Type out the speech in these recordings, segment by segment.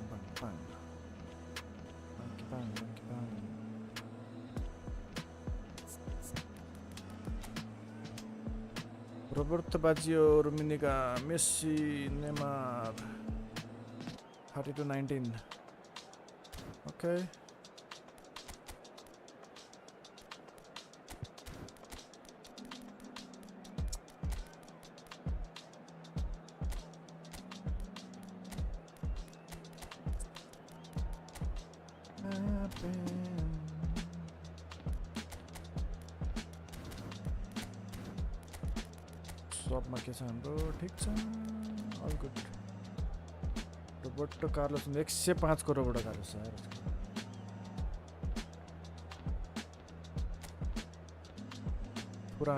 bang bang bang. Monkey bang, monkey bang. Roberto Baggio, Rummenigge, Messi, Neymar. 30-19. Okay. Swapमा के छ हाम्रो ठीक छ all good रोबर्टो कार्लोस 105 को रोबर्टो कार्लोस यार पुरा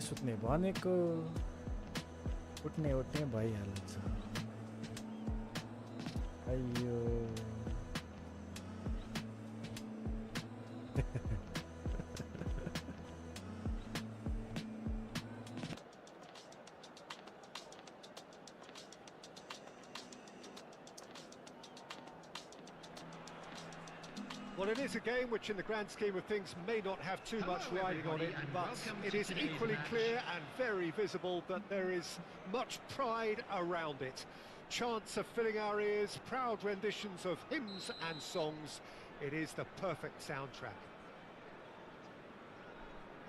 सुत्ने भनेको उठ्ने भइहाल्छ अయ్యో Well, it is a game which in the grand scheme of things may not have too much riding on it, but it is equally clear and very visible that there is much pride around it. Chants are filling our ears, proud renditions of hymns and songs. It is the perfect soundtrack.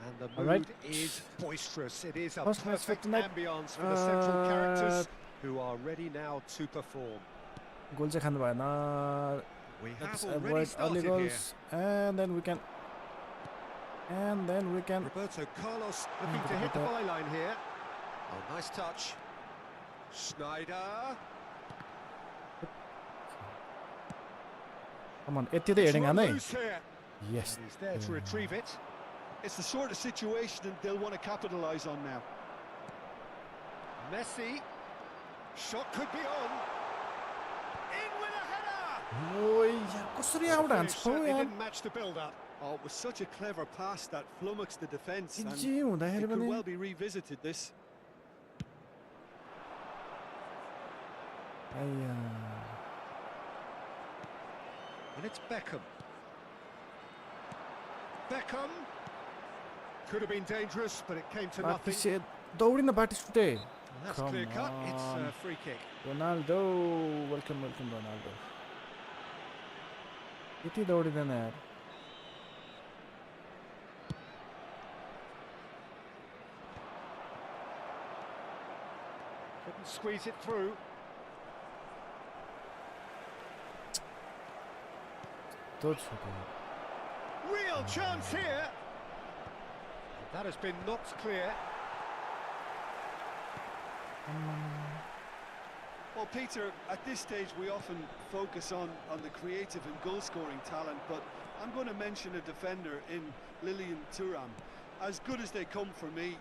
And the mood is boisterous. It is a perfect ambience for the central characters who are ready now to perform. गोल चाहिँ खानु भएन Let's avoid early goals, and then we can. Roberto Carlos looking to hit the byline here. Oh, nice touch. Schneider. Come on, it's the heading, aren't they? Yes. He's there to retrieve it. It's the sort of situation they'll want to capitalise on now. Messi. Shot could be on. Oh, yeah, didn't match the build-up. Oh, it was such a clever pass that flummoxed the defence, and it could well be revisited, this. And it's Beckham. Could have been dangerous, but it came to nothing. That's clear cut. It's a free kick. Ronaldo, welcome, Ronaldo. Iti दौडिदैन यार Couldn't squeeze it through. Real chance here. That has been knocked clear. Well, Peter, at this stage we often focus on the creative and goal-scoring talent, but I'm going to mention a defender in Lilian Thuram. As good as they come for me,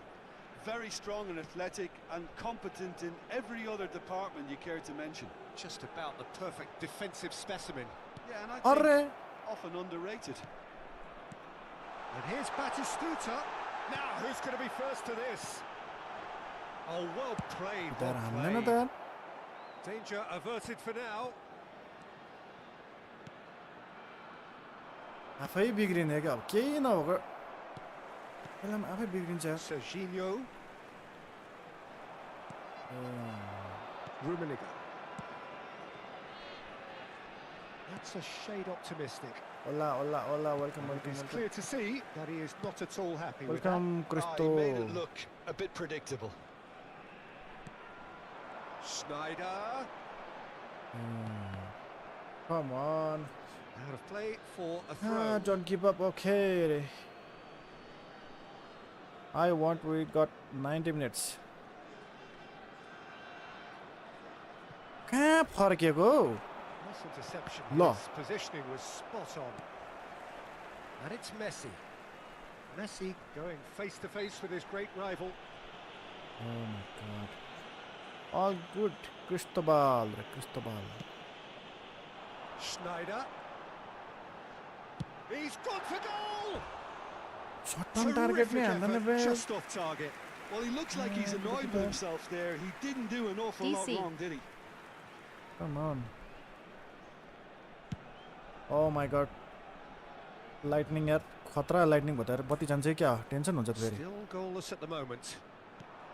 very strong and athletic and competent in every other department you care to mention. Just about the perfect defensive specimen. Yeah, and I think often underrated. And here's Batistuta. Now, who's going to be first to this? Oh, well played, well played. Danger averted for now. आफै बिग्रिने क्या अब केही नभएको बेलामा आफै बिग्रिन्छ Serginho. Rummenigge. That's a shade optimistic. Hola, welcome. It's clear to see that he is not at all happy with that. Welcome, Cristo. He made it look a bit predictable. Schneider. Come on. Out of play for a throw. Don't give up. Okay. We got 90 minutes. कहाँ फर्केको Interception. Lo. His positioning was spot on. And it's Messi. Messi going face to face with his great rival. Oh my god. All good. Cristobal. Schneider. He's gone for goal! Shot on target Terrific nahi effort, just off target. Well, he looks like he's annoyed with himself there. He didn't do an awful lot wrong, did he? Come on. Oh my god. Lightning यार खतरा lightning बता यार बत्ती जान्छ क्या tension हुन्छ फेरि Still goalless at the moment.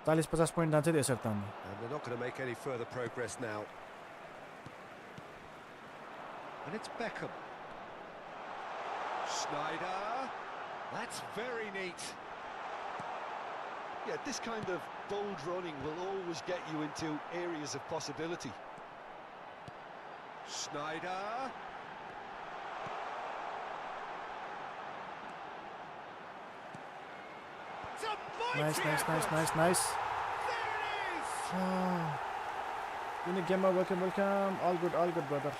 40-50 point जान्छ त्यसरी त And they're not going to make any further progress now. And it's Beckham. Schneider. That's very neat. Yeah, this kind of bold running will always get you into areas of possibility. Schneider. Nice. There it is! Unique gamer, welcome. All good, brother.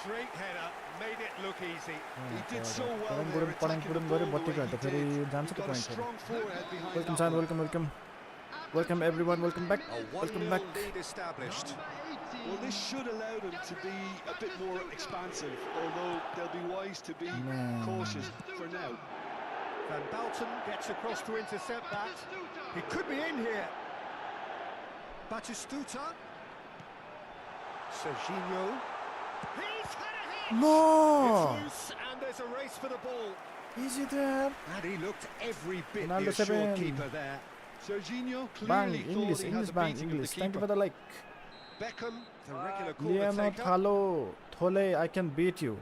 Great header, made it look easy. He did so well there, attacking the ball the way he did. He got a strong forehead behind that. Welcome everyone, welcome back. Welcome back. Lead established. Well, this should allow them to be a bit more expansive, although they'll be wise to be cautious for now. Van Balten gets across to intercept that. He could be in here. Batistuta. Serginho. He's had a hit! No! It's loose and there's a race for the ball. Easy there. And he looked every bit Ronaldo the assured 7. keeper there. Serginho Bang, clearly English, thought he had the bang, beating English. of the Thank you for keeper. the like. Beckham, the regular corner Liano taker. Thalo, Thole, I can beat you.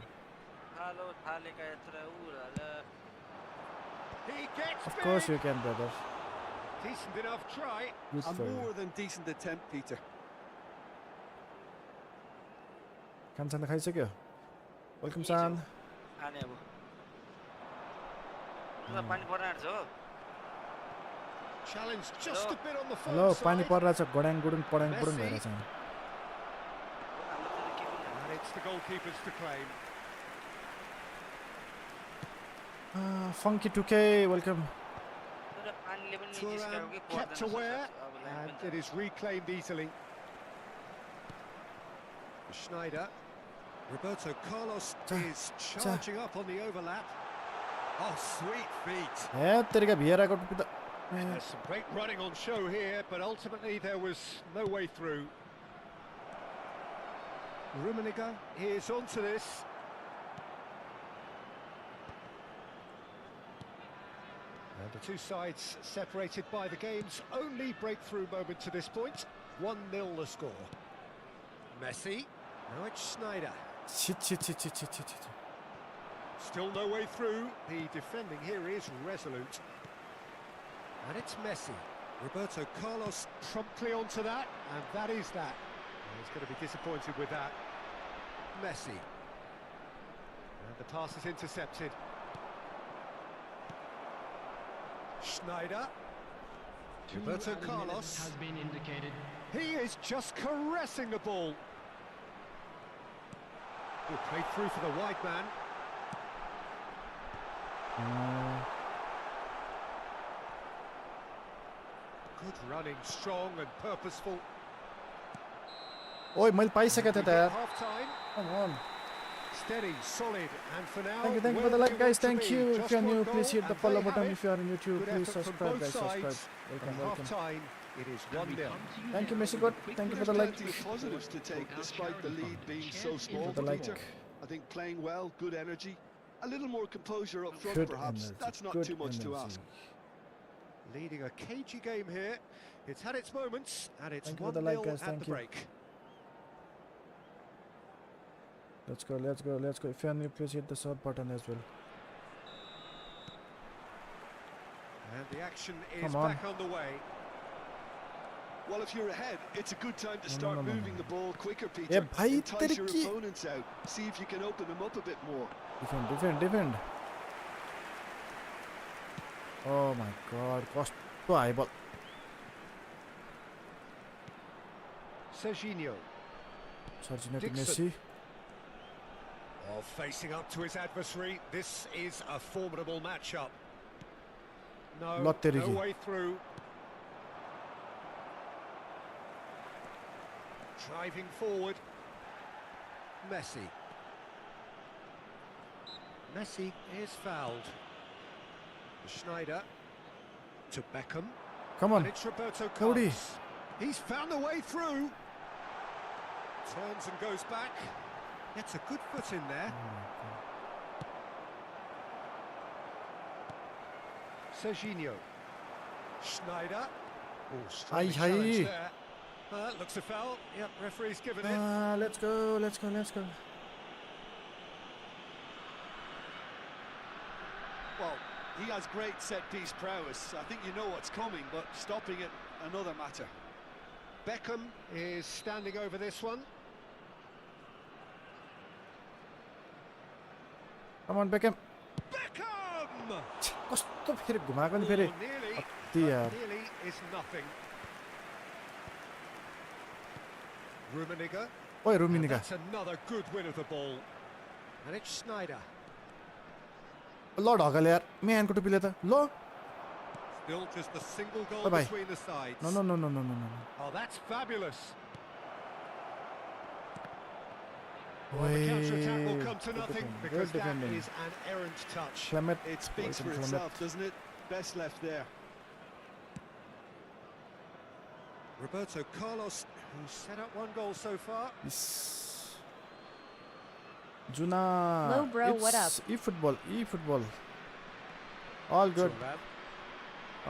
He gets Of course big. you can, brother. Decent enough try. Good A for you. more than decent attempt, Peter. खानसान खाइसक्यो welcome सान Challenge just a bit on the hello far पानी side. परिरहेछ गड्याङ गुडुङ पड्याङ पुडुङ भइरहेछ And it's the goalkeepers to claim. फङ्की टुके welcome Thuram kept aware and it is reclaimed easily. Schneider. Roberto Carlos is charging up on the overlap. Oh, sweet feet. ए तेरिका भिएराको टुपी त There's some great running on show here, but ultimately there was no way through. Rummenigge is onto this. And the two sides separated by the game's only breakthrough moment to this point. 1-0 the score. Messi. Now it's Schneider. छिट Still no way through. The defending here is resolute. And it's Messi. Roberto Carlos promptly onto that, and that is that. And he's going to be disappointed with that. Messi. And the pass is intercepted. Schneider. Roberto Carlos. Has been indicated. He is just caressing the ball. Good play through for the wide man. Good running, strong and purposeful. ओइ मैले पाइसकेको थिएँ त यार Half time. Come on. Steady, solid, and for now. Thank you for the like, guys. Thank you. If you are new, please hit the follow button. If you are on YouTube, please subscribe, guys. Subscribe. Welcome. Half time, it is 1-0. Thank you, Messi. God. Thank you for the like. Plenty of positives to take, despite the lead being so small, the like. Peter. I think playing well, good energy, a little more composure up front, Good perhaps. energy. That's not Good too much to energy. ask. Leading a cagey game here. It's had its moments, and it's Thank you for the like, 1-0 guys. at Thank the you. break. Let's go. If you are new, please hit the sub button as well. And the action is Come on. back underway. Well, if you're ahead, it's a good time to start moving the ball quicker, Peter. Yeah, bhai, Entice your terki. opponents out. See if you can open them up a bit more. Defend. Oh my God. Costo high ball. Serginho. Serginho to Dixon. Messi. Oh, facing up to his adversary. This is a formidable matchup. No, Lottery. no way through. Driving forward. Messi. Messi is fouled. Schneider to Beckham. Come on. And it's Roberto Cody. Carlos. He's found a way through. Turns and goes back. Gets a good foot in there. Serginho. Schneider. Oh, strong challenge there. Looks a foul. Yep, referee's given it. Let's go. Well, he has great set-piece prowess. I think you know what's coming, but stopping it, another matter. Beckham is standing over this one. Come on, Beckham. Beckham! कस्तो फेरि घुमाएको नि Oh, फेरि nearly, अति but यार nearly is nothing. Rummenigge. ओए And रुमिनिका that's another good win of the ball. And it's Schneider. ल ढकल यार म्यानको टुपीले त ल Still just a single goal Bye-bye. between the sides. No. Oh, that's fabulous. Wait, Well, the counter-attack will come to good nothing defending, because good that defending. is an errant touch. Clement. It speaks for Clement. itself, doesn't it? Best left there. Roberto Carlos, who's set up one goal so far. Juna. Hello, bro, It's what up? eFootball. All good. Thuram.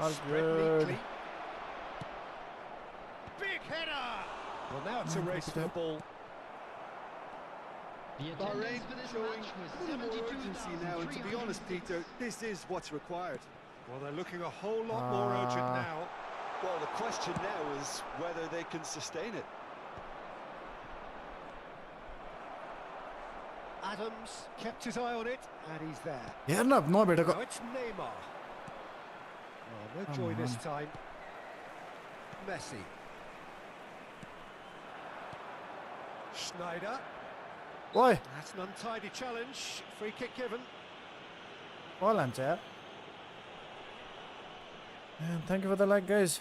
All Spread good. neatly. Big header! Well, now it's a race for the ball. Bahrain showing a little more urgency now, and to be honest, Peter, this is what's required. Well, they're looking a whole lot more urgent now. Well, the question now is whether they can sustain it. Adams kept his eye on it, and he's there. हेर्न नभेटेको Now it's Neymar. Oh, no Come joy this on. time. Messi. Schneider. ओए That's an untidy challenge. Free kick given. बल हान्छ यार thank you for the like guys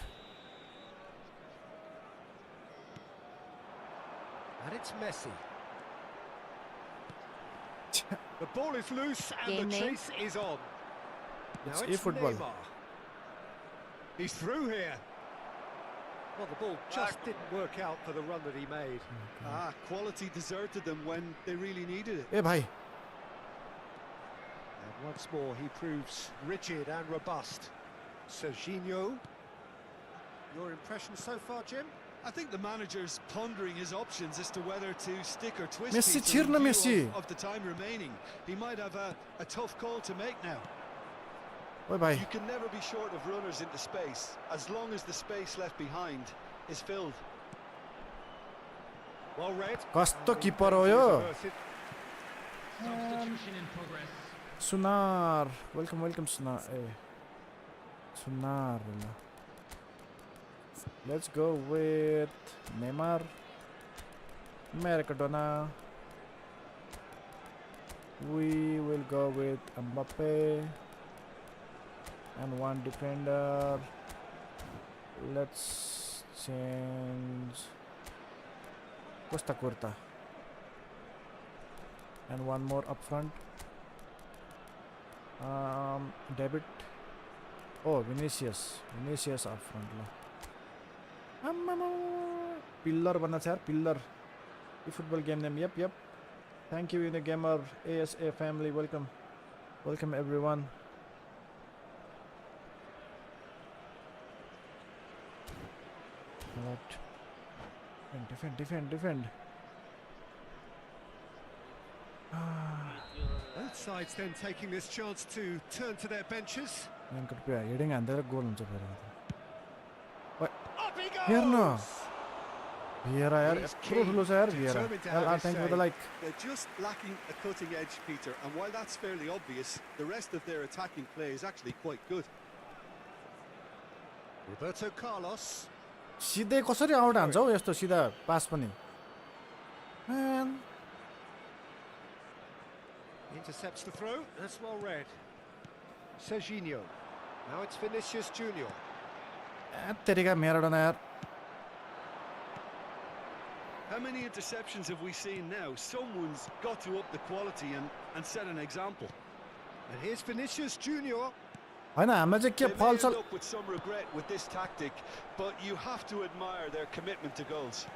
And it's Messi. The ball is loose and Game the name? chase is on. Now It's it's eFootball. Neymar. He's through here. Well, the ball just didn't work out for the run that he made. Quality deserted them when they really needed it. ए भाइ And once more, he proves rigid and robust. Serginho. Your impression so far, Jim? I think the manager's pondering his options as to whether to stick or twist Messi, Peter, cheer in na view Messi. of the time remaining. He might have a tough call to make now. ओए भाइ You can never be short of runners into space, as long as the space left behind is filled. Well read. कस्तो And keeper the हो danger yo is averted. Substitution in progress. सुनार welcome सुनार ए सुनार let's go with Neymar Maradona. We will go with Mbappe and one defender. Let's change Costa Curta and one more up front. David. Oh, Vinicius up front. Pillar bana cha yaar, pillar. eFootball game name. Yep. Thank you, in the gamer ASA family. Welcome everyone. What? Defend. Both sides then taking this chance to turn to their benches. Heading under goal huncha feri. Up he goes! हेर्न Vieira यार He's यत्रो ठुलो छ यार Vieira. determined to have his Thank you for the say. like. They're just lacking a cutting edge, Peter, and while that's fairly obvious, the rest of their attacking play is actually quite good. Roberto Carlos. सिधै कसरी out हान्छ हौ यस्तो सिधा पास पनि Man. Intercepts the throw. That's well read. Serginho. Now it's Vinicius Junior. तेरीका Maradona यार. How many interceptions have we seen now? Someone's got to up the quality and set an example. And here's Vinicius Junior. हैन हामीलाई चाहिँ के They may फल्छ end up with some regret with this tactic, but you have to admire their commitment to goals.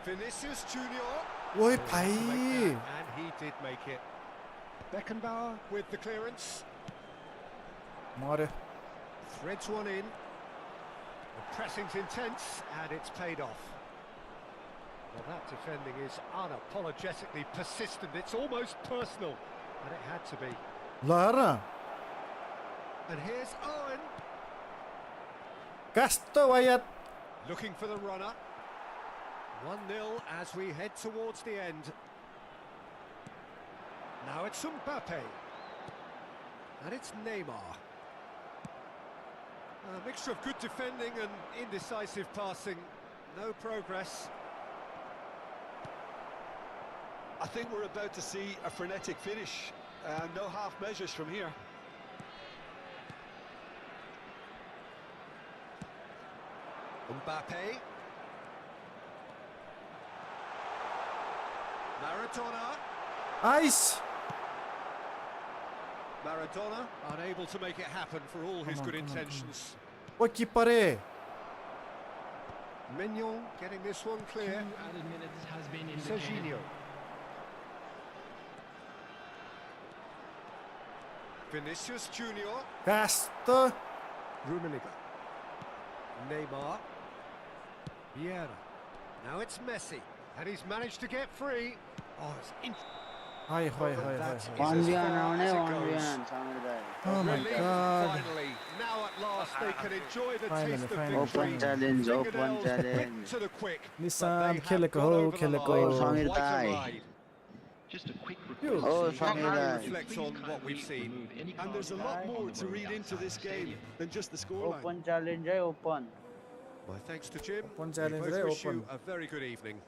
Vinicius Junior. ओइ To भाइ make that, and he did make it. Beckenbauer with the clearance. मर्यो. Threads one in. The pressing's intense, and it's paid off. Well, that defending is unapologetically persistent. It's almost personal, and it had to be. ल हेर न And here's Owen, कस्तो वायात. looking for the runner. 1-0 as we head towards the end. Now it's Mbappe. And it's Neymar. A mixture of good defending and indecisive passing. No progress. I think we're about to see a frenetic finish. No half measures from here. Mbappe. Maradona. Ice. Maradona unable to make it happen for all his good intentions. Oh keeper ए. Mignon getting this one Two clear. added minutes has been indicated. Serginho. Vinicius Junior. कस्तो. Rummenigge. Neymar. Vieira. Now it's Messi. And he's managed to get free. Oh, it's in. Hi hi hi That's hi. as far as it one goes. beyond Samir bhai. Oh my Relief, god. Finally, now at last they can enjoy the Finally, taste of finally, victory. Open challenge, open Fingernails challenge. whipped to the quick. निशान But they खेलेको have हो got over the खेलेको line. हो. Samir Quite a bhai. ride. Just a quick Yo. request. Oh, Please Samir kindly bhai. Reflect on what we've seen. remove any And there's a cars lot on more the to road read into outside this the game stadium. than just the scoreline. Open challenge hai, open. My thanks to Jim. Open We challenge both re, wish you open. a very good evening.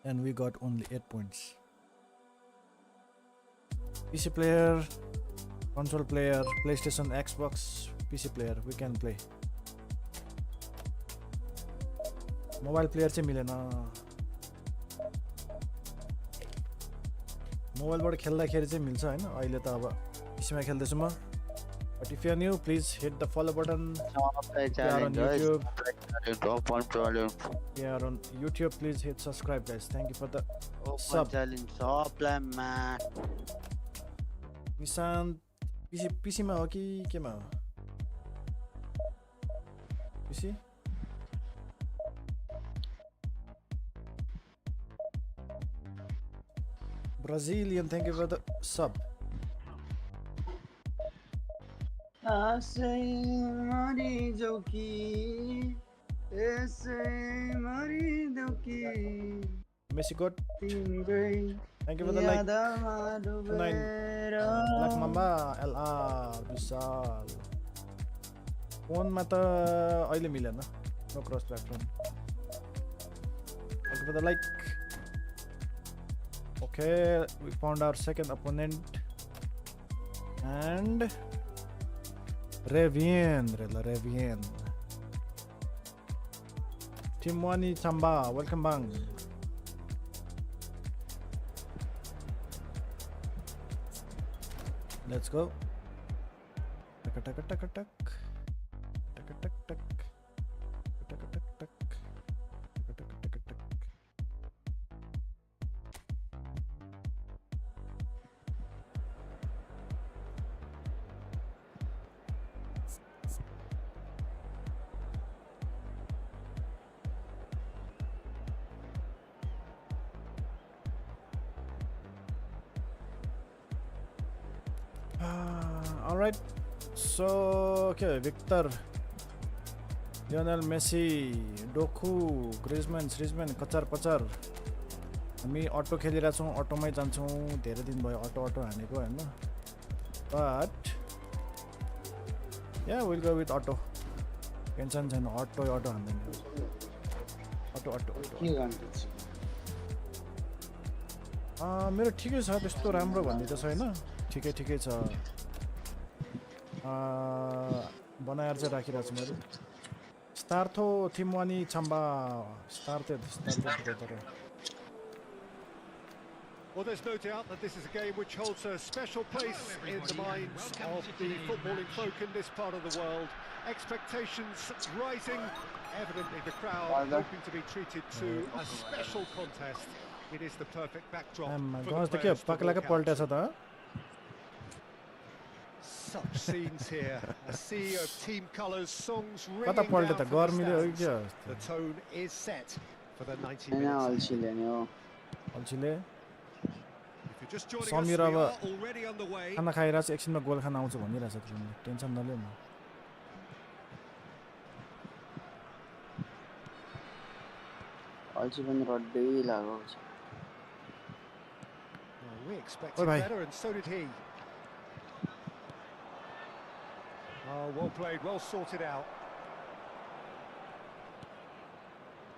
And we got only 8 points. PC player, console player, PlayStation, Xbox, PC player, we can play. Mobile player चाहिँ मिलेन. मोबाइलबाट खेल्दाखेरि चाहिँ मिल्छ हैन. अहिले त अब पीसीमा खेल्दैछु म. But if you are new, please hit the follow button. Open We are on challenge guys. YouTube. Open challenge. We are on YouTube. Please hit subscribe, guys. Thank you for the Open sub. challenge. Open man. निशान PC मा हो कि केमा हो? PC? Brazilian, thank you for the sub. आशै मरिजाऊ कि यसै मरिदेऊ कि Messi got. तिम्रै Thank you for the like. यादमा डुबेर Black Mamba, LR, Vishal. Phone मा त अहिले मिलेन. No cross platform. Thank you for the like. Okay, we found our second opponent. And Revian. Timwani Chamba, welcome bang. Let's go. Tuck, tuck, tuck, tuck, tuck. Tuck, tuck, tuck. Tuck, tuck, tuck, tuck. Tuck, tuck, tuck, tuck. All right. So, okay, Victor, Lionel Messi, Doku, Griezmann, कचार पचार. हामी अटो खेलिरहेको छौँ, अटोमै जान्छौँ. धेरै दिन भयो अटो हानेको हैन. But yeah, we'll go with auto. Tension छैन अटो हान्दैन अटो के गर्नु मेरो ठिकै छ त्यस्तो राम्रो भन्ने त छैन ठिकै छ बनाएर चाहिँ राखिरहेको छु मैले स्टार्थो थिमवानी छम्बा started together. Well, there's no doubt that this is a game which holds a special place in the minds of the footballing folk in this part of the world. Expectations rising, evidently the crowd hoping to be treated to a special contest. It is the perfect backdrop for the players to walk out. Such scenes here, a sea of team colours, songs ringing down from the stands. The tone is set for the 90 minutes. अल्छीले If you're just joining us, we are already on the way. खाना खाइरहेको छु एकछिनमा गोल खान आउँछु भनिरहेछ तिमीले tension नलिऊ न अल्छी पनि रड्दै लागेको छ We expected better, and so did he. Oh, well played, well sorted out.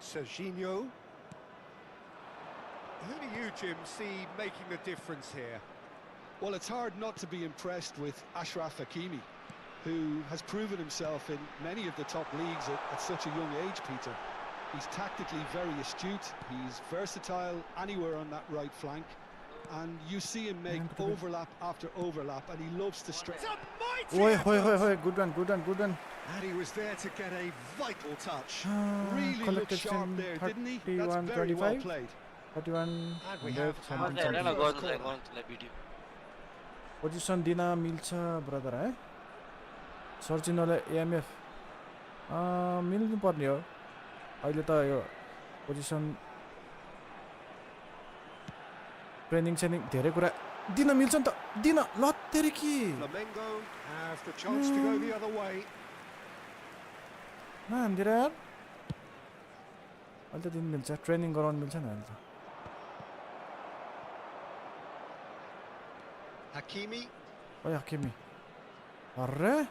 Serginho. Who do you, Jim, see making the difference here? Well, it's hard not to be impressed with Achraf Hakimi, who has proven himself in many of the top leagues at such a young age, Peter. He's tactically very astute, he's versatile anywhere on that right flank, and you see him make overlap after overlap, and he loves to stretch. Oi, good one. And he was there to get a vital touch. Really looked sharp there, didn't he? That's very well played. 31 And we have position दिन मिल्छ brother है सर्चिनोले AMF मिल्नु पर्ने हो अहिले त यो position training धेरै कुरा दिन मिल्छ नि त दिन लत्तेरी कि Flamengo have the chance to go the other way. न हान्दिएर यार अहिले त दिन मिल्छ ट्रेनिङ गराउनु मिल्छ नि अहिले त Hakimi. ओइ हकिमी अरे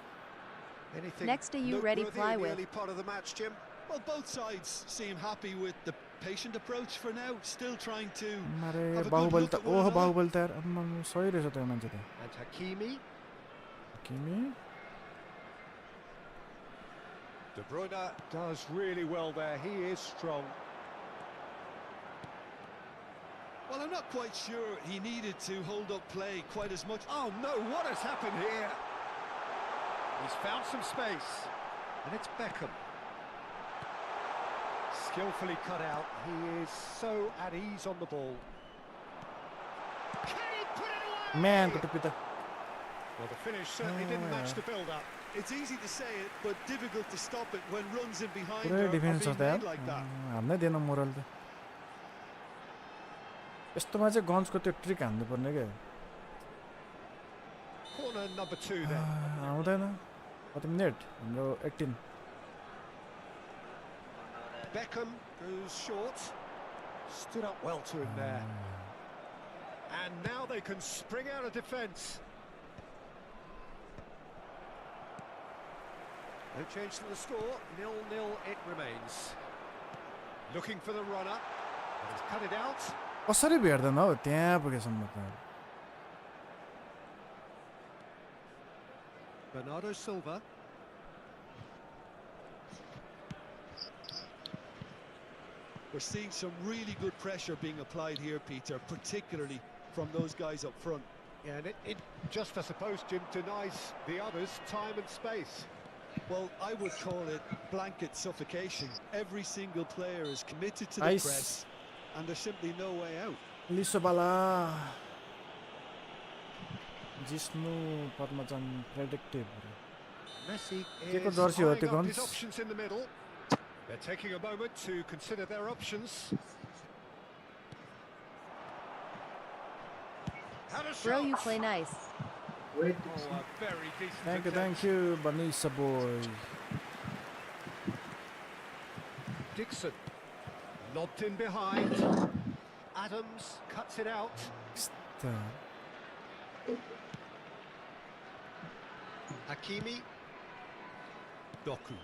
Next to you, ready fly with. Early part of the match, Jim. Well, both sides seem happy with the patient approach for now, still trying to अरे have a good Baahubali look त at one another. Baahubali त यार सही रहेछ त्यो मान्छे त And Hakimi. De Bruyne does really well there. He is strong. Well, I'm not quite sure he needed to hold up play quite as much. Oh no, what has happened here? He's found some space, and it's Beckham. Skillfully cut out. He is so at ease on the ball. Can he put it away? Man, good to be the Well, the finish certainly didn't match the build-up. It's easy to say it, but difficult to stop it when runs in behind पुरै are defence being छ made like that. हान्नै दिएन moral त यस्तोमा चाहिँ गन्सको त्यो trick हान्नु पर्ने के Corner number 2 then. आउँदैन कति मिनेट हाम्रो 18 Beckham goes short. Stood up well to him there. And now they can spring out of defence. No change to the score, 0-0 it remains. Looking for the runner, but he's cut it out. कसरी भेट्दैन हौ त्यहाँ पुगेसम्म त Bernardo Silva. We're seeing some really good pressure being applied here, Peter, particularly from those guys up front. Yeah, and it just, I suppose, Jim, denies the others time and space. Well, I would call it blanket suffocation. Every single player is committed to the press, and there's simply no way out. लिसोबाला जिस्नु पद्मचन predictive Messi के को is jersey हो eyeing त्यो up his guns options in the middle. They're taking a moment to consider their options. Bro, you play nice. Oh, a very decent attempt. Thank you, Vanessa boy. Dixon lobbed in behind. Adams cuts it out. Hakimi. Doku.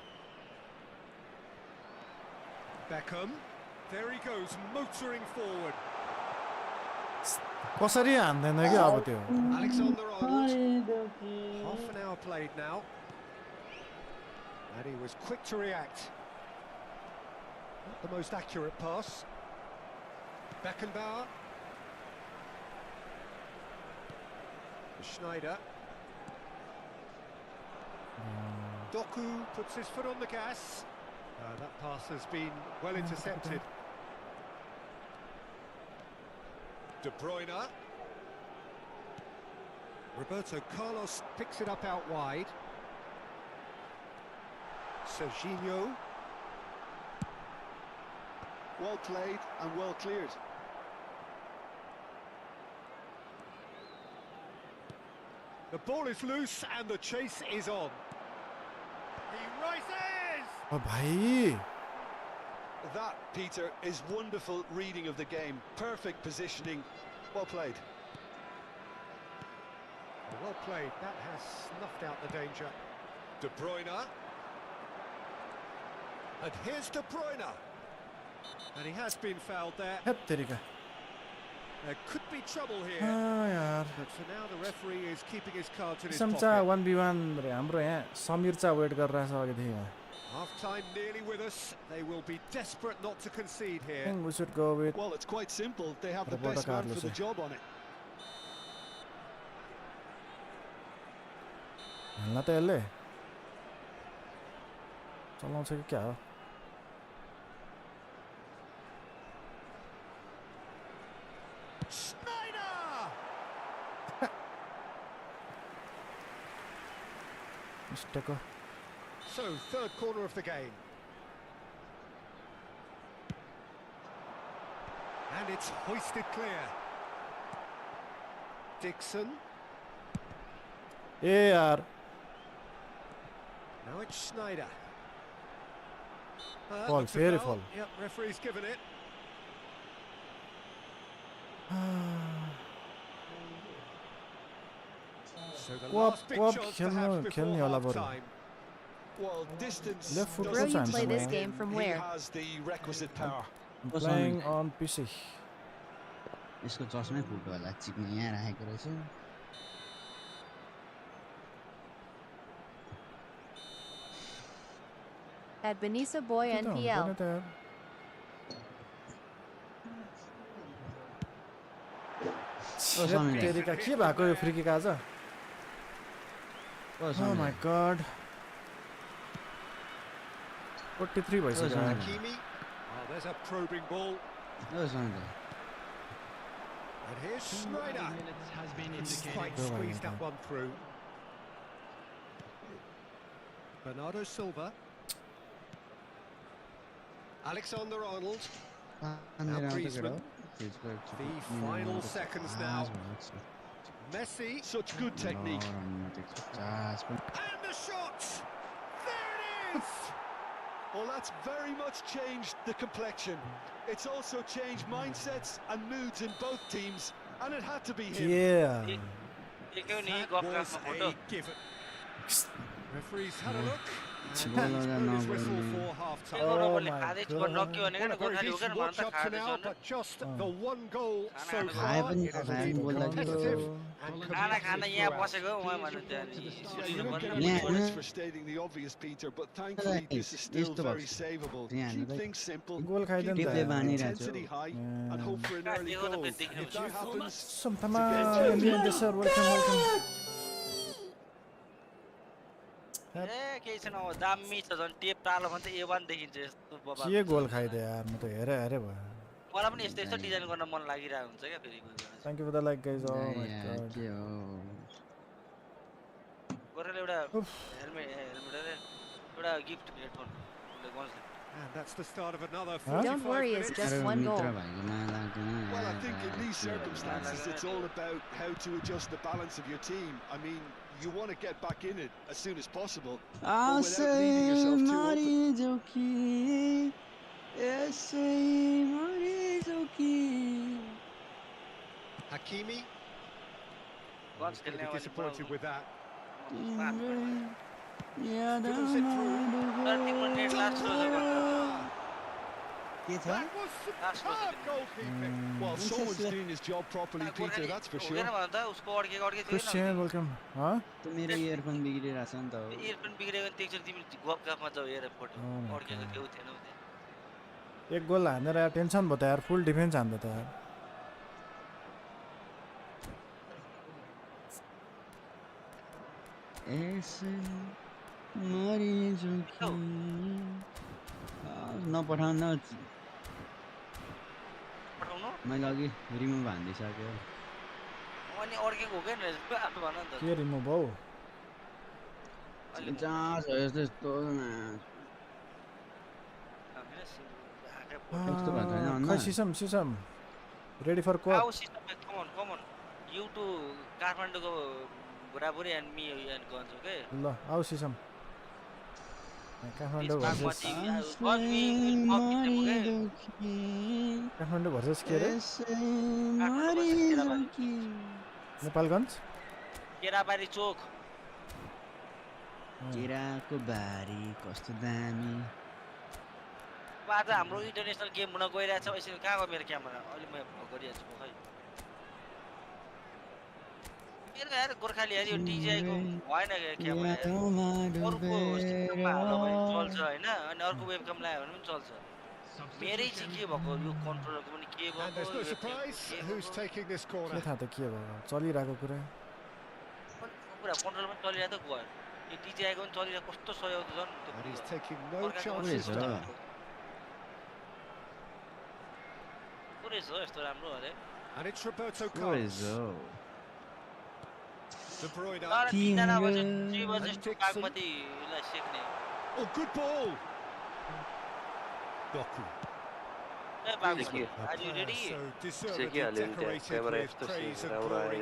Beckham. There he goes, motoring forward. कसरी हान्दैन कि अब त्यो Alexander-Arnold. Half an hour played now. And he was quick to react. Not the most accurate pass. Beckenbauer. Schneider. Doku puts his foot on the gas. That pass has been well intercepted. De Bruyne. Roberto Carlos picks it up out wide. Serginho. Well played and well cleared. The ball is loose and the chase is on. He races! ओ भाइ That, Peter, is wonderful reading of the game. Perfect positioning. Well played. Well played. That has snuffed out the danger. De Bruyne. And here's De Bruyne. And he has been fouled there. हेत तेरिका There could be trouble here. यार But for now, the referee is keeping his cards in his समचा pocket. 1v1 रे हाम्रो यहाँ समीर चा wait गरिरहेछ अघिदेखि यहाँ Half-time nearly with us. They will be desperate not to concede I here. think we should go with Well, it's quite simple. They have the Roberto best man for Carlos, the eh? job on it. हाल्न त यसले चलाउँछ कि क्या हो Schneider! Mistake हो So, third corner of the game. And it's hoisted clear. Dixon. ए यार Now it's Schneider. Fall, Looks a very foul. fall. Yep, referee's given it. So the last big What chance to have before खेल्ने होला बरु half-time. Well, distance Left foot Bro, doesn't you chance play this man. game from he where? has the requisite power. playing on PC यसको चस्मै फुट्यो होला चिक्ने यहाँ राखेको रहेछ At Benissa Boy के त हुँदैन NPL. त यार समीर। तेरिका के भएको यो फ्री किक आज Oh my god 43 भइसक्यो Sameer. Hakimi. Oh, there's a probing ball. And here's 2 Schneider. minutes has been It's indicated. quite squeezed that one through. Bernardo Silva. Alexander-Arnold. Now Griezmann. The final seconds now. Messi. Such good technique. And the shot! There it is! Well, that's very much changed the complexion. It's also changed mindsets and moods in both teams, and it had to be him. yeah That was a given. Referee's had a look. And he's blown his whistle for half-time. oh my god Well, a very decent watch up to now, but just the one goal so खाए far. पनि It has खाए been बोल्दा कि competitive and Apologies for stating the obvious, Peter, but thankfully this is still very savable. Keep things simple, गोल खाइदियो नि keep त the यार। intensity high, and hope for an early goal. If that happens, सम्थामा alien sir welcome केही छैन अब दामी छ झन् टेप तालो भने चाहिँ A1 देखिन्छ यस्तो बबा के गोल खाइदियो यार म त हेरे हेरे भयो मलाई पनि यस्तो यस्तो डिजाइन गर्न मन लागिरहेको हुन्छ क्या फेरि thank you for the like guys oh my god के हो गोरेले एउटा हेलमेट एउटा gift headphone And that's the start of another Huh? 45 Don't worry, it's minutes. just one goal. well, I think in these circumstances it's all about how to adjust the balance of your team. I mean, you want to get back in it as soon as possible, but without leaving yourself too open. Hakimi. Guns Going to खेल्ने be disappointed with that. तर तिम्रो net last के छ That was superb goalkeeping. Well, This someone's is doing his job properly, Peter, that's for sure. हुँदैन भन त उसको अड्केको अड्केको थिएन क्रिस्टियानो वेलकम त्यो मेरो इयरफोन बिग्रिरहेछ नि त इयरफोन बिग्रेको नि एकचोटि तिमी गफमा जाऊ हेर फोटो Oh my अड्केको God. थियो थिएन उ त्यहाँ एक गोल हानेर यार टेन्सन भयो त यार फुल डिफेन्स हान्दा त यार ऐसे मरिजो कि नपठाउन न पठाउनु मैले अघि रिमुभ हानिदिइसक्यो अनि अड्केको हो क्या आफू भन नि त के रिमुभ हौ चार्ज हो यस्तो कस्तो भएको छैन अन्ना? खै सिसम रेडी फर कोप आउ सिस्टम कमन यु टु काठमाडौँको बुढाबुढी एन्ड मी एन्ड गन्छ के ल आउ sesame Kathmandu versus Kathmandu versus के अरे नेपालगञ्ज केराबारी चोक केराको बारी कस्तो दामी आज हाम्रो इन्टरनेसनल गेम हुन गइरहेछ यसरी कहाँ गयो मेरो क्यामेरा अहिले म गरिरहेको छु खै मेरो यार गोर्खाली यार यो टिजिआईको भएन क्यामेरा अर्को सिस्टममा हाल्दा पनि चल्छ होइन अनि अर्को वेबकम लगायो भने पनि चल्छ मेरै चाहिँ के भएको यो कन्ट्रोलरको पनि के And there's no भएको surprise who's taking this के corner. थाहा त के भयो चलिरहेको कुरा पुरा कन्ट्रोल पनि चलिरहेको त गयो यो टिजिआईको पनि चलिरहेको कस्तो सहयोग छ झन् And he's taking no Organ chances. What is that? पुरै छ यस्तो राम्रो अरे And it's Roberto What Carlos. is De Bruyne. तर 3 जना बजे 3 बजे Dixon. बागमतीलाई सेक्ने Oh, good ball. Doku. ए Bagmati A are you player ready so deservedly decorated with praise and glory.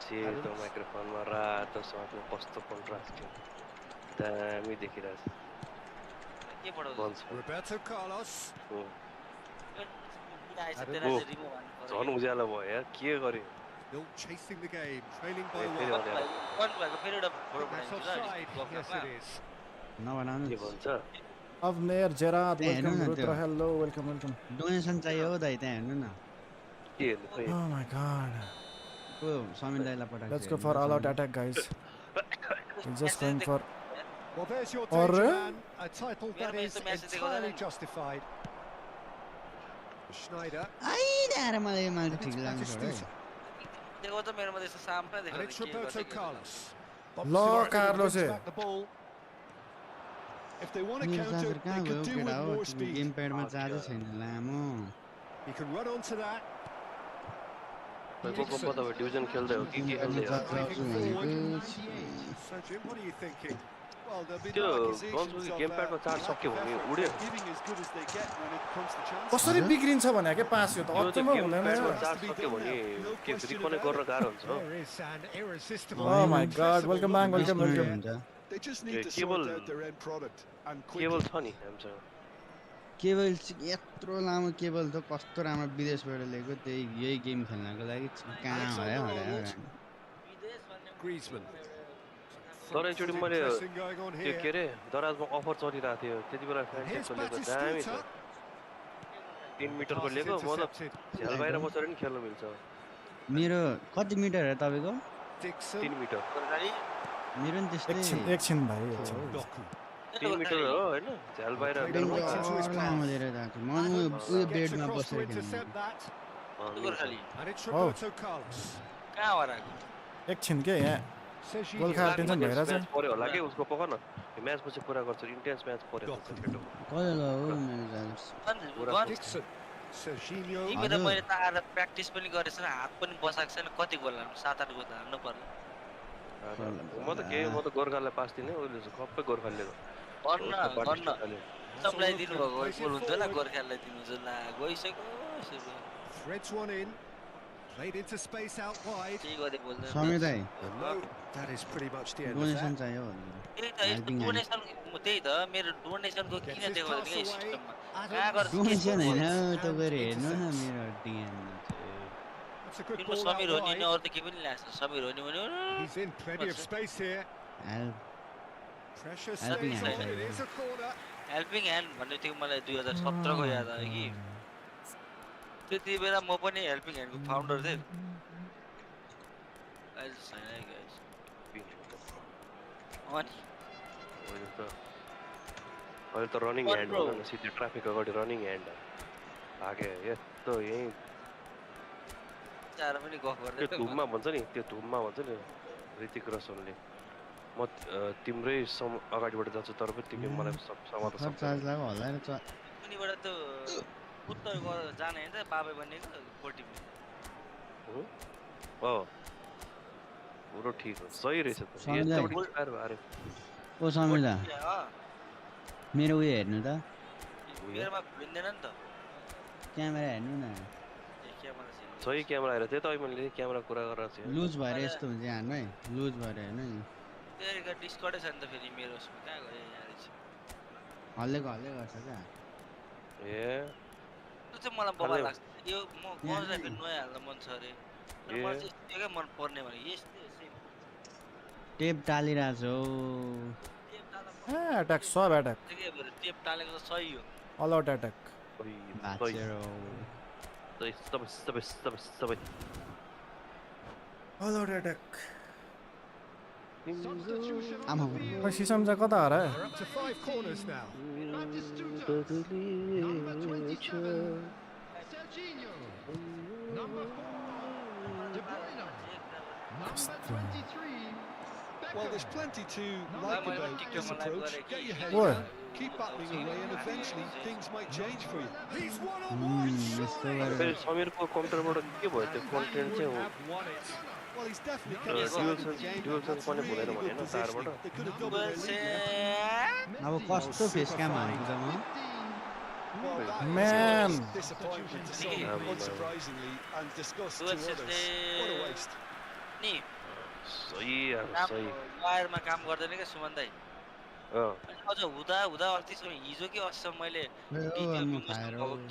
सेतो माइक्रोफोनमा रातो सर्टमा कस्तो कन्ट्रास्ट थियो दामी देखिरहेछ के पढाउँछ बन्छ Roberto Carlos. झन् उज्यालो भयो यार के गर्यो Still chasing the game, trailing by फेरि one. भने भएको फेरि एउटा फोटो That's पठाइदिन्छु offside. Yes, it is. नबनाउनु के भन्छ अवनेर जेराद त्यहाँ हेर्नु वेलकम न रुद्र त्यो। हेलो वेलकम डोनेसन चाहियो हो दाइ त्यहाँ हेर्नु न के हेर्नु खोइ Oh my god. को समीर दाइलाई पठाएको Let's go for all out attack guys. He's just going for Well, there's your Or, danger man, a title that Messi is देखो entirely ना। justified. Schneider. आइरहेर मलाई यो माल And ठिक it's लाग्छ Batistuta. देखो त मेरोमा त्यस्तो सामने And देखेको it's Roberto Carlos. Lo Bobson Carlos wins A. back the ball. If they want to मेरो counter, चार्जर they कहाँ could गयो do केटा with हो more गेम speed. प्याडमा चार्जै छैन लामो He can run onto that. को तपाईँ डिभिजन खेल्दै हो कि के खेल्दै हो Driving forward. So, Jim, what are you thinking? Well, there'll be त्यो no accusations गन्सको of गेम प्याडमा चार्ज lack सक्यो of भने effort. उड्यो They're giving as good as they get when it comes to chances. कसरी बिग्रिन्छ भने के पास यो त त्यो अचम्म गेम हुँदैन प्याडमा यार। चार्ज सक्यो भने के रिकनेक्ट गर्न गाह्रो हुन्छ There is an irresistible. Oh my god, welcome back, welcome. हुन्छ They just need to cable- sort out their end product and cable quickly. छ नि हामीसँग केबल चाहिँ यत्रो लामो केबल त कस्तो राम्रो विदेशबाट ल्याएको त्यही यही गेम खेल्नको लागि कहाँ हरायो Griezmann. तर एकचोटि Front-footed मैले pressing going on त्यो के here. अरे दराजमा अफर चलिरहेको थियो त्यति बेला फ्यान Here's टेक्सको लिएको दामी छ Batistuta. 3 मिटरको Pass is लिएको मतलब intercepted. झ्याल बाहिर बसेर नि खेल्न मिल्छ मेरो कति मिटर हो तपाईँको 3 Dixon. मिटर मेरो नि त्यस्तै एकछिन भाइ एकछिन Doku. 3 मिटर हो होइन झ्याल बाहिर Played खेल्न right into his danger path. लामो लिएर गएको छु म उयो Gets बेडमा across to बसेर खेल्नु intercept that. Gorkhali And it's Roberto Carlos. कहाँ हराएको एकछिन के यहाँ Serginho. गोल्खा टेन्सन भइरहेछ म्याच पर्यो होला के उसको पक न म्याच पछि पुरा गर्छ इन्टेन्स म्याच पर्यो केटो कहिले हो मेरो जान्छ Dixon. Serginho. तिमीले मैले त आएर प्र्याक्टिस पनि गरेछ हात पनि बसाएको छैन कति गोल हाल्नु 7-8 गोल त हाल्नु पर्ला म त के म त गोर्खालाई पास दिने उहिले सबै गोर्खाले गर्न सबलाई दिनुभएको गोल हुन्छ होला गोर्खालाई दिनुहुन्छ ला गइसक्यो Threads one in. Played into space out wide. त्यही गरे बोल्दैन समीर दाइ No, that is pretty much the end of donation that. चाहियो त्यही त यस्तो डोनेसन त्यही त मेरो डोनेसनको किन Gets his देखाउँदैन pass कि away. सिस्टममा Adams. कहाँ गर्छ डोनेसन होइन And त गएर हेर्नु न intercepts. मेरो डिएनमा That's a good तिम्रो ball समीर out हो नि wide. अरू त के पनि ल्याएको छ समीर हो नि भने He's in plenty of space here. Help Pressure Helping stays hand, on. It yeah. is a corner. Helping hand भन्ने थियो मलाई 2017 को याद आयो कि त्यति बेला म पनि हेल्पिङ ह्यान्डको फाउन्डर थिएँ अहिले छैन है गाइस अनि अहिले त रनिङ ह्यान्ड भन न सिधै ट्राफिक अगाडि रनिङ ह्यान्ड भागे यस्तो यही चार पनि गफ गर्दै त्यो धुममा भन्छ नि ऋतिक रोशनले म तिम्रै अगाडिबाट जान्छु तर पनि तिमीले मलाई समात्न सक्छौ चार्ज लाग्यो होला नि उनीबाट त उत्तर गरेर जाने हैन त बाबे बनेको कोटी हो पुरो ठीक हो सही रहेछ त यस्तोबाट स्पायर भरे ओ समीरदा मेरो उयो हेर्नु त मेरोमा खुलिँदैन नि त क्यामेरा हेर्नु न सही क्यामेरा हेरेर त्यही त मैले क्यामेरा कुरा गरेर छु लुज भएर यस्तो हुन्छ यहाँ है लुज भएर हेर्नु नि त्यहीका डिस्कर्डै छ नि त फेरि मेरो उसमा कहाँ गयो यहाँ रहेछ हल्ले गर्छ क्या त्यो चाहिँ मलाई बबाल लाग्छ यो म गजलाई फेरि नयाँ हाल्न मन छ अरे तर मलाई चाहिँ यस्तै मन पर्ने भने यस्तै टेप टालिरहेको छ अट्याक सब अट्याक टेप टालेको त सही हो अल आउट अट्याक सबै अल आउट अट्याक आमा सिसम चाहिँ कता हरा They're up to 5 corners now. Well, there's plenty to like about this approach. Get your head What? down, keep battling away, and eventually things might change for you. He's one on one. फेरि समीरको कम्प्युटरबाट के भयो त्यो content चाहिँ Well, he's definitely kept the side of the game. That's really good positioning. They could have doubled their lead. अब कस्तो face क्याम हानेको छ म Well, that Man. is disappointment to some, unsurprisingly, and disgust to others. What a waste. नि सही सही वायरमा काम गर्दैन क्या सुमन दाइ अनि अझ हुँदा अस्तिसम्म हिजो कि अस्तिसम्म मैले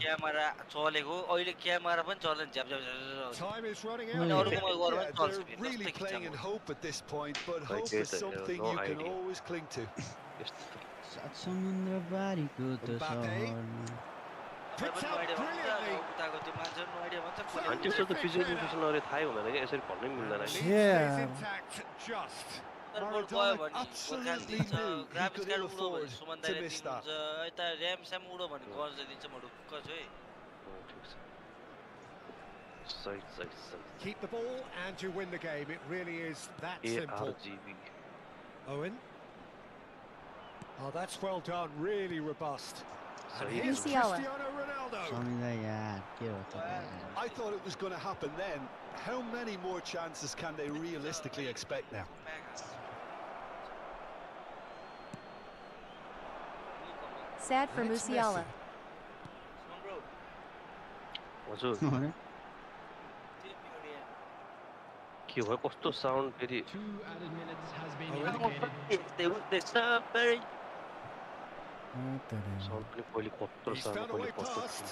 क्यामेरा चलेको अहिले क्यामेरा पनि चल्दैन झ्याप झ्याप Time is running Yeah, out. they're really playing in hope at this point, but hope is something you can always cling to. समुद्र बारीको त सहरमा Picked out brilliantly. अनि त्यस्तो त फिजिकल थाहै हुँदैन क्या यसरी भन्नै मिल्दैन Lead कि stays intact, just. Maradona absolutely knew he could ill afford to miss that. यता ऱ्याम स्याम उडो भने गज दिन्छ म ढुक्क छु है सही Keep the ball and you win the game. It really is that simple. ARGB Owen. Oh, that's well done. Really robust. And सही here's Musiala. Cristiano Ronaldo. समीरदा यार के हो त I thought it was going to happen then. How many more chances can they realistically expect now? Sad for And it's Musiala. हजुर के भयो कस्तो sound फेरि साउन्ड पनि पहिले कत्रो He's sound found a way पहिले past.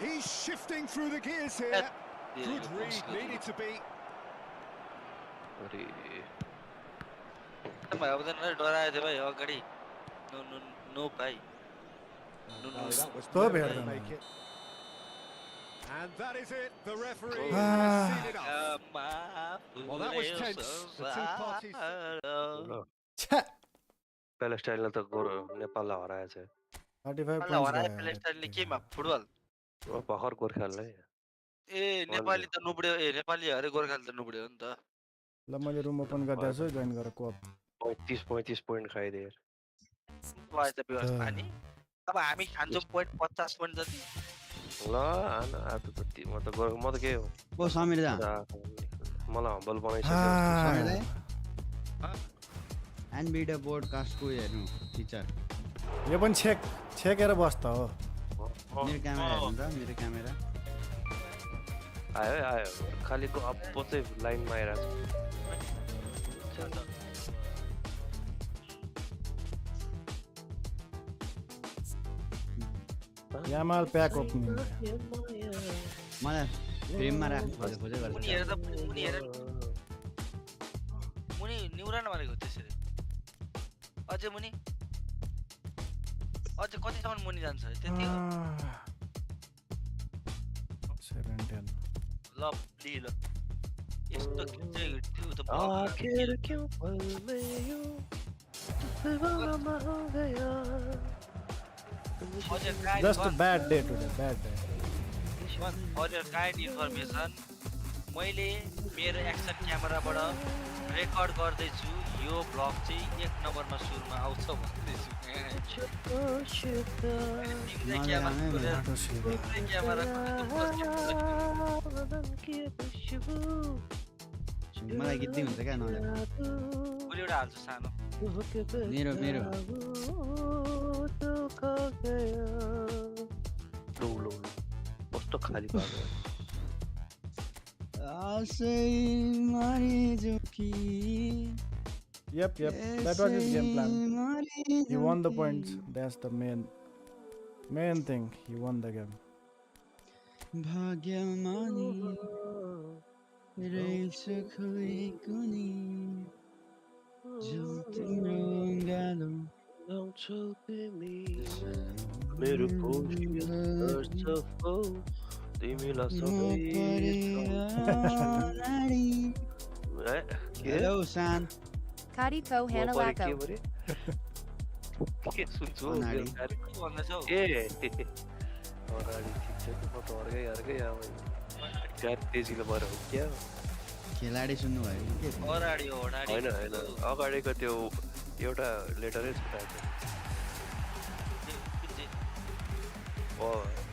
He's shifting through the gears here. Good read, needed to be. अरे डराएको थियो भाइ अगाडि नो भाइ No, that was Stop never it, gonna man. make it. And that is it. The referee Ah. has seen it off. Well, that was tense. The two parties. छ्या प्यालेस्टाइनले त नेपाललाई हराएछ 35 points प्लेस्टाइलले केमा football भर्खर गोर्खालाई ए नेपाली त नुब्ड्यो ए नेपाली हरे गोर्खाली त नुब्ड्यो नि त ल मैले रुम ओपन गर्दैछु जोइन गर कोअप 35 पोइन्ट खाइदिए भयो त व्यवस्था नि अब हामी खान्छौँ पोइन्ट 50 पोइन्ट जति ल आन आज त म त के हो ओ समीरदा मलाई हम्बल बनाइसक्यो समीरदा एनबिडा बोर्डकास्टको हेर्नु टिचर यो पनि छेकेर बस्दा हो मेरो क्यामेरा हेर्नु त मेरो क्यामेरा आयो खाली अप्पो चाहिँ लाइनमा आइरहेको यामाल प्याक ओपनिङ मलाई फ्रेममा राख्नु खोजे मुनि हेर त मुनि हेर मुनि निउरान भनेको त्यसरी अझ कतिसम्म मुनि जान्छ त्यति हो 7-10 लभली ल यस्तो खिच्दै त्यो त आखिर क्यों पल में यूं दीवाना हो गया Just a bad day today, bad day. For your kind information मैले मेरो एक्सन क्यामेराबाट रेकर्ड गर्दैछु यो ब्लग चाहिँ 1 नम्बरमा सुरुमा आउँछ भन्दैछु मलाई गीत हुन्छ क्या नले एउटा हाल्छु सानो मेरो लो कस्तो खाली पार्यो आशै मारी जोकी Yep, that was his game plan. He won the points. That's the main thing. He won the game. भाग्यमानी रहेछ खोएको नि जो तिम्रो गालो आउँछौ तिमी मेरो कोसिस तिमीलाई सबै हेलो सान Kariko Hanalako. के सुन्छु के भन्दैछौ ए अगाडि ठिक छ म त अर्कै गाडी तेजीले भएर हो क्या खेलाडी सुन्नु भयो के अगाडि होइन अगाडिको त्यो एउटा लेटरै छुटाएको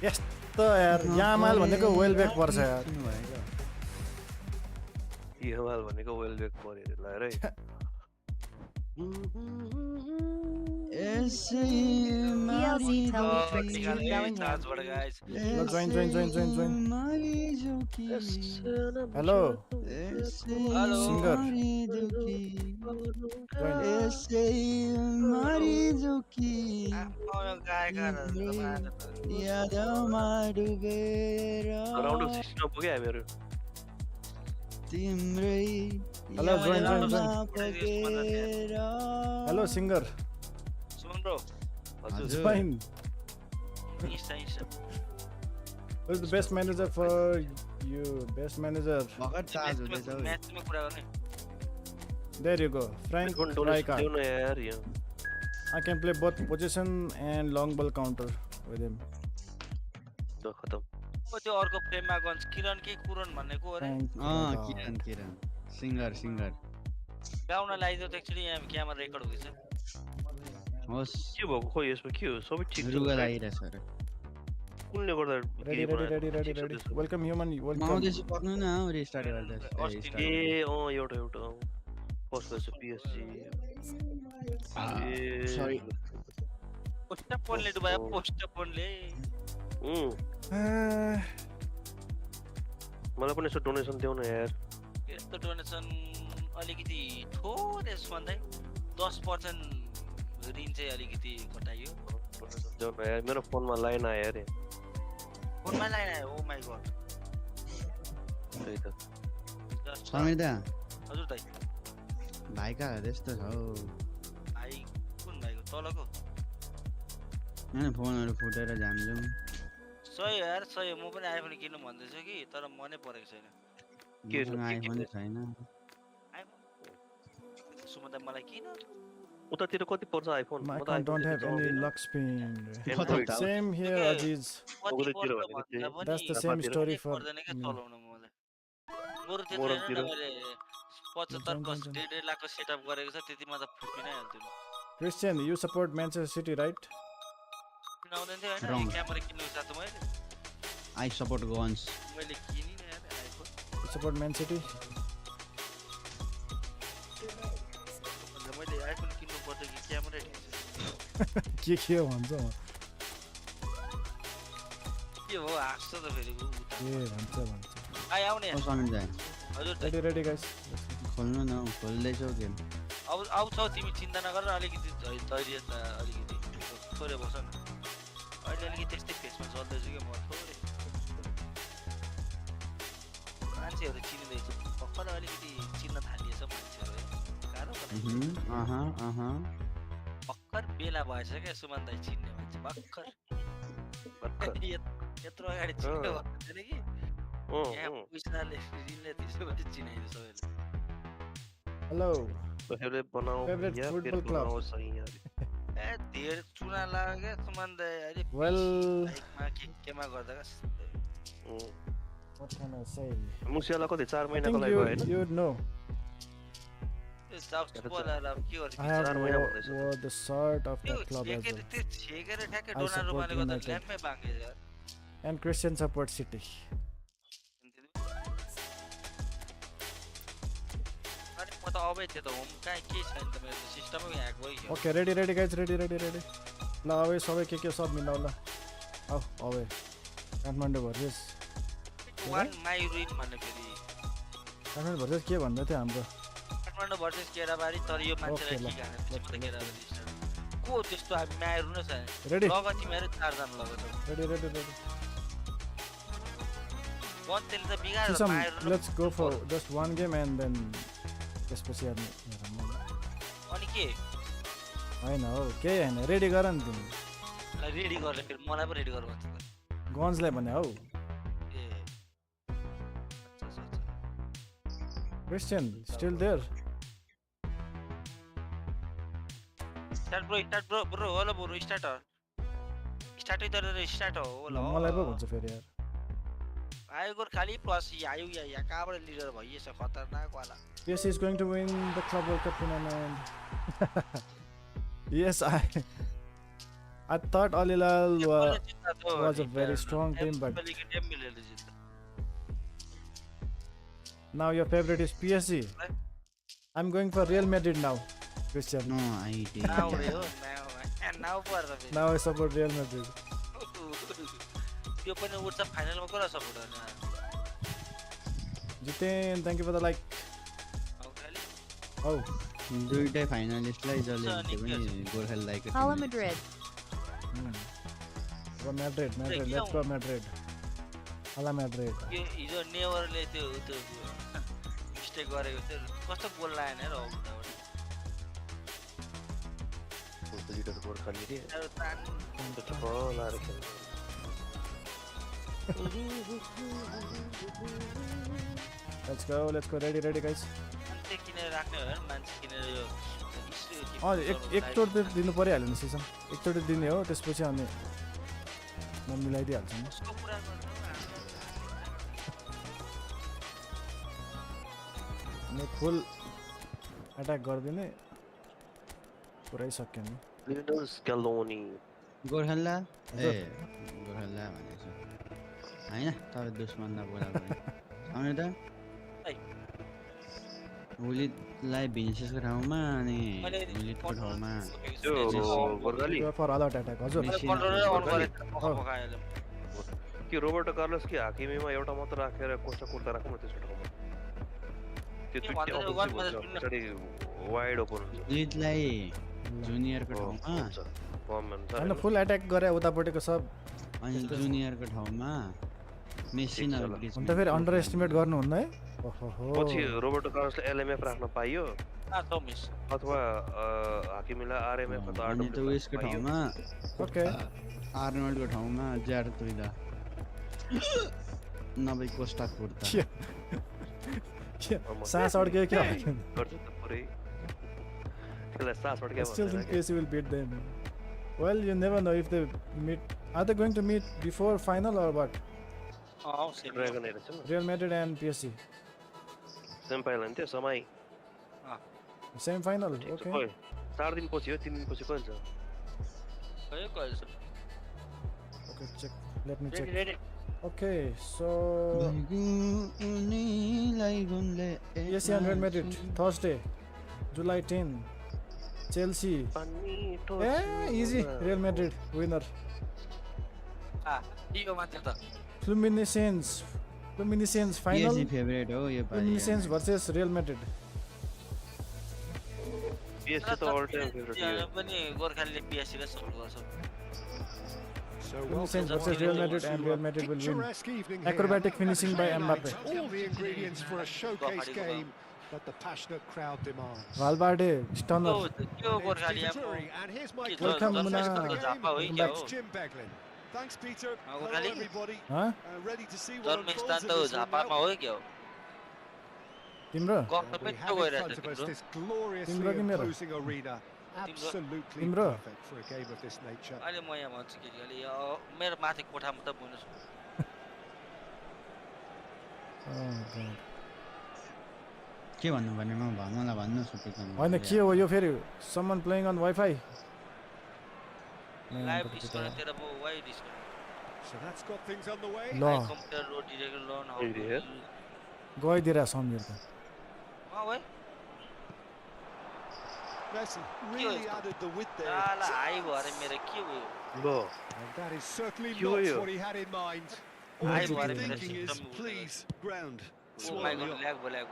यस्तो यार यामाल भनेको वेल ब्याक पर्छ यार सुन्नु भयो हिमाल भनेको वेल ब्याक परेर लाएर है PLZ telemetry to Bellingham. Join. Hello. Singer. Round of 16 पुग्यो हामीहरु Hello, join. Hello, singer. Suman bro Join. Insta Who's the best manager for you? Best manager. भर्खर चार्ज हुँदैछ म्याचमा कुरा गर्ने There you go. Frank Rijkaard. देउन यार यहाँ I can play both position and long ball counter with him. त खतम त्यो अर्को प्रेममा गन्छ किरण के कुरन भन्ने को अरे Frank किरण सिंगर गाउन लाइदियो त एक्चुअली यहाँ क्यामेरा रेकर्ड हुँदैछ होस् के भएको खोइ यसमा के हो सबै ठिक छ रुगा लागिरहेछ रे कुनले गर्दा Ready. Welcome human. Welcome. माउदेसी पर्नु न रिस्टार्ट गर्दैछ ए एउटा फर्स्ट गर्छ पीएसजी सरी पोस्ट पोनले डुबायो पोस्ट पोनले मलाई पनि यसो डोनेसन देऊ न यार यस्तो डोनेसन अलिकति थोरै भन्दै 10% ऋण चाहिँ अलिकति घटाइयो डोनेसन देऊ न यार मेरो फोनमा लाइन आयो अरे फोनमा लाइन आयो ओ माइ गॉड त्यही त समीर दा हजुर दाइ भाइ कहाँ त्यस्तो छ हौ भाइ कुन भाइको तलको हैन फोनहरु फुटेर जामजुम सही यार सही म पनि आइफोन किन्नु भन्दैछु कि तर मनै परेको छैन के आइफोन छैन सुमन दाइ मलाई किन उतातिर कति पर्छ iPhone I don't have any lock spin. Same here, Aziz. That's the same story for me. बरुतिर 75 को 1.5 लाखको सेटअप गरेको छ त्यतिमा त फुट्नै हाल्थ्यो Christian, you support Manchester City, right? किनाउँदैन थियो हैन Wrong. क्यामेरा किन्नु साथ मैले आई सपोर्ट गन्स मैले किनि नि यार iPhone You support Man City? अन्त मैले आइफोन किन्नु पर्छ कि क्यामेरा ठिक के हो भन्छ म के हो हाँस्छ त फेरि उ के भन्छ आउने समीर दा हजुर ready guys. खोल्नु न खोल्दैछौ गेम आउँछौ तिमी चिन्ता नगर अलिकति धैर्य अलिकति थोरै बस न अहिले अलिकति त्यस्तै फेसमा चल्दैछु कि म थोरै मान्छेहरू चिनिँदैछ भर्खर अलिकति चिन्न थालिएछ मान्छेहरू गाह्रो भर्खर बेला भएछ क्या सुमन दाइ चिन्ने मान्छे भर्खर भर्खर यत्रो अगाडि चिन्यो भन्दैन कि यहाँ पैसाले ऋणले त्यसैबाट चिनाइदियो सबैले हेलो पहले बनाओ Favorite या फिर football club? बनाओ सही यार ए धेरै चुना लाग्यो सम्बन्ध अरे Well, बाइकमा केमा गर्दा what can I say? मुसियाला कति 4 I महिनाको think लागि भयो हैन you would know. त्यो साउथ बोलाएर अब के गर्छ I have 4 महिना भन्दैछ wore the shirt of त्यो that club as छेकेर well. त्यो छेकेर ठ्याक्कै I डोनारुमाले support गर्दा United. ल्याम्पै बाङ्गे यार And Christian support City. अनि म त अबै थियो त होम कहाँ के छैन त मेरो सिस्टमै ह्याक भयो Okay, ready guys, ready. ल अवे सबै के सब मिलाउ ल आऊ अवे काठमाडौँ भर्सेस वान माई रुइन भन्ने फेरि काठमाडौँ भर्सेस के भन्दै थियो हाम्रो काठमाडौँ भर्सेस केराबारी तर यो मान्छेलाई Okay, के ल, गाने let's go, केराबारी को त्यस्तो हामी मायारु न छ Ready? लगत तिमीहरू 4 जना लगत ready. बन्तेले त बिगारेर Some, मायारु let's go for just one game and then त्यसपछि हेर्ने अनि के होइन हौ केही होइन रेडी गर नि तिमी रेडी गरेर फेरि मलाई पो रेडी गर भन्छ त गन्जलाई भने हौ ए Christian still there start bro होला ब्रो स्टार्ट हो होला मलाई पो भन्छ फेरि यार आयो गोर खाली प्लस आयो या कहाँबाट लिडर भइएछ खतरनाक वाला PSG is going to win the Club World Cup tournament. Yes, I thought Al Hilal was a very strong team, but now your favorite is PSG. I'm going for Real Madrid now, Christian. No idea. Now I support Real Madrid. त्यो पनि उठ्छ फाइनलमा कुरा support गर्ने Jitin, thank you for the like. Oh, दुईटै फाइनलिस्टलाई जसले जिते पनि Gorkhali like Hala Madrid. go Madrid. Let's go Madrid. Hala Madrid. यो हिजो नेभरले त्यो मिस्टेक गरेको थियो कस्तो गोल लागेन र लिडर गोर्खाली रे Let's go. Ready guys. किनेर राख्ने हो मान्छे किनेर यो एकचोटि दिनु परिहाल्यो नि सिजन एकचोटि दिने हो त्यसपछि अनि म मिलाइदिइहाल्छु नि अनि फुल एट्याक गरिदिने पुरै सक्यो नि लिडर स्केलोनी गोर्खाला ए गोर्खाला भनेको हैन तर दुश्मन नबोला पनि आउने त बुलिटलाई भिनिसियसको ठाउँमा अनि बुलिटको ठाउँमा त्यो गोर्खाली फर अलर्ट एट्याक हजुर कि रोबर्टो कार्लोस कि हाकिमीमा एउटा मात्र राखेर कोस्टा कुर्ता राख्नु त्यसको ठाउँमा त्यो दुईटै वाइड ओपन हुन्छ बुलिटलाई जुनियरको ठाउँमा हैन फुल एट्याक गरे उतापट्टिको सब अनि जुनियरको ठाउँमा मेसी न अन्त फेरि अन्डर एस्टिमेट गर्नु हुन्न है पछि रोबर्टो कार्लोसले एलएमएफ राख्न पाइयो अथवा हाकिमीलाई आरएमएफ अथवा अनि त उयसको ठाउँमा ओके आर्नल्डको ठाउँमा ज्याड तुइदा नभए कोस्टा कुर्ता सास अड्क्यो क्या गर्छ त पुरै त्यसलाई सास अड्क्यो still think PSG will beat them. Well, you never know if they meet. Are they going to meet before final or what? Dragon हेरेछ नि Real Madrid and PSG. Semi final थियो समय Same final. Okay. 4 दिन पछि हो 3 दिन पछि कहिले छ Okay, check. Let me check. Okay, so PSG and Real Madrid Thursday, July 10. Chelsea. Easy. Real Madrid winner. Fluminense final. PSG favourite हो यो पाली Fluminense versus Real Madrid. PSG त ऑल टाइम फेभरेट हो पनि गोर्खालीले पिएससी लाई support गर्छ Fluminense versus Real Madrid and Real Madrid will win. Picturesque evening here. Acrobatic finishing by Mbappe. All the ingredients for a showcase game that the passionate crowd demands. Valverde, stunner. Kyo Gorkhali yapo. And here's my Welcome, Muna. Jim Beglin. Thanks, Peter. Hello, Gorkhali? everybody. Huh? Ready to see what Jन्म unfolds स्थान in त this one झापामा now. हो क्या हो? तिम्रो गफ त We पिट्टो have in गइरहेछ front of us तिम्रो. this gloriously Timbro कि मेरो? imposing arena. Absolutely Timbro? perfect for a game of this nature. अहिले म यहाँ भन्छु कि अलि मेरो माथि कोठामा त बुझ्नुहोस्. के भन्नु भने म मलाई भन्नुहोस् न त्यही होइन के हो यो फेरि someone playing on Wi-Fi? Live disconnect तेरा वो वाइ disconnect. So that's got things on the way. ल computer road direct loan how. गइदिएर समीर त वाइ. Messi really added the width there. आला हाई भयो अरे मेरो के हो यो? ल And that is certainly Yo, not yo. what he had in mind. All I he's worry been about thinking it. is, please, ground. Oh Swallow my me god up. ल्याग भयो.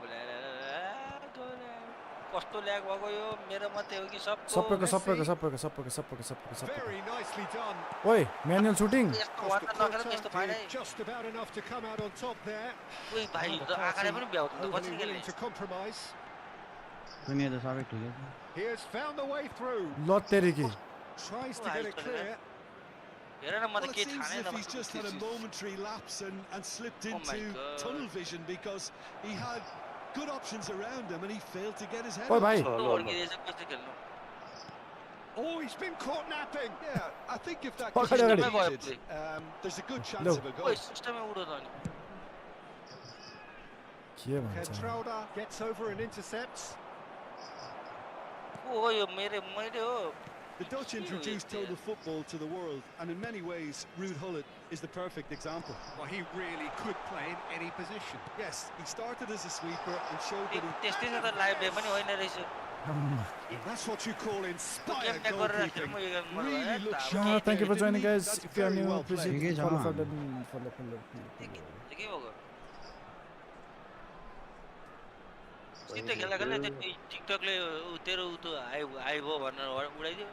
कस्तो ल्याग भएको यो मेरो मात्रै हो कि सबैको Very nicely done. ओइ म्यानुअल सुटिङ यस्तो वाटा नगरेर त्यस्तो भएन. Just about enough to come out on top there. ओइ भाइ यो त आँखाले पनि भ्याउँछ त Overly कसरी willing खेल्ने. to compromise. दुनिया त सबै ठिकै छ He has found the way through. ल तेरिकी Tries to get it clear. हेर न म Well, त it के seems थाहा as नै if he's just had a momentary lapse and slipped Oh my into God. tunnel vision because he had good options around him and he failed to get his head ओइ on. भाइ Oh, he's been caught napping. Yeah, I think if that Fuck, gets I got it. repeated, there's a good chance No. of a goal. ओइ सिस्टमै उडो त नि. के भन्छ Kentrauda gets over and intercepts. ओ यो मैले हो. The Dutch introduced total football to the world, and in many ways, Ruud Gullit is the perfect example. Well, he really could play in any position. Yes, he started as a sweeper and showed that he... त्यस्तै त live day पनि होइन रहेछ. That's what you call inspired game गरेर खेल्नु goalkeeping. यो गर्नु Really looks मलाई. sharp. thank you for joining guys That's if you are very new well please played. hit Follow follow for for the- के भएको? सिधै खेल्दा खेल्दा त्यो टिकटकले तेरो उतो हाई भयो भनेर उडाइदियो.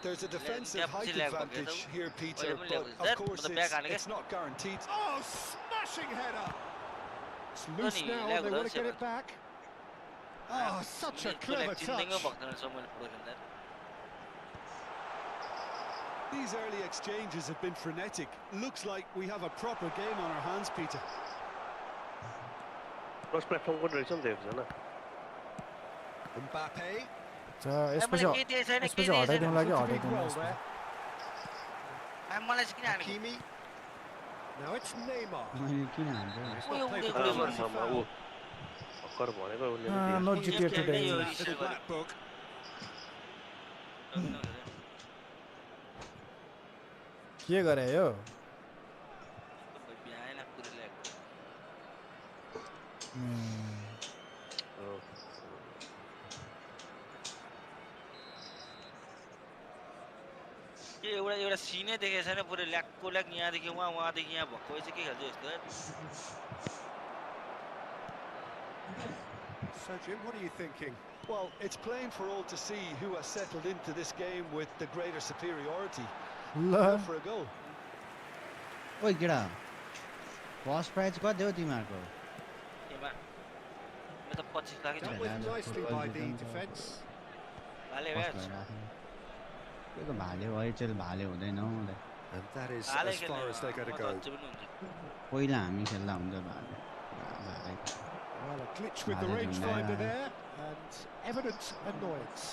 There's a defensive Depth height lag advantage bhagyo here, Peter, पनि but ल्याएको. of That course मतलब back हाने it's not guaranteed. Oh, smashing header. It's loose Tony, now, lag and they want to get seven. it back. Oh, such a clever touch. भक्तन समूहले पुरो खेल्दा. These early exchanges have been frenetic. Looks like we have a proper game on our hands, Peter. Cross platform को रहेछ नि त एकजना Mbappe. यसपछि हटाइदिनु लागि Took a big हटाइदिनु roll there. मलाई चाहिँ किन हानेको? Hakimi. Now it's Neymar. मैले किन हान्छ It's Oi, not played oi, for oi, an oi, easy ऊ foul. भर्खर भनेको उसले not GTA today Little black book. के गरे यो एउटा सिनै देखेको छैन पुरै ल्याकको ल्याक यहाँदेखि वहाँदेखि यहाँ भएको चाहिँ के खेल्छ यस्तो. So, Jim, what are you thinking? Well, it's plain for all to see who has settled into this game with the greater superiority. Go for a goal. ओइ केडा फर्स्ट प्राइज कति हो तिमीहरुको केमा म त 25 lakh Dealt with nicely by the defence. भाले match त्यो त भाले ओएचएल भाले हुँदैन हौ And that is as far as they're going to go. पहिला हामी खेल्दा हुन्छ भाले भाले Well, a glitch with the rangefinder there, and evident annoyance.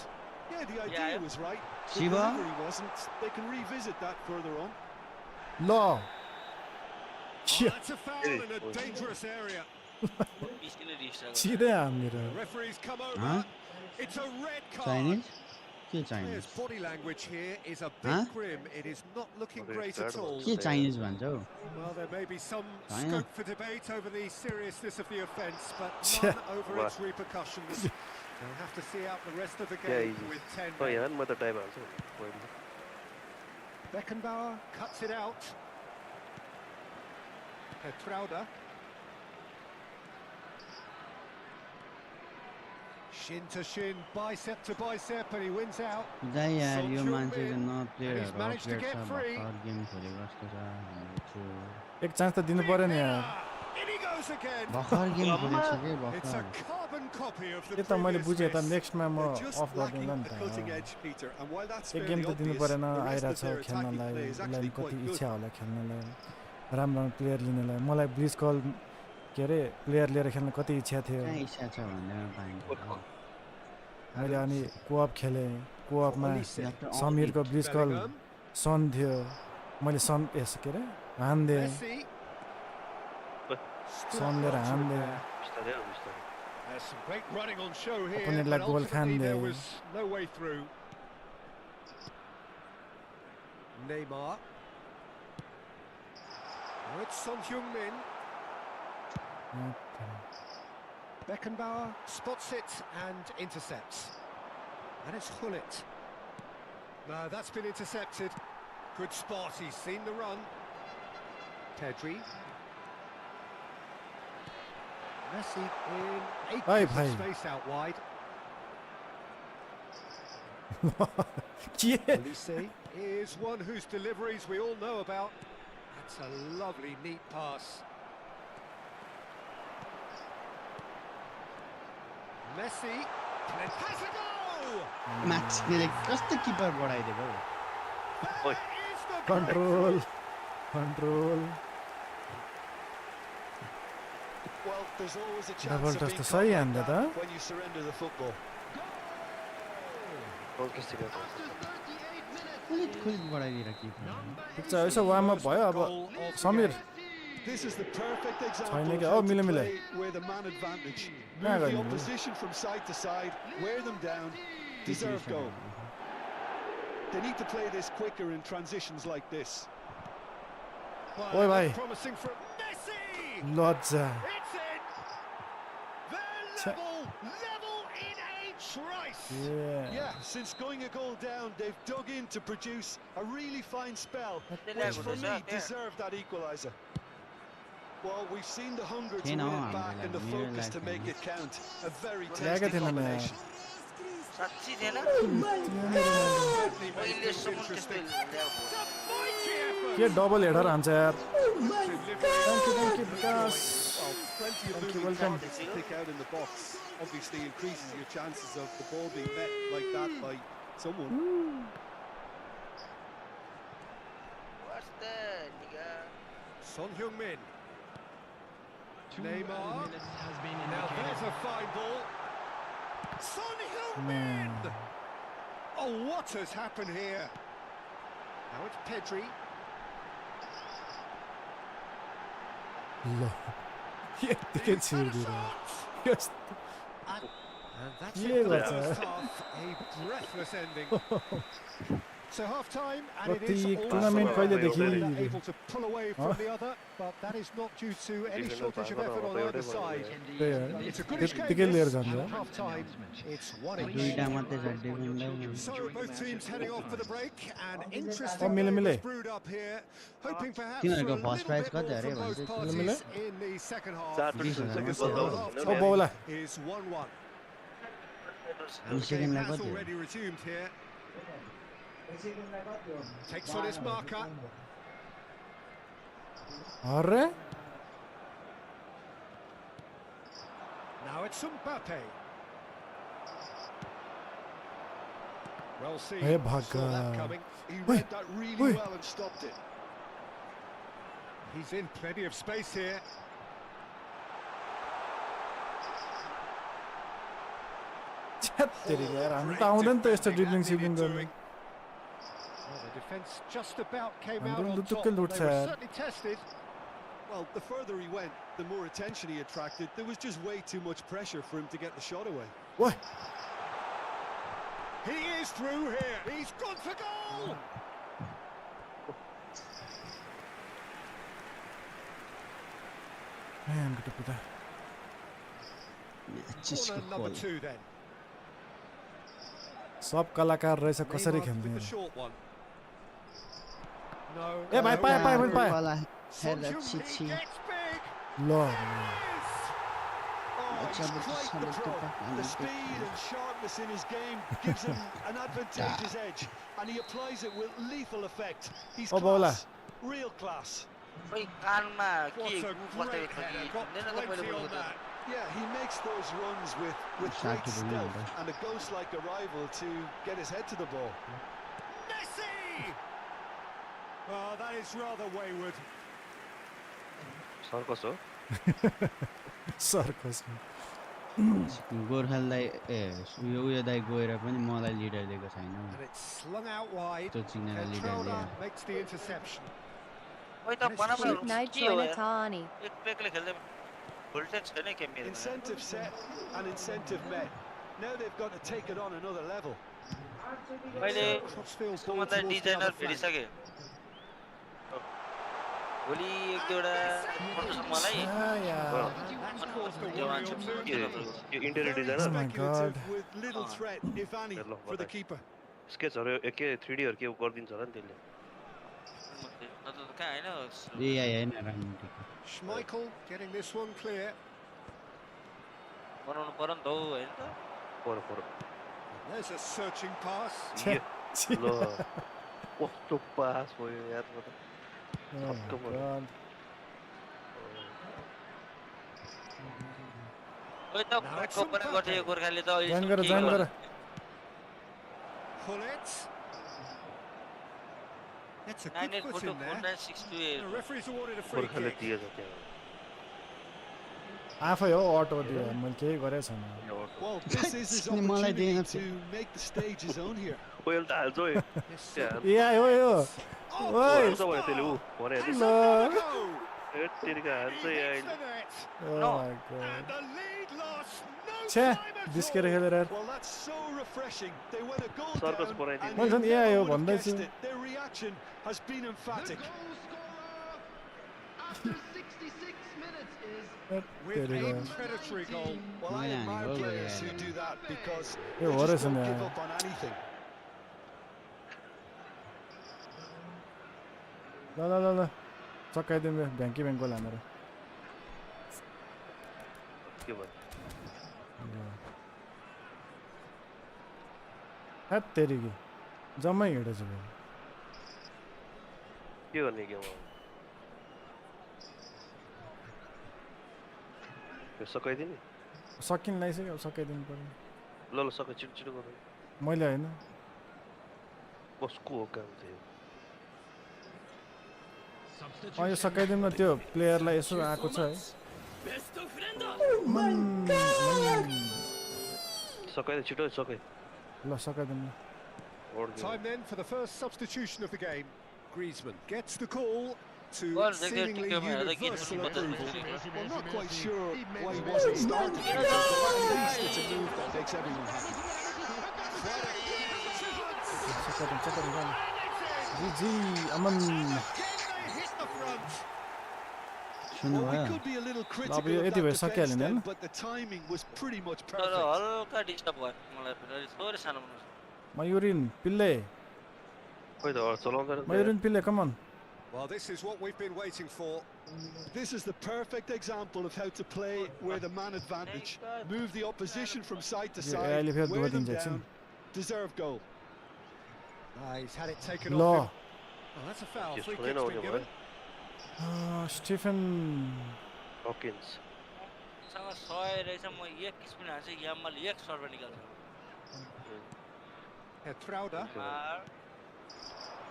Yeah, the idea was right. The Shiva? delivery wasn't. They can revisit that further on. ल Oh, that's a foul in a dangerous area. सिधै हामीहरु Referees come over. It's a red card. Chinese के His Chinese body language here is a bit grim. It is not looking great at all. के Chinese भन्छ हौ Well, there may be some China. scope for debate over the seriousness of the offence, but none over its repercussions. They'll have to see out the rest of the game with 10 Oh, men. yeah, म त time हाल्छु Beckenbauer cuts it out. Petrauda. Shin to shin, bicep to bicep, and he wins out. जाई यार यो मान्छेको न And he's प्लेयरहरु managed to upgrade get छ free. भर्खर game खेलेको जस्तो छ हाम्रो एक चान्स त दिनु पर्यो नि यार In he goes again. भर्खर गेम खेलेको छ के It's a भर्खर carbon copy of the के त मैले previous बुझेँ त miss. नेक्स्टमा म They're just अफ गरिदिउँला lacking नि a त cutting edge, Peter, and while that's एक गेम fairly त दिनु obvious, परेन the rest आइरहेको of छ their attacking खेल्नलाई play is उसलाई actually कति quite good. इच्छा होला खेल्नलाई राम्रो प्लेयर लिनलाई मलाई ब्लिज कल के अरे प्लेयर लिएर खेल्न कति इच्छा थियो कहाँ इच्छा छ भनेर पाइन्छ मैले अनि कोअप खेलेँ कोअपमा डाक्टर समीरको ब्लिज कल Bellingham. सन थियो मैले सन यस के अरे हान्दिएँ Messi. सन लिएर हान्दिएँ बिस्तारै हो बिस्तारै There's some great running on show here, Opponentलाई but goal ultimately there खान्दिएँ was no way through. Neymar. Oh, it's Son Heung-min. Beckenbauer spots it and intercepts. And it's Hullet. No, that's been intercepted. Good spot, he's seen the run. Pedri. Messi in acres of space out wide. Olise is one whose deliveries we all know about. That's a lovely, neat pass. Messi has a goal! माछले कस्तो किपर बढाइदिएको ओइ Is the control control Well, there's always a Double chance of touch being त caught सही like हान्दै that त when you surrender the football. गोल किस जगह था खोलित खोलित बढाइदिएर किपर ठिक छ यसो वार्म अप भयो अब Sameer This is the perfect छैन example क्या of how ओ to मिले मिले play with a man advantage. कहाँ Move the गर्ने opposition from side to side, wear them down, deserve goal. They need to play this quicker in transitions like this. Well, Oi, bhai. promising from Messi! लज्जा It's in! They're level in a trice! Yeah, since going a goal down, they've dug in to produce a really fine spell, They which like for what me they say. deserved that equaliser. Well, we've seen the hunger to Thiएन win how it back हामीलाई and the मेरो focus to लागि make it count. A very ल्याएकै tasty थिएन नि combination. साँच्ची थिएन Certainly made अहिले things सम्म त्यस्तो interesting. ल्याएको It's a mighty effort! के डबल हेडर हान्छ यार Delivery. Thank you Vikas Well, plenty of Thank you, moving welcome. targets to pick out in the box. Obviously increases your chances of the ball being met like that by someone. What's that, nigga? Son Heung-min. 2 Neymar. minutes has been Now indicated. there's a fine ball. Son Heung-min! Oh, what has happened here? Now it's Pedri. ल यतिकै छिर्दिएर यस्तो And that's Yeah, it for the that's first half. A breathless ending. So half-time, and it कति is all tournament Barcelona कहिलेदेखि that are able to pull away from the other, but that is not due to any shortage of effort on either side. त्यही हो It's a goodish game, त्यतिकै लिएर this, जान्छ and at half-time, it's 1-1. दुईटा मात्रै छ defender So both teams heading off for the break, and Oh, interesting Mile game Mile. is brewed up here, hoping perhaps for a तिनीहरूको little first prize bit कति more अरे from both भन्छ Mile Mile? parties in the second half. 20,000 The मात्रै score हो at O बाउला half-time is 1-1. अनि The game सेकेन्डलाई has कति हो already resumed here. Takes on his marker. अरे Now it's Mbappe. Well seen. Hey, Saw Bhagga. that coming. He Oi, read that really oi. well and stopped it. He's in plenty of space here. छ्यात्तेरी यार हामी त आउँदैन त यस्तो dribbling sibling गर्नु Well, the defence just about came out हाम्रो on top. लुटुक्कै They लुट्छ were यार certainly tested. Well, the further he went, the more attention he attracted. There was just way too much pressure for him to get the shot away. ओइ He is through here. He's gone for goal. म्यान गुटु पुता चिसको Corner number खोल 2 then. सब कलाकार रहेछ कसरी Neymar खेल्ने with the short one. No. ए भाइ पाए पाए पनि पाए कला Son हेर्दा Heung-min छिछि gets big. ल Yes. Oh, He's quite the pro. The speed and sharpness in his game gives him an advantageous edge, and he applies it with lethal effect. He's Oh, bola. class, real class. खोइ कानमा के What a गु बस्दै great header, got हिँड्दैन त मैले plenty on बोलेको that. Yeah, he makes those runs with great Shot to the stealth window. and a ghost-like arrival to get his head to the ball. Messi! Oh, that is rather wayward. Circus हो circus गोर्खालीलाई उयो दाइ गएर पनि मलाई leader दिएको छैन And it's slung out wide. त्यो चिनेर leader Petrolda दिएर makes the interception. खोइ त बनामा Shoot night के हो join a यार Tani. एक प्लेकले खेल्दै भोल्टेज छैन के मेरो Incentive set and incentive met. Now they've got to take it on another level. मैले Crossfield ball सबभन्दा towards the designer other flank. भेटिसकेँ भोलि एक दुईवटा गर्नुहोस् मलाई That's caused a worry or two. Yo interior Very designer speculative with little threat, if any, Hello, for the bye. keeper. स्केचहरू के 3Dहरू के गरिदिन्छ होला नि त्यसले कहाँ होइन एआई होइन राम्रो ठिक Schmeichel getting this one clear. बनाउनु पर्यो नि त हौ होइन त पर There's a searching pass. ल कस्तो पास भयो यार म त छक्क पऱ्यो खोइ त कम्पनी गर्थ्यो यो गोर्खाले त जान गर जान गर Pull it. That's a good 98 foot photo in there. 4968 The referee's awarded a free गोर्खाले kick. दिएछ त्यहाँ आफै हो अटो दियो मैले केही गरेको छैन Well, this is his Ni मलाई opportunity दिएन to make the stage his own here. Oil त हाल्छ है Yes, sir. एआई हो यो ओइ हाल्छ भने त्यसले ऊ भने ल Go. तेरिका हाल्छ यार Hits the net. Oh my god And the lead lost no छे time at बिस्केर all. खेलेर यार Well, that's so refreshing. They went a goal Circus down for any- and Well you done, yeah, never yo, would have भन्दैछु। guessed it. Their reaction has been emphatic. With a predatory goal. Well, I Yeah, admire well, players yeah. who do that because Yeah, they what just is in don't there? give up on anything. ल ल ल ल चकाइदिउँ भ्याङ्की भ्याङ्को लानेर के भयो hate तेरिकी जम्मै हिँडेछ भाइ के गर्ने गेम हो यो सकाइदिने सकिन लागिसक्यो अब सकाइदिनु पर्यो ल ल सकाइ छिटो छिटो गर्नु मैले होइन कसको हो काम थियो यो सकाइदिउँ न त्यो प्लेयरलाई यसो आएको छ है सकाइ छिटो सकाइ ल सकाइदिउँ न Time then for the first substitution of the game. Griezmann gets the call to Well, seemingly they get to universal give him approval. Well, not quite sure why he wasn't started, but at least it's a move that makes everyone happy. सकाइदिउँ सकाइदिउँ ji Aman Again they hit the front. सुन्नु Well, we भयो could be a little अब critical yo of Yati that भए सकिहाल्यो defense नि then, but the timing was pretty much तर perfect. हल्का disturb भयो मलाई फेरि थोरै सानो बनाउँछु मयुरिन पिल्ले खोइ त चलाउँदैन मयुरिन पिल्ले कमन Well, this is what we've been waiting for. This is the perfect example of how to play with a man advantage. Move the opposition from side to Yeah, side, I'll have wear to them do it, down, deserve goal. He's had it taken ल off him. Oh, that's a foul. Yes, Free well, kick's they been know given. Stephen Hawkins सँग 100 रहेछ म एक spin हाल्छु यामल एक serve निकाल्छु Petrolda. मार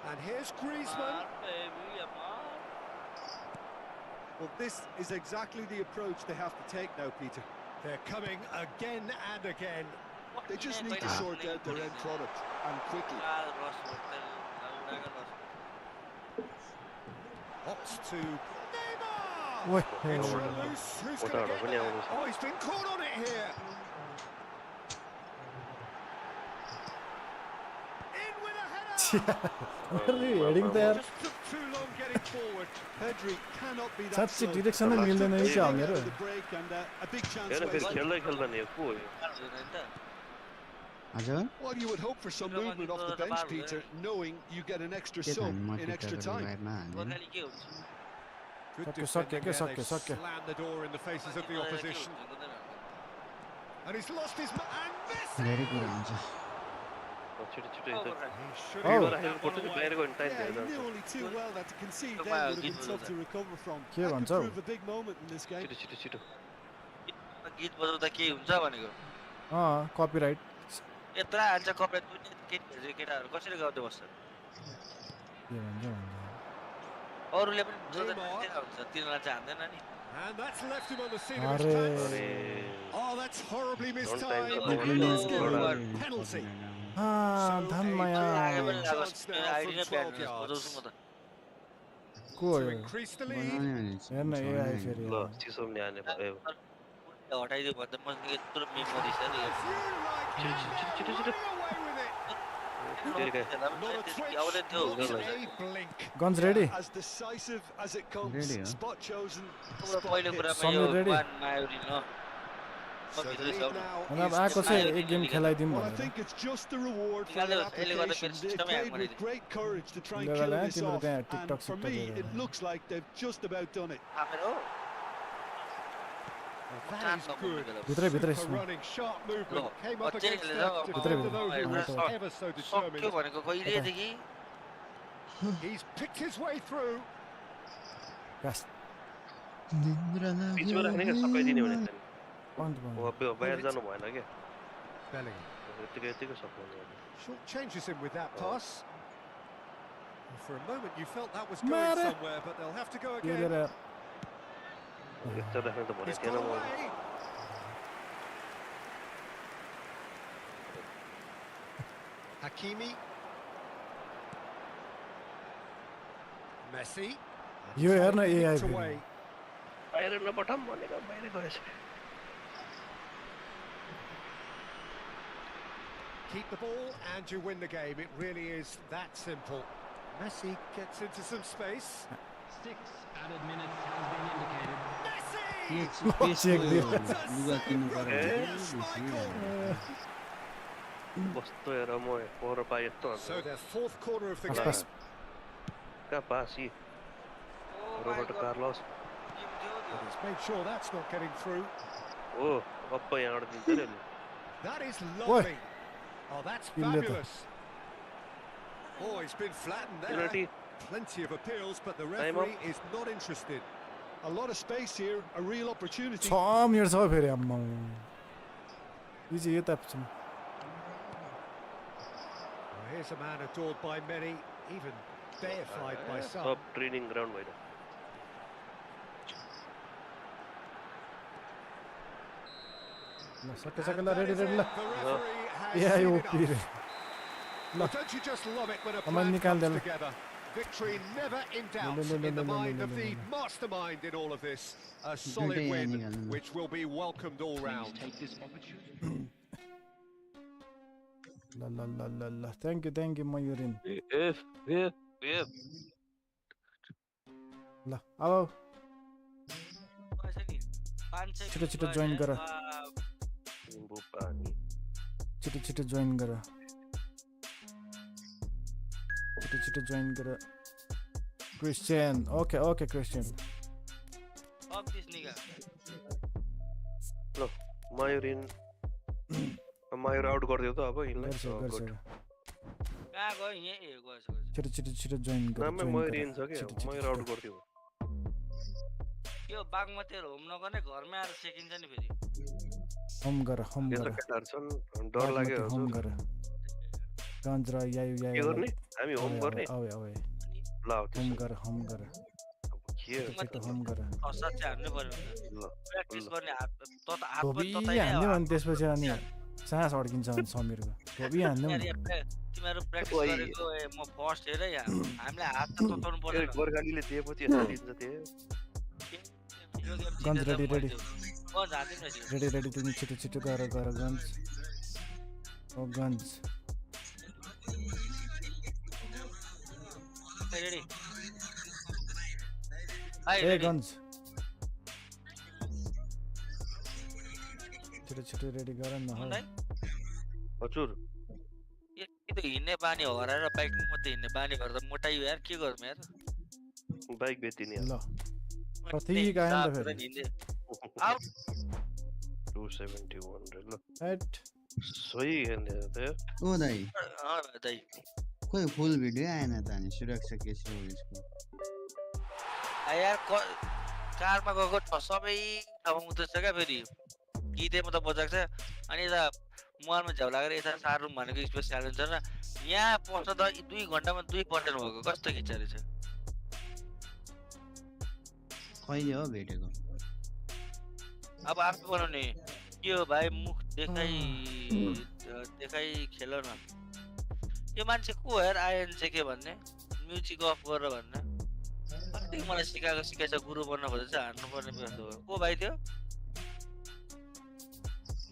And here's Griezmann. मार baby Yamala Well, this is exactly the approach they have to take now, Peter. They're coming again and again. They just need to sort out their end product, and quickly. लाल रस hotel लाउडाको रस Opts to Neymar. ओए Extra loose. Who's What going are to get they there? doing? Oh, he's been caught on it here. In with a header. Heading त यार Just took too long getting forward. Pedri cannot be that साँच्ची slow. डिरेक्सनै मिल्दैन है क्या मेरो The break and a big chance हेर फेरि wasted. खेल्दै खेल्दैन यो को हो यो हुँदैन नि त हजुर Well, you would hope for some movement off the bench, Peter, knowing you get an extra के sub थाहा in extra मल्टिप्लाई time. गरेरमा हाल्दैन गोर्खाली के हुन्छ Good Suck it, defending suck there. it, They've suck it. slammed the door in the faces of the opposition. And he's lost his... And Messi! धेरै कुरा हुन्छ छिटो छिटो यता He should Oh. have भिडमा put राखेको that पर्छ one नि away. बाहिर गयो भने टाइम Yeah, धेरै he knew जान्छ only too well that to concede Come then on, would have give been it tough to to recover from. के That could भन्छौ? prove a big moment in this game. छिटो छिटो छिटो गीत बजाउँदा के हुन्छ भनेको कपिराइट यत्रा हाल्छ कपडा केटीहरू केटाहरू कसरी गाउँदै बस्छ के भन्छ अरूले पनि बजाउँदा Neymar. नाच्दिरहेको हुन्छ तिनीहरूलाई चाहिँ हान्दैन नि And that's left him on the scene of his अरे tracks. अरे Oh, that's horribly Don't mistimed. time the And ball. it's given Ball. a penalty. धन्मया आगे पनि Chance लागोस् now आइडी नै from ब्यान्ड 12 yards. बजाउँछु म त को To हो increase the बनाउने lead. भनेपछि हेर्न एआई फेरि ल चिसोम्ने हाने भयो हटाइदियो भने त म यत्रो मेमोरी छ नि As you like Chitty, it, chitty, chitty, now chitty. running away with it. फेरि गयो Not a twitch, आउँदै थियो not a blink. Guns ready As decisive as it comes, Ready, huh? spot chosen, पहिलो spot hit. कुरामा Samir यो ready? वान मायोरी न So the lead now अनि अब is आएको चाहिँ एक गेम खेलाइदिउँ Well, I भनेर think it's just the reward for their Ele गर्दा application. फेरि They system played hack with great courage to try and Level kill hack, this तिम्रो off, त्यहाँ and TikTok for me, सिक्टक it looks like they've just about done it. थापेर हो Well, that is good. भित्रै भित्रै Super running, sharp movement. Look, Came up but against Jay- that defender भित्रै though, who was भित्रै ever so सक्यो determined. भनेको कहिलेदेखि He's picked his way through. गास बिचमा राख्ने क्या सकाइदिने भने चाहिँ पन्ट बाहिर जानु भएन क्या Bellingham यतिकै यतिकै सकाउनु short changes him with that pass. Well, for a moment you felt that was going Mare. somewhere, but they'll have to go के again. गरेर यता राख्ने त भनेको He's थिएन gone म away. Hakimi. Messi. यो हेर्न एआई Kicked away. बाहिर नपठाऊँ भनेको बाहिर गएछ Keep the ball and you win the game. It really is that simple. Messi gets into some space. 6 added minutes has been indicated. Messi! Check दियो लुगा किन्नु पर्यो कस्तो हेर म पर पाएँ यस्तो So their fourth corner of the Pass, game. pass. कहाँ पास यी Roberto Carlos He's made sure that's not getting through. हो गप्प यहाँबाट दिन्छ नि अहिले That is lovely. Oh, that's Kill it. fabulous. Oh, he's been flattened Penalty. there. Plenty of appeals, but the Time up. referee is not interested. A lot of space here, a real opportunity. 6 minute छ फेरि आम्मा यो चाहिँ यो ताप्छु Well, here's a man adored by many, even deified by some. सब training ground भएर ल सके सके And ल that ready is ready it. ल The referee has AI seen OP enough. रे Well, don't you just love it when a Come on, plan निकाल comes दे ल। together? Victory never in doubt no, no, in the no, no, mind no, of no, the no. mastermind in all of this. A solid Today, win, निकाल्नु। which will be welcomed all round. Take this opportunity. ल ल ल ल ल thank you मयुरिन F F F ल अब छिटो छिटो join गर। निम्बु पानी छिटो जोइन गर छिटो जोइन गर क्रिस्चियन ओके क्रिस्चियन ल मयुरिन मयुर आउट गरिदियो त अब यिनलाई गर्छ छिटो जोइन गर नाममै मयुरिन छ क्या मयुर आउट गरिदियो यो बागमतीहरु होम नगर्ने घरमै आएर सेकिन्छ नि फेरि होम गर यता केटाहरू छन् डर लाग्यो होम गर गन्ज र यायु के गर्ने हामी होम गर्ने अवे ल होम गर के छिटो होम गर साँच्चै हान्नु पर्यो ल प्र्याक्टिस गर्ने हात त हात धोबी पनि तताइ हान्ने भने त्यसपछि अनि सास अड्किन्छ अनि समीरको धोबी हान्ने भने तिमीहरु प्र्याक्टिस गरेको म फर्स्ट हेरे हामीले हात त तताउनु पर्दैन गोर्खालीले दिएपछि यस्तो दिन्छ त्यो गन्ज रेडी गन्ज हान्दिनु रेडी तिमी छिटो गर गन्ज ओ गन्ज रेडी ए गन्ज छिटो रेडी गर न हजुर यो त हिँड्ने बानी हराएर बाइकमा मात्रै हिँड्ने बानी भएर त मोटाइयो यार के गर्नु यार बाइक बेच्दिने ल कति गाएन त फेरि 271 ल एट सही खेल्ने हो त ओ दाइ दाइ खोइ फुल भिडियो आएन त अनि सुरक्षा केस हो यसको यार कारमा गएको सबै ठाउँमा उतर्छ क्या फेरि गीतै मात्रै बजाएको छ अनि यता मोबाइलमा झ्याउ लागेर यता सार्नु भनेको स्पेस हालिन्छ र यहाँ पस्छ त 2 घन्टामा 2 बटन भएको कस्तो खिच्चा रहेछ कहिले हो भेटेको अब आफै बनाउने के हो भाइ मुख देखाइ खेल न यो मान्छे को हो यार आइएनजे के भन्ने म्युजिक अफ गरेर भन्ने कति मलाई सिकाएछ गुरु बन्न खोजेछ हान्नु पर्ने व्यस्त हो को भाइ थियो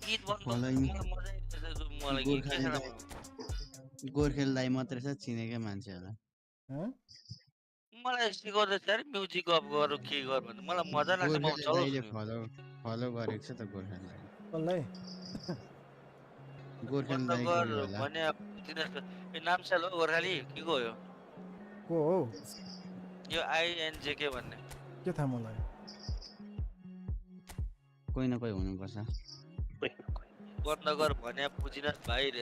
गीत गोर्खेल दाइ मात्रै छ चिनेकै मान्छे होला मलाई सिकाउँदैछ यार म्युजिक अफ गर के गर भन्ने मलाई मजा लाग्छ म चलाउँछु फलो गरेको छ त गोर्खेल दाइ कसलाई गोर्खेल दाइ भने नाम साल हो गोर्खाली के को हो को हो यो आइएनजे के भन्ने के थाहा मलाई कोही न कोही हुनुपर्छ बन्द गर भने बुझिन भाइ रे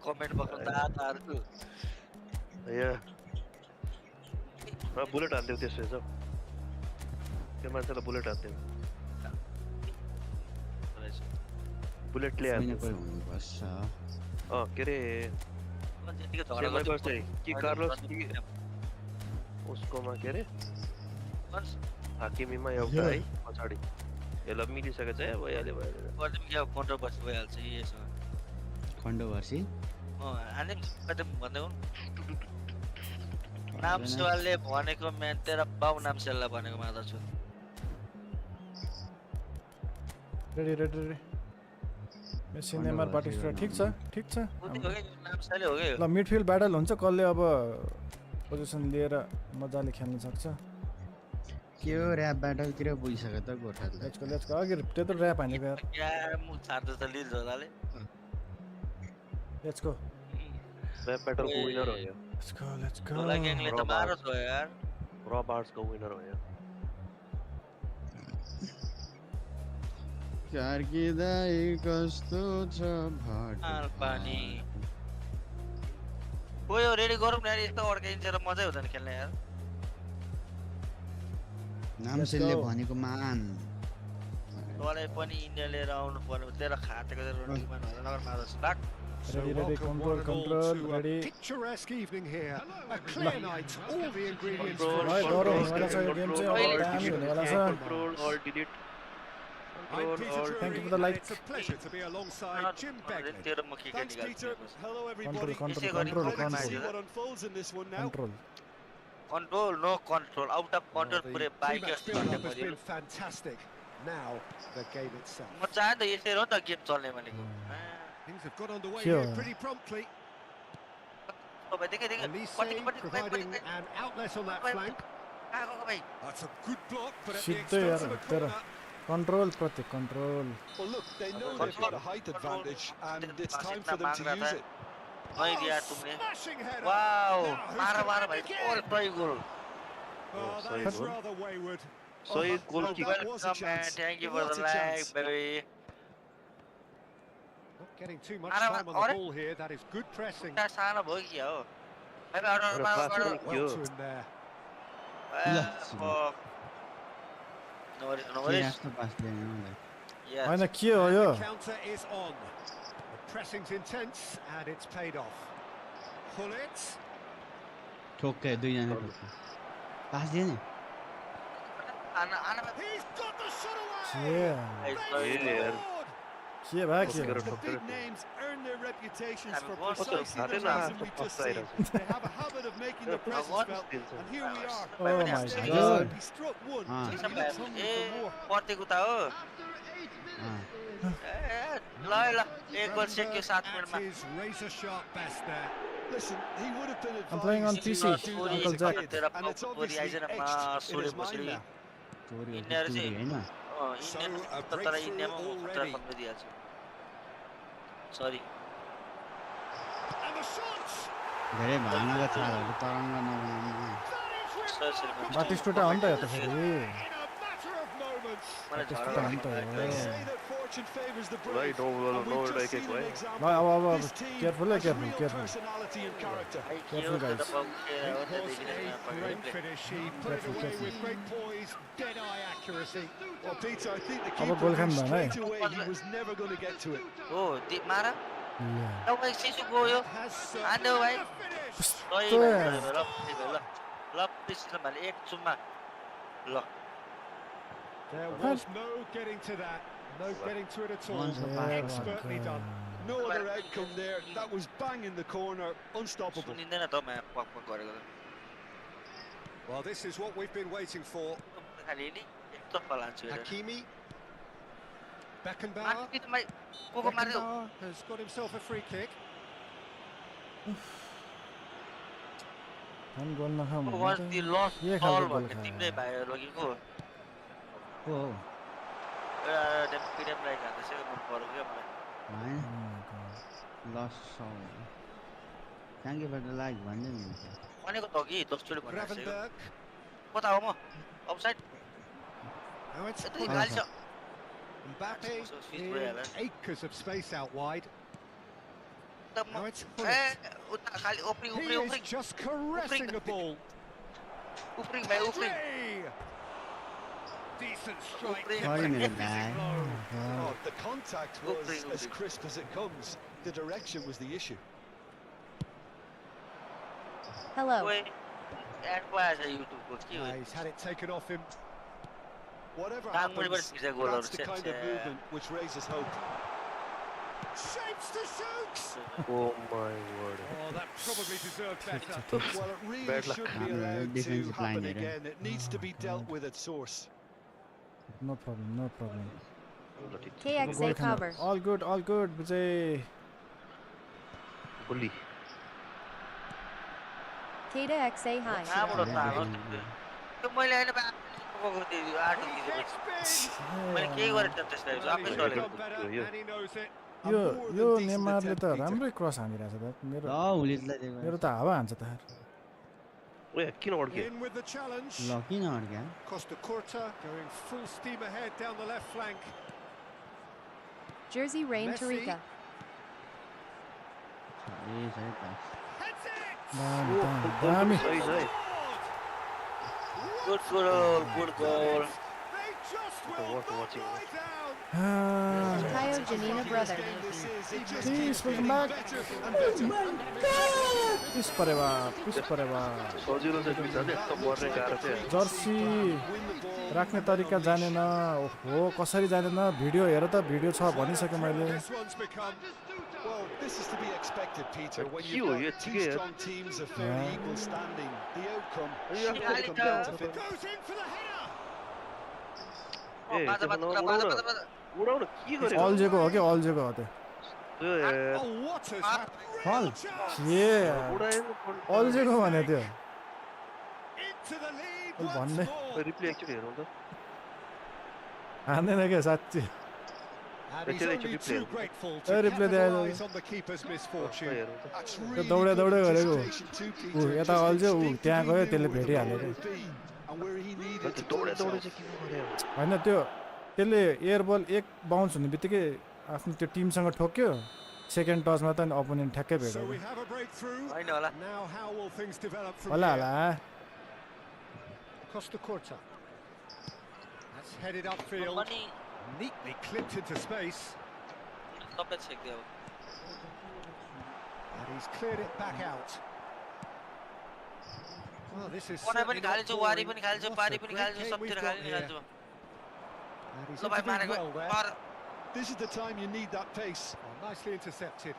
कमेन्ट बक्समा बुलेट हालिदेऊ त्यसो छ त्यो मान्छेलाई बुलेट हालिदेऊ बुलेट ल्याए के अरे कि कार्लोस उसकोमा के अरे हाकिमीमा एउटा है पछाडि यसलाई मिलिसकेको छ भइहाल्यो भयो कन्ट्रोभर्सी भइहाल्छ यसमा कन्ट्रोभर्सी भन्दै नाम सेवालले भनेको म्यान तेरा बाउ नाम सेवाललाई भनेको मार्दछु ready ready ready Messi Neymar Batista ठीक छ ल मिडफिल्ड ब्याटल हुन्छ कसले अब पोजिसन लिएर मजाले खेल्न सक्छ के हो र्याप ब्याटलतिर पुगिसक्यो त गोर्खाले लेट्स गो अघि त्यत्रो र्याप हानेको यार यार मुख छाड्दै छ लिल झोलाले लेट्स गो र्याप ब्याटलको विनर हो यो लेट्स गो झोला ग्याङले त मारो छ यार रबार्ट्सको विनर हो यो कार्की दाइ कस्तो छ भाट पानी कोही रेडी गरौँ न यार यस्तो अड्काइन्छ र मजै हुँदैन खेल्न यार नामसेलले भनेको मान तँलाई पनि इन्डिया लिएर आउनु पर्ने तेरो खातेको नगर मार्दछ भाग ready control ready picturesque evening here a clear night all the ingredients भाइ डरो हुनेवाला छ यो गेम चाहिँ अब दामी हुनेवाला छ control alt delete Thank you for the like. It's a pleasure to be alongside Jim Begley. Thanks, Peter. Hello, everybody. Control. See what unfolds in this one now. Control, no control. Out of control, pure bike Pre-match build-up has been fantastic. Now the game itself. म चाहे त यसै हो त game चल्ने भनेको Things have got underway here pretty promptly. Elise providing an outlet on that flank. That's a good block, but at the expense of a corner. Control प्रति control. Well, look, they know they've got a height advantage, and it's time for them to use it. Smashing header. Wow, मारा भाइ और try goal. That's rather wayward. So he goal kick. Welcome man, thank you for the like, baby. Not getting too much time on the ball here. That is good pressing. सानो भयो कि हो. Well to in there. हैन के हो यो Counter is on. The pressing's intense and it's paid off. Hullet. ठोक्कै दुई जना ठोक्कै पास दिए नि He's got the shot away. के भाइ के The big names earn their reputations for precisely the reason we just seen. They have a habit of making their presence felt, and here we are. Oh my God. He struck one. He looks hungry for more. पर्थेको त हो ल एक गोल सेक्यो 7 मिनेटमा At his razor sharp best there. Listen, he would have been I'm playing on advised PC, to do Uncle as Jack. he did, and it's obviously etched in his mind now. India चाहिँ हैन So a तर इन्डियामा breakthrough म already. खतरा दिइहाल्छु सरी And the shot. धेरै भाङाका छालहरु तरङ्ग नबनाउनु That is सरी बाटिस्टुटा हो नि त यो त फेरि in a matter of moments. performance. मलाई त्यस्तो झगडा त हुन्छ They say that fortune favours the Right, brave, no, and we've no, just like, seen an like, example. अब This team careful, has careful, real careful. personality and character. Careful, guys. It was a great finish. He put it Careful, away careful. with great poise, dead-eye accuracy. Well, Peter, I think the अब keeper गोल knew खानु भएन है straight away he was never going to get to it. हो मार ल ल भाइ सिसु गयो Has आन्देऊ भाइ the finish. सही कस्तो भाइ यार ल ठीक भयो ल ल प्रिसिजन भाइले एक चुम्मा ल There was no getting to that. No getting to it at all. Once a Expertly done. No other outcome there. That was bang in the corner, unstoppable. सुनिँदैन त म पक पक गरेको त Well, this is what we've been waiting for. खालि नि एकदम लान्छु हेर Hakimi. Beckenbauer. मार्दै त भाइ को मार्यो Beckenbauer has got himself a free kick. हम गोल नखाऊँ को वाज द लस ये बल खालको गोल भन्ने टिमले भाइ लगेको हो डेम लाइक हान्दै सेकेन्ड मन पर्यो क्या मलाई लस साङ्गेबाट लाग भन्दै हुन्छ भनेको त कि 10 चोटि भनिसक्यो Gravenberg. कता हो म अफसाइड Now it's यतै गाली छ Mbappe in acres of space out wide. त Now म it's ए Hullet. उता खाली opening He opening is just caressing the ball. Opening भाइ opening Three. Decent strike. Opening. Sorry, man, Magnificent man. blow. Oh, the contact was Opening. as crisp as it comes. The direction was the issue. Hello. ओए add पाएछ युट्युबको के हो He's had it taken off him. Whatever Đang muốn happens, đi bắt goal that's rồi, the kind of sẽ- movement which raises hope. Shapes to shoot. Oh my word. Oh, that probably deserved better. Well, it really Bad luck. shouldn't be Yeah, allowed to defensive line happen there. again. It needs to be dealt with at source. No problem no problem KXA cover. all good Vijay Bully. Kata XA high. कहाँबाट तागो त्यो मैले अहिले बाको त्यो art दिएपछि मैले केही गरेँ त त्यसलाई आफै He's चलेको gone better, and he knows it. A yo more yo than decent नेमारले त attempt, Peter. राम्रै क्रस हानिरहेछ त मेरो हुलितलाई दिएको मेरो त हावा हान्छ त यार Oye, किन अड्के? In with the challenge. ल किन अड्क्या Costa Curta going full steam ahead down the left flank. Jersey Rain Messi. Tarika. ए सही पास Heads it. दामी सही छ है। Good goal They just Okay, will worth not watching. lie down. Kayo Janina brother. This is, it just Please, keeps welcome getting back. better and better. पिस परेवा सजिलो चाहिँ दुईजना यस्तो मर्ने गाह्रो चाहिँ जर्सी Win the ball. राख्ने तरिका जानेन हो कसरी जानेन भिडियो हेर त भिडियो छ भनिसकेँ मैले This one's become. Well, this is to be expected, Peter. When Cute, you've yeah, got two cute. strong teams of fairly equal standing, the outcome Yeah, should yeah, come yeah. down to finish. Goes in for the header. ए बाजा त्यसमा बाजा उडाउन बाजा उडाउन के गरेको अल्झेको हो कि अल्झेको हो त्यो त्यो ए, Oh, what has happened? Hall. Real chance. ए उडाएको अल्झेको भने त्यो Into the lead Oh, once भन्ने। more. रिप्ले एकचोटि हेरौँ त हान्दैन क्या साँच्ची And he's Replay, only replay. too grateful Eh, to replay there, capitalise on the keeper's misfortune. हेरौँ त That's त्यो really दौडे good दौडे गरेको anticipation too, Peter. ऊ यता Just अल्झ्यो ऊ instinctively त्यहाँ गयो knew त्यसले where the भेटिहाल्यो ball क्या would be and where he needed to त्यो do दौडे दौडे himself. चाहिँ किन गरे होइन त्यो त्यसले एयर बल एक बााउन्स हुने बित्तिकै आफ्नो त्यो टिमसँग ठोक्यो सेकेन्ड टचमा त अनि अपोनेन्ट ठ्याक्कै भेट्यो So we have a breakthrough. होइन होला Now how will things develop from होला here? होला Costa Curta. That's headed upfield. अनि Neatly clipped into space. सबै छेक्दियो अब And he's cleared it back out. Well, this is कोना पनि certainly not खालिछु वारी boring. पनि खालिछु What पारी a पनि great खालिछु game we've सबतिर got खालि here. खालिछु And he's ल भाइ intervened मारेको well there. पर This is the time you need that pace. Oh, nicely intercepted.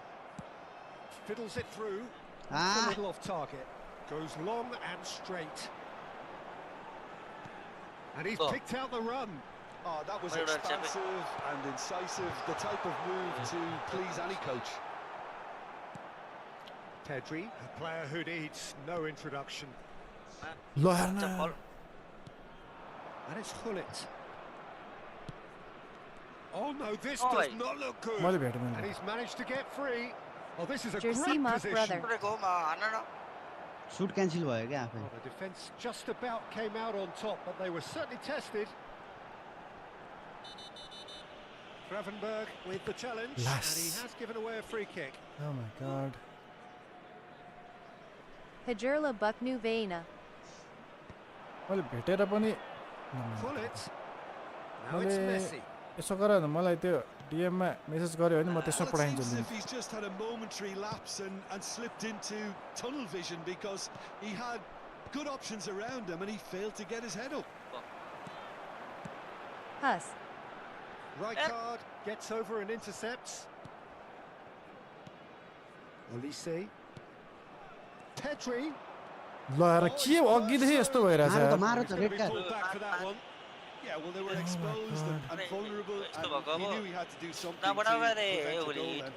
Fiddles it through. A Ah. little off target. Goes long and straight. And he's Oh. picked out the run. Oh, that was Well done, Jimmy. expansive and incisive, the type of move to please any coach. Pedri, a player who needs no introduction. ल हेर्न चप्पल And it's Hullet. Oh no, this Oh, does wait. not look मैले good. भेटेँ And मैले he's managed to get free. Oh, this is a Jersey great Mark position. brother. गरेको हो म हान्न न suit cancel भयो क्या आफै Well, the defence just about came out on top, but they were certainly tested. Gravenberg with the challenge, and he has given away a free kick. Oh my god. Hajerla Bucknu Veina. मैले भेटेर पनि Pull it. Now it's मैले Messi. यसो गर न मलाई त्यो DM मा message गर्यो भने म त्यसमा Well, it पठाइदिन्छु seems as link if he's just had a momentary lapse and slipped into tunnel vision because he had good options around him and he failed to get his head up. Hus. Rijkaard gets over and intercepts. Olise. Pedri. ल यार के अघिदेखि यस्तो भइरहेछ यार मारो त He's going to red be card pulled back for that one. Yeah, well, they were exposed and vulnerable, and he knew he had to do something to but I prevent read a it, goal then.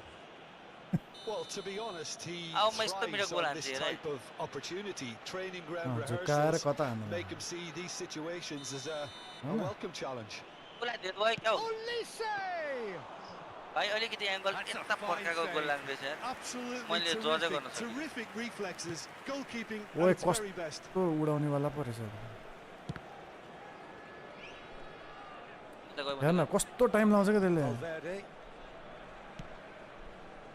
Well, to be honest, he How much the thrives goal on and this see, type of opportunity. Training ground झुकाएर rehearsals कता हान्नु make him see these situations as a welcome challenge. उसलाई धेरै भयो क्या हो Olise! भाइ अलिकति angle यता फर्काको गोल लाग्दैछ यार Absolutely मैले जजै गर्न terrific, सक्दिनँ terrific reflexes, goalkeeping ओए at its very best. कस्तो उडाउने वाला परेछ हेर न कस्तो टाइम लाउँछ क्या त्यसले Valverde.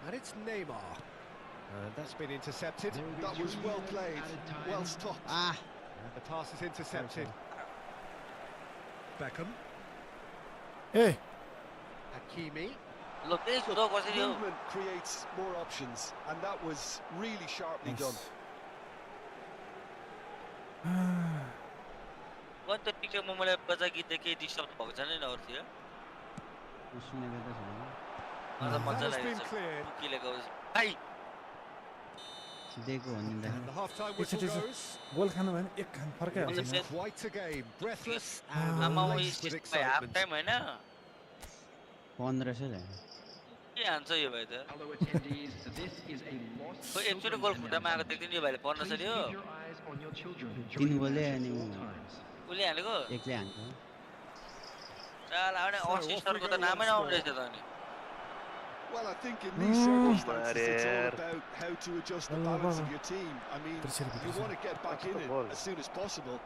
And it's Neymar. And that's been intercepted. That was well played, well stopped. And the pass is intercepted. Beckham. A Hakimi. ल त्यही सुधो कसरी हो Movement creates more options, and that was really sharply done. म त पिक्चरमा मलाई बजा गीत देखे डिस्टर्ब भएको छैन नि अरु थियो सुनेको त छैन अझ मजा That has been लागेछ cleared. किलेको भाइ दिएको हो नि And the half-time whistle It's- it's- goes. गोल खानु भयो भने एक खान फर्कै It's हाल्छ नि quite a game, breathless आमा and उ laced with stick half excitement. Time हैन 1500 ल्यायो के हान्छ यो भाइ त Hello attendees, this is a lost खै एकचोटि गोल खुट्टामा आएको देख्दिन यो भाइले 1500 Please हो keep your eyes on your children तीन during गोले matches अनि at all times. उले हालेको एकले हान्छ चाल आउने So, off असिस्टरको we त go नामै once नआउने more. रहेछ त अनि Well, I think in these circumstances, it's all Marer. about how to adjust the Oh, balance wow. of your team. I mean, Terceiro, you terceiro. want to get back in the it ball. as soon as possible,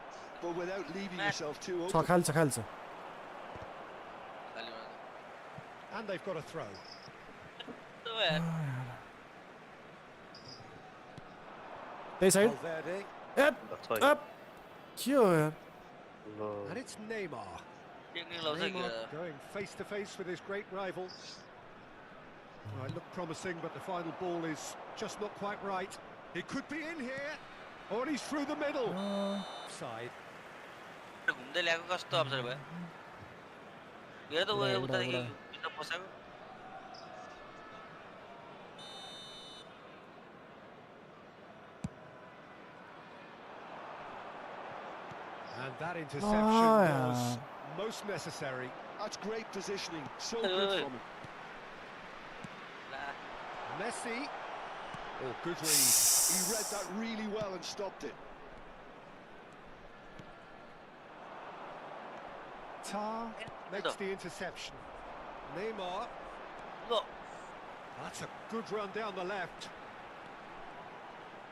but without leaving Man. yourself too छ open. खाल्छ खाल्छ खाली And they've got a throw. त्यो यार त्यही side Valverde. That's why. Up के हो यार No. And it's Neymar. Technique लाउँछ Neymar कि going face to face with his great rival. Oh, it looked promising, but the final ball is just not quite right. He could be in here, or he's through the middle. Side. घुम्दै ल्याएको कस्तो option भयो हेर त उ उतादेखि भित्र पसाको And that interception Oh, was yeah. most necessary. That's great positioning. So Wait, good wait, from him. Messi. Oh, good read. He read that really well and stopped it. Tar makes the interception. Neymar. ल That's a good run down the left.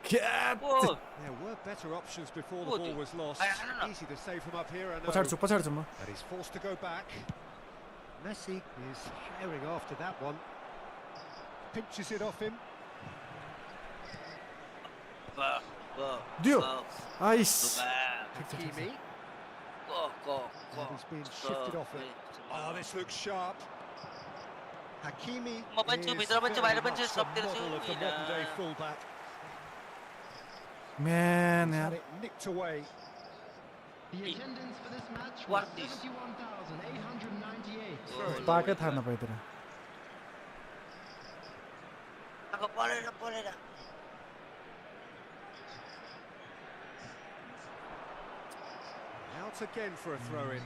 क्याट oh There were better options before the Oh, ball dude. was lost. I don't know. Easy to save from up here, I know. पछाड्छु पछाड्छु म But he's forced to go back. Messi is shouting after that one. Pinches it off him. दियो ice Hakimi. And he's been shifted off it. Oh, this looks sharp. Hakimi म पनि छु is भित्र पनि छु बाहिर very पनि छु much the सबतिर छु model of the modern day fullback. म्यान He's had यार it nicked away. The attendance for this match What was is- 71,898. पाकै थाहा नपाइतिर आको परेर परेर Out again for a throw-in.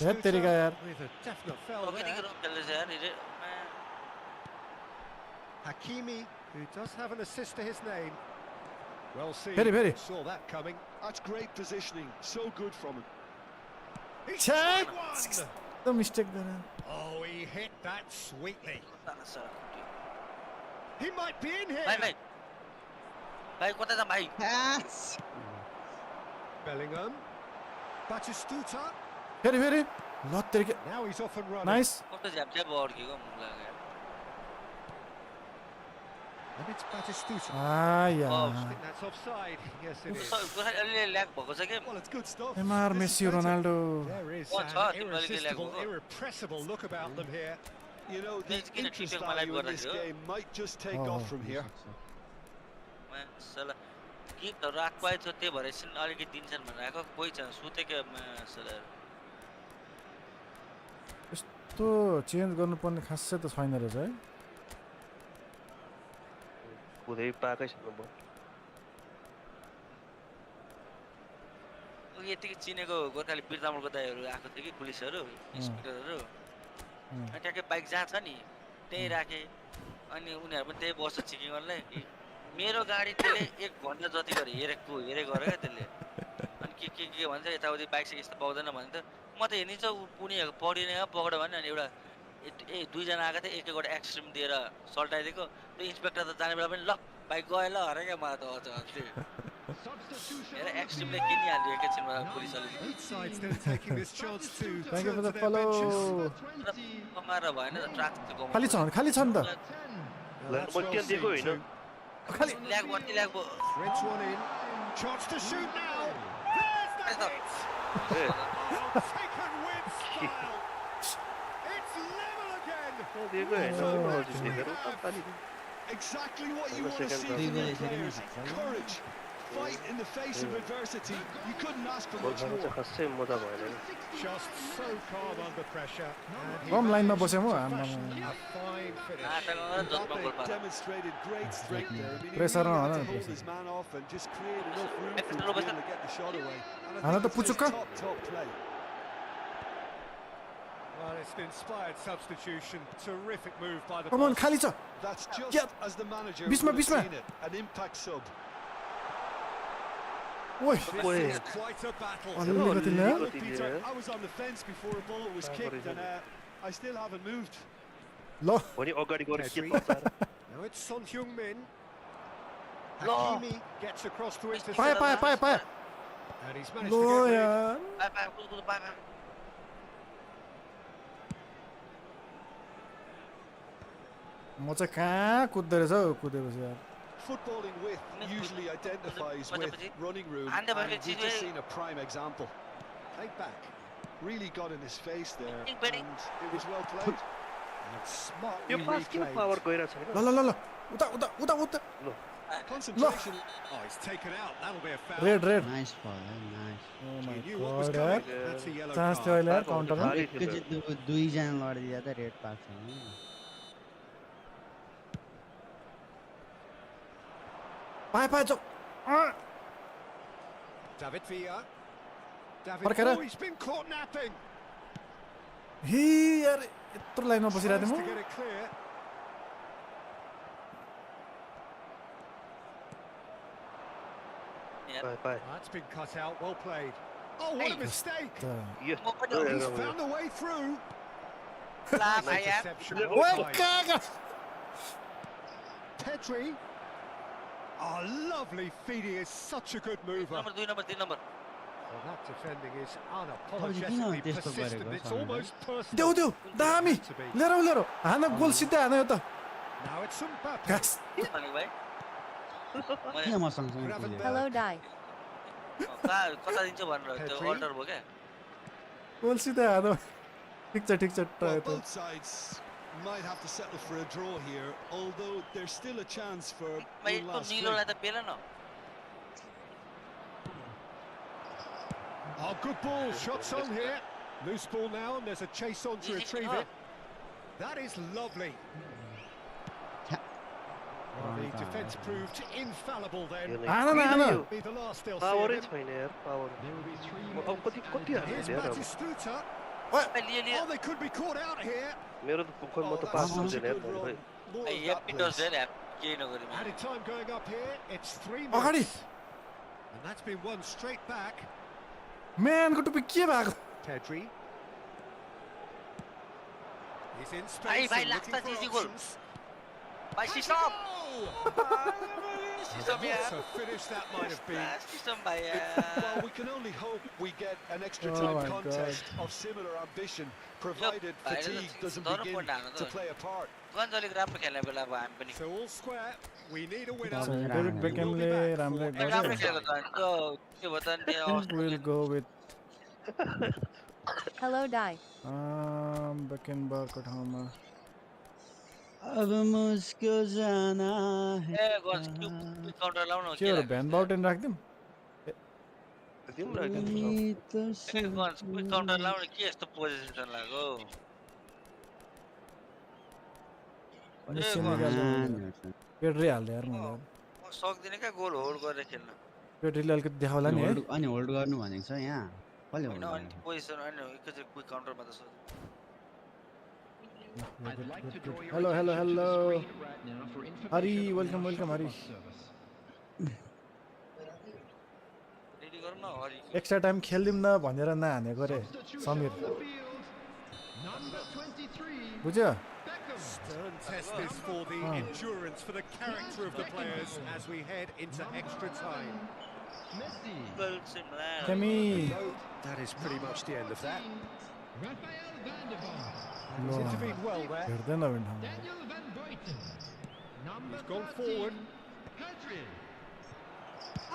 हेर तेरिका यार With a definite foul कति there. किरो खेल्दैछ यार हिजो Hakimi, who does have an assist to his name. Well seen. Very. Saw that coming. That's great positioning. So good from him. He's Check. tried one. त mistake गरेन Oh, he hit that sweetly. Sir He might be in भाइ here. भाइ भाइ कता जा भाइ Bellingham. Batistuta. फेरि लत तेरिके Now he's off and running. Nice कस्तो झ्याप अड्केको मुख लाग्यो And it's Batistuta. आया I think that's offside. Yes, it is. Gorkhali अलि ल्याग भएको छ के Well, it's good stuff. Neymar This is Messi better. Ronaldo There is What's an hot? irresistible, irrepressible look about them here. You know, the He's gonna interest keep my life value in this going, game might just take off from here. मासला गीतहरू आएको आएछ त्यही भएर एकछिन अलिकति दिन्छन् भनेर आएको कोही छ सुतेको मासला यस्तो चेन्ज गर्नुपर्ने खासै त छैन रहेछ है कुदै पाएकै छैन बल यतिकै चिनेको गोर्खाली बिरतामलको दाइहरू आएको थियो कि पुलिसहरू इन्सपेक्टरहरू अनि ट्याक्कै बाइक जहाँ छ नि त्यहीँ राखेँ अनि उनीहरू पनि त्यही बस्छ चेकिङ गर्नलाई मेरो गाडी त्यसले 1 घन्टा जति गरे हेरेको क्या त्यसले अनि के भन्छ यताउति बाइक चाहिँ यस्तो पाउँदैन भने त म त हेर्निन्छ पुनीहरू पढिने पक्रियो भने अनि एउटा दुईजना आएको थियो एकैवटा एक्सट्रिम दिएर सल्टाइदिएको त्यो इन्सपेक्टर त जाने बेला पनि ल बाइक गयो ल अरे क्या मलाई त हेर एक्सट्रिमले किनिहाल्यो एकैछिनमा पुलिसले Both sides then taking this chance to Thank you turn for to the their follow. benches. कमाएर भएन त ट्राक त खाली छ नि त Now ल that's म well के seen दिएको होइन too. खाली ल्याग भयो Threads one in. Chance to shoot now. There's the hit. A Oh, taken with style. It's level again. दिएको होइन What a दिएको match we पानी have. Exactly what you want to second see half. from your players. Courage. Fight in the face of adversity. You couldn't ask for बल much खानु more. चाहिँ खासै मजा भएन नि Just so calm under pressure. And he कम लाइनमा manages बस्यो म to आम्मामा। fashion a fine finish. Mbappe demonstrated great strength there. I mean, he Pressure really on, had to huh? hold his man off and just create enough room for him to be able to get the shot away. And Ana I ta think it's puchuka. top play. Well, it's an inspired substitution. Terrific move by the come on boss. खाली छ That's just Yeah. as the manager Bisma, would have Bisma. seen it. An impact sub. ओइ This is quite a battle. अलिकति Hello, lag Look, Peter. Peter, I was on the fence before a ball was kicked and I still haven't moved. ल भने अगाडि गएर के Pedri. पर्छ Now it's Son Heung-min. No. Hakimi gets across to intercept. पाए And he's managed low to get rid. यार म चाहिँ कहाँ कुद्दो रहेछ हौ कुदेपछि यार Footballing width usually identifies with running room, And the and we've Messi just way. seen a prime example. Played back. Really got in his face there, Big and Benny. it was well played. And smartly यो पास किन replayed. Power गइरहेको छैन ल ल ल ल उता उता उता उता Concentration. Oh, he's taken out. That'll be a foul. Red nice foul nice oh He my knew what was god coming. यार That's a yellow चान्स थियो card. अहिले यार काउन्टरमा खाली थियो एकैचोटि दुईजना लडिदिया त रेड पाएको छ नि पाए जाऊ David Villa. David, Marcara. oh, he's been caught napping. हि यार यत्रो लाइनमा बसिरहेको Tries थिएँ to म get it clear. पाए पाए That's been cut out. Well played. Oh, what a mistake. Yo Oh, he's found a way through. Interception. ओए Offside. कहाँ Pedri. Oh, lovely feed. He is such a good mover. Number 2 number 3 number Well, that defending is किन unapologetically त्यस्तो persistent. गरेको It's सामने? almost personal. देऊ देऊ दामी To be. लिएर आऊ, लिएर आऊ। हान गोल सिधै हान यो त Now it's Mbappe. घाँस के भनेको भाइ किन म सँगसँगै Gravenberch. कुद्यो Hello, Die. कता दिन्छ भनेर त्यो Pedri. अल्टर भयो क्या गोल सिधै हान ठिक छ Well, त both sides might have to settle for a draw here, although there's still a chance for भाइ one त्यो last निलोलाई swing. त पेल न Oh, good ball. Shots on here. Loose ball now, and there's a chase on to retrieve it. That is lovely. Well, the defence proved infallible then. हान Be the last they'll see of पावरै him. छैन यार power अब कति कति Here's हाल्छ यार अब Batistuta. Leo Leo Oh, they could be caught out here. मेरो त पुखर म Oh, त that's पास such a हुँदैन यार good भाइ run. More of happy that, does please. यार केही नगरी Added time going up here. It's 3 अगाडि minutes. And that's been won straight back. म्यानको टुपी के भएको Pedri. He's in Bhai, space bhai, and last looking touch for easy goal. options. Messi stop. What a finish that might have been. System bhai Well, we can only hope we get an extra Oh time my contest of similar ambition, provided fatigue doesn't begin to play a part. गन्जले राम्रो खेल्ने बेला अब हामी पनि So all square, we need a winner. So David Beckham le ramrai राम्रो गर्यो. खेलेको त अनि त्यो के भयो त नि I think we'll go with Hello, Die. Beckenbauer को ठाउँमा अब मुस्को जाना है ए गन्ज क्यु काउन्टर लाउन के हो भ्यान बाउटेन राख्दिम तिम्रो राख्दिनु गन्ज क्विक काउन्टर लाउन के यस्तो पोजिसन लाग्यो मेसी निकाल्नु पेड्री हाल्दै यार मलाई म सक्दिनँ क्या गोल होल्ड गरेर खेल्न पेड्रीले अलिकति देखाउला नि है अनि होल्ड गर्नु भनेको छ यहाँ कसले होइन होल्ड अनि पोजिसन होइन एकैचोटि क्विक काउन्टरमा त सक्छ hello hello hello Hari welcome welcome Hari ready गरौँ न हरि एक्स्ट्रा टाइम खेल्दिम न भनेर नहानेको रे समीर बुझ्यो Stern test this for the endurance, for the character of the players as we head into extra time. Kemi That is pretty much the end of that. He's intervened well there. हेर्दैन भने ठाउँमा He's gone forward.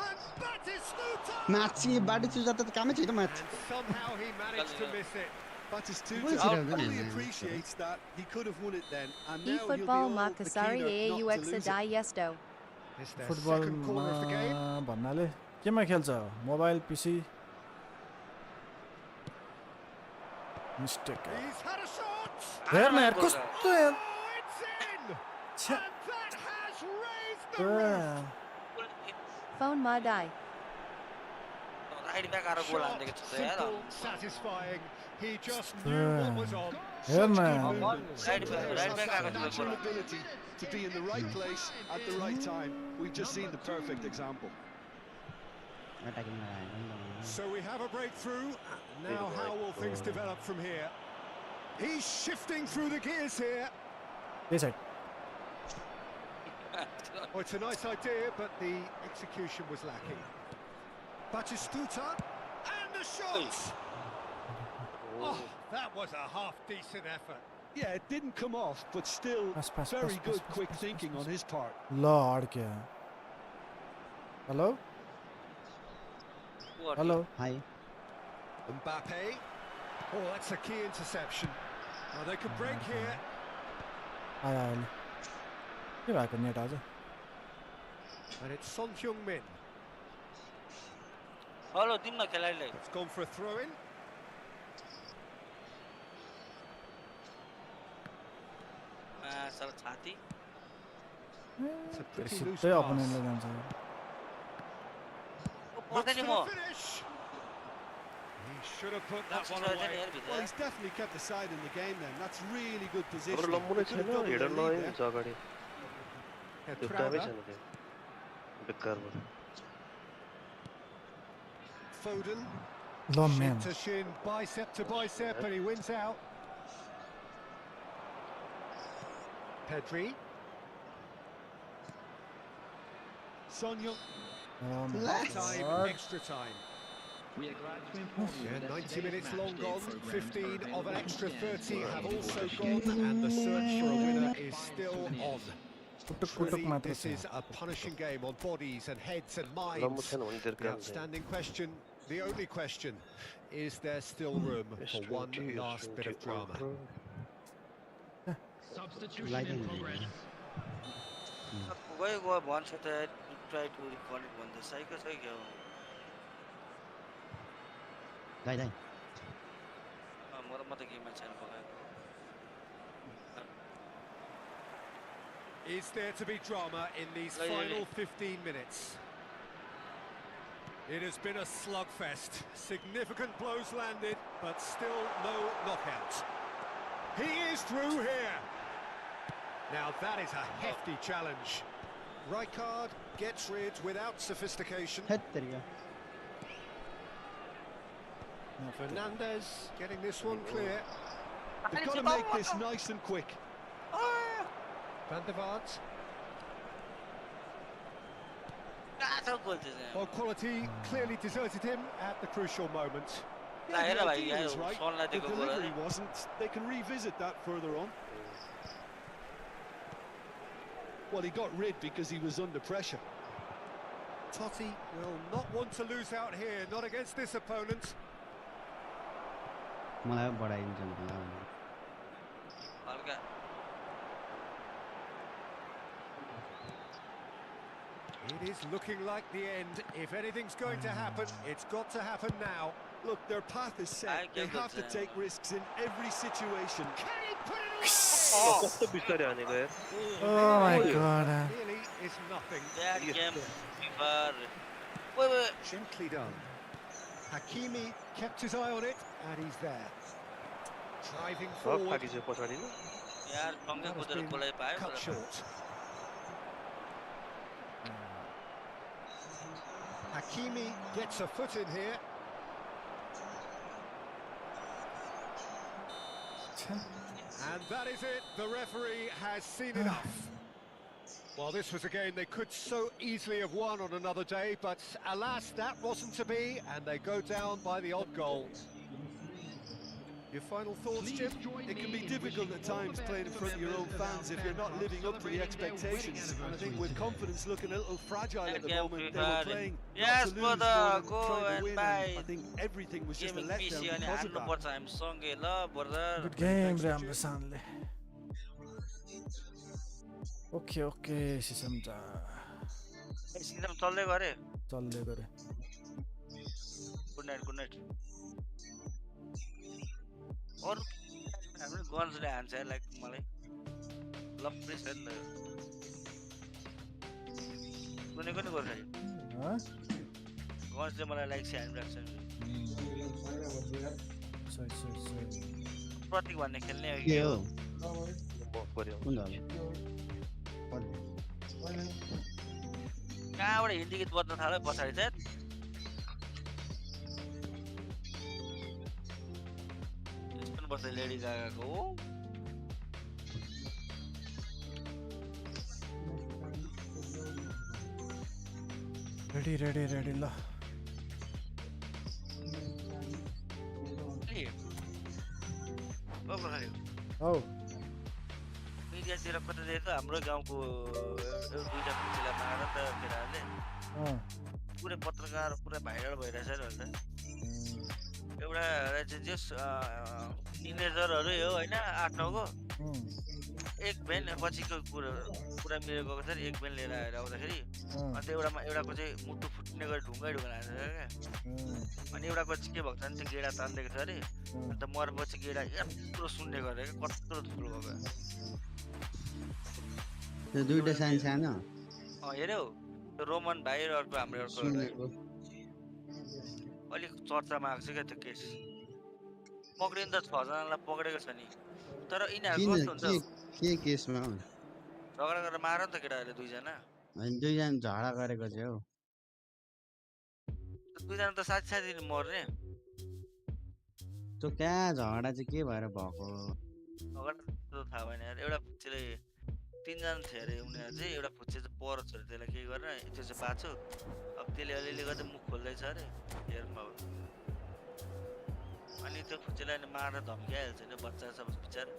And Batistuta! माछी बाटी चुजा त कामै छैन माछी And somehow he managed to miss it. Batistuta fully appreciates that he could have won it then, and now he'll be eFootball all the Makasari keener not to AUX lose it. Die Yesto. It's their football second corner of the game. भन्नाले केमा खेल्छ mobile पिसी mistake He's had a shot! हेर्न यार कस्तो यार Oh, it's in! छ्या And that has raised the roof! Phone Ma Die. Right back आएर गोल हान्दिएको छ त यार Simple, satisfying. He just knew what was on. हेर्न राइट ब्याक आएको छ Natural goal ability to be in the right place at the right time. We've just seen the perfect example. So we have a breakthrough. Now how will things develop from here? He's shifting through the gears here. त्यही side Oh, it's a nice idea, but the execution was lacking. Batistuta, and the shot! Oh, that was a half-decent effort. Yeah, it didn't come off, but still Pass, very pass, good pass, quick pass, thinking pass. on his part. ल अड्क्यो hello hello hi Mbappe. Oh, that's a key interception. Now they could break here. आयो अहिले के भएको net आज And it's Son Heung-min. Hello दिनमा खेलाडीलाई It's gone for a throw-in. Sir छाती It's a pretty loose सिधै pass. अपोनेन्टलाई जान्छ पर्दैन नि Looks म for the finish. He should have put that one hair away. Well, भित्र he's definitely kept the side in the game then. That's really good हाम्रो positioning. लम्बु नै He could छैन have doubled हिँडेर the lead लगायो there. हुन्छ अगाडि त्यो कामै Prada, छैन त्यो बेकारबाट Foden, ल shin म्यान to shin, bicep to bicep, and he wins out. Pedri, Son Heung, time, extra time. We are glad to inform you Yeah, that 90 today's minutes match long day gone, programme 15 of an once extra again 30 have will also be gone, and the search for a winner is five still on. souvenirs. कुटुक कुटुक Truly, मात्र this छ is a punishing game on bodies and heads and लम्बु minds. छैन भने तेरो The काम छैन outstanding question, the only question, is there still room for one last bit of drama? Substitution in progress. गयो गयो भन्छ त ट्राई टु रिकनेक्ट भन्दैछ है कसै क्या हो दाइ दाइ म त गेममा छैन पकाएको Is there to be drama in these final 15 minutes? It has been a slugfest. Significant blows landed, but still no knockout. He is through here. Now that is a hefty challenge. Rijkaard gets rid without sophistication. Hate तेरिका Fernandez getting this one clear. they've got to make this nice and quick. Van der Vaart. कहाँ छ गोल चाहिँ Well, quality clearly deserted him at the crucial moment. La hair the भाइ idea यहाँ is right. सनलाई The दिएको गोल delivery अरे wasn't. They can revisit that further on. Well, he got rid because he was under pressure. Totti will not want to lose out here, not against this opponent. मलाई बढाइदिन्छ होला हल्का It is looking like the end. If anything's going to happen, it's got to happen now. Look, their path is set. They have to take risks in every situation. Can he put it away? कस्तो बिस्तारै हानेको यार Oh my god. Really is nothing. That game for wait. Gently done. Hakimi kept his eye on it, and he's there. Driving forward. फाटिसक्यो पछाडिको यार सँगै That has कुदेर been गोलै पायो cut short. Hakimi gets a foot in here. And that is it. The referee has seen enough. Well, this was a game they could so easily have won on another day, but alas, that wasn't to be, and they go down by the odd goal. Your final thoughts, Jim? It can be difficult at times playing in front of your own fans if you're not living up to the expectations. And I think with confidence looking a little fragile at the moment, they were playing not to lose more than trying to win. And I think everything was just a letdown because of that. हान्नुपर्छ हामी सँगै ल brother Good game रे हाम्रो सानले. Okay system system चल्दै गरे चल्दै गरे. Good night अरु हाम्रो गन्सले हान्छ लाइक मलाई लप्पै छ नि कुनै गोर्खाली ह गन्सले मलाई लाइक स्याहार राख्छ सही प्रतीक भन्ने खेल्ने के हो पर्यो कुन हो कहाँबाट हिन्दी गीत बज्न थाल्यो पछाडि चाहिँ बस्छ लेडी गागाको रेडी ल औ मिडियातिर कता दिएको हाम्रो गाउँको दुईटा मान्छेलाई मारेर त केटाहरूले पुरै पत्रकार पुरै भाइरल भइरहेछ नि त एउटा चाहिँ जस टिनेजरहरू हो हैन 8-9 को एक भ्यान पछिको कुरा मेरो गएको छ एक भ्यान लिएर आएर आउँदाखेरि अनि एउटाको चाहिँ मुटु फुट्ने गरी ढुङ्गै हालेको क्या अनि एउटाको चाहिँ के भएको छ नि त्यो गेडा तान्देको छ अरे अन्त मरेपछि गेडा यत्रो सुन्ने गरे क्या कत्रो ठुलो भएको त्यो दुईटा सानो हेर्यौ त्यो रोमन भाइ र अर्को हाम्रो अर्को अलिक चर्चामा आएको छ क्या त्यो केस पक्रिनु त 6 जनालाई पक्रेको छ नि तर यिनीहरु कस्तो हुन्छ के केसमा झगडा गरेर मार नि त केटाहरूले दुईजना हैन दुईजना झगडा गरेको छ हौ दुईजना त साथी मर्ने त्यो कहाँ झगडा चाहिँ के भएर भएको झगडा त थाहा भएन यार एउटा फुच्चेले 3 जना थियो अरे उनीहरु चाहिँ एउटा फुच्चे चाहिँ पर छोरे त्यसलाई के गरेर त्यो चाहिँ बाछो अब त्यसले अलिअलि गर्दै मुख खोल्दैछ अरे हेर्नु अनि त्यो फुच्चेलाई मारेर धम्काइहाल्छ नि बच्चा सब बिचारा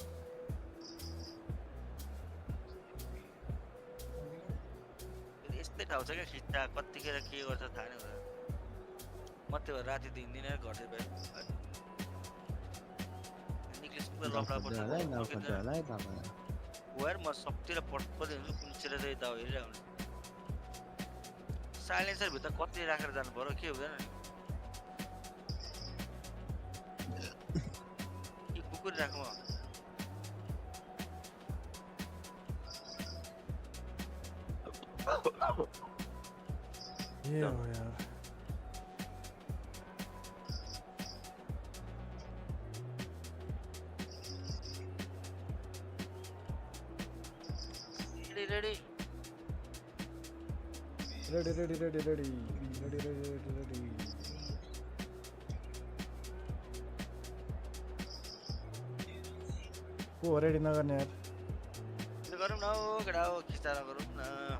यस्तै ठाउँ छ क्या खिच्चा कतिखेर के गर्छ थाहा नै हुँदैन म त्यो राति दिन घट्दै भयो निक्लिस लफडा पर्छ वायर म सबतिर पटपदै हुन्छु कुन्चेर चाहिँ यता हेरिरहेको साइलेन्सर भित्र कति राखेर जानु पर्यो के हुँदैन नि कुकुर राखौँ ये हो यार रेडी को रेडी नगर्ने यार गरौँ न हो केटा हो खिच्दा गरौँ न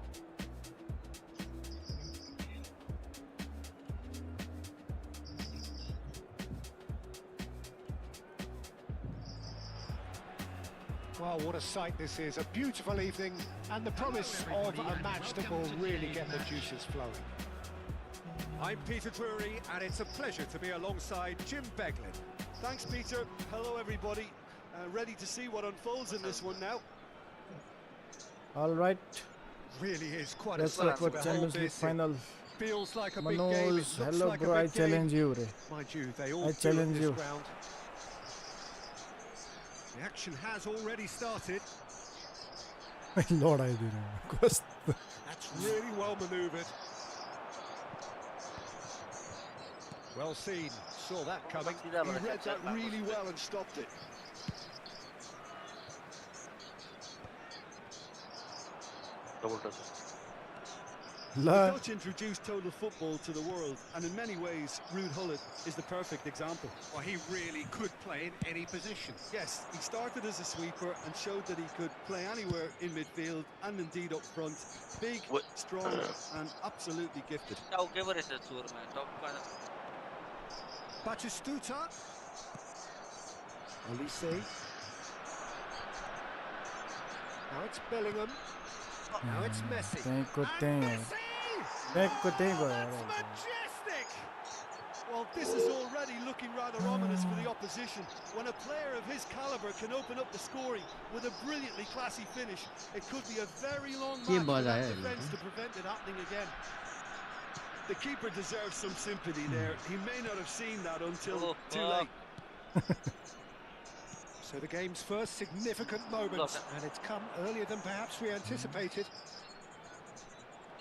Well, what a sight this is. A beautiful evening and the promise of a match that will really get the juices flowing. I'm Peter Drury and it's a pleasure to be alongside Jim Beglin. Thanks, Peter. Hello, everybody. Ready to see what unfolds in this one now. All right, Really is quite a let's sight talk to about behold Champions League this. final. Feels like a big game. It Manoj, looks hello like bro, a I big game. challenge you. Mind you, they all I feel at challenge this you. ground. The action has already started. Lord, I didn't. That's really well manoeuvred. Well seen. Saw that coming. He read that really well and stopped it. Double touch. The Dutch introduced total football to the world, and in many ways, Ruud Gullit is the perfect example. Well, he really could play in any position. Yes, he started as a sweeper and showed that he could play anywhere in midfield and indeed up front. Big, strong, and absolutely gifted. Batistuta. Olise. Now it's Bellingham. Now it's Messi. And Messi! That's majestic! Well, this is already looking rather ominous for the opposition. When a player of his calibre can open up the scoring with a brilliantly classy finish, it could be a very long match for that defence to prevent it happening again. The keeper deserves some sympathy there. He may not have seen that until too late. So the game's first significant moment, and it's come earlier than perhaps we anticipated.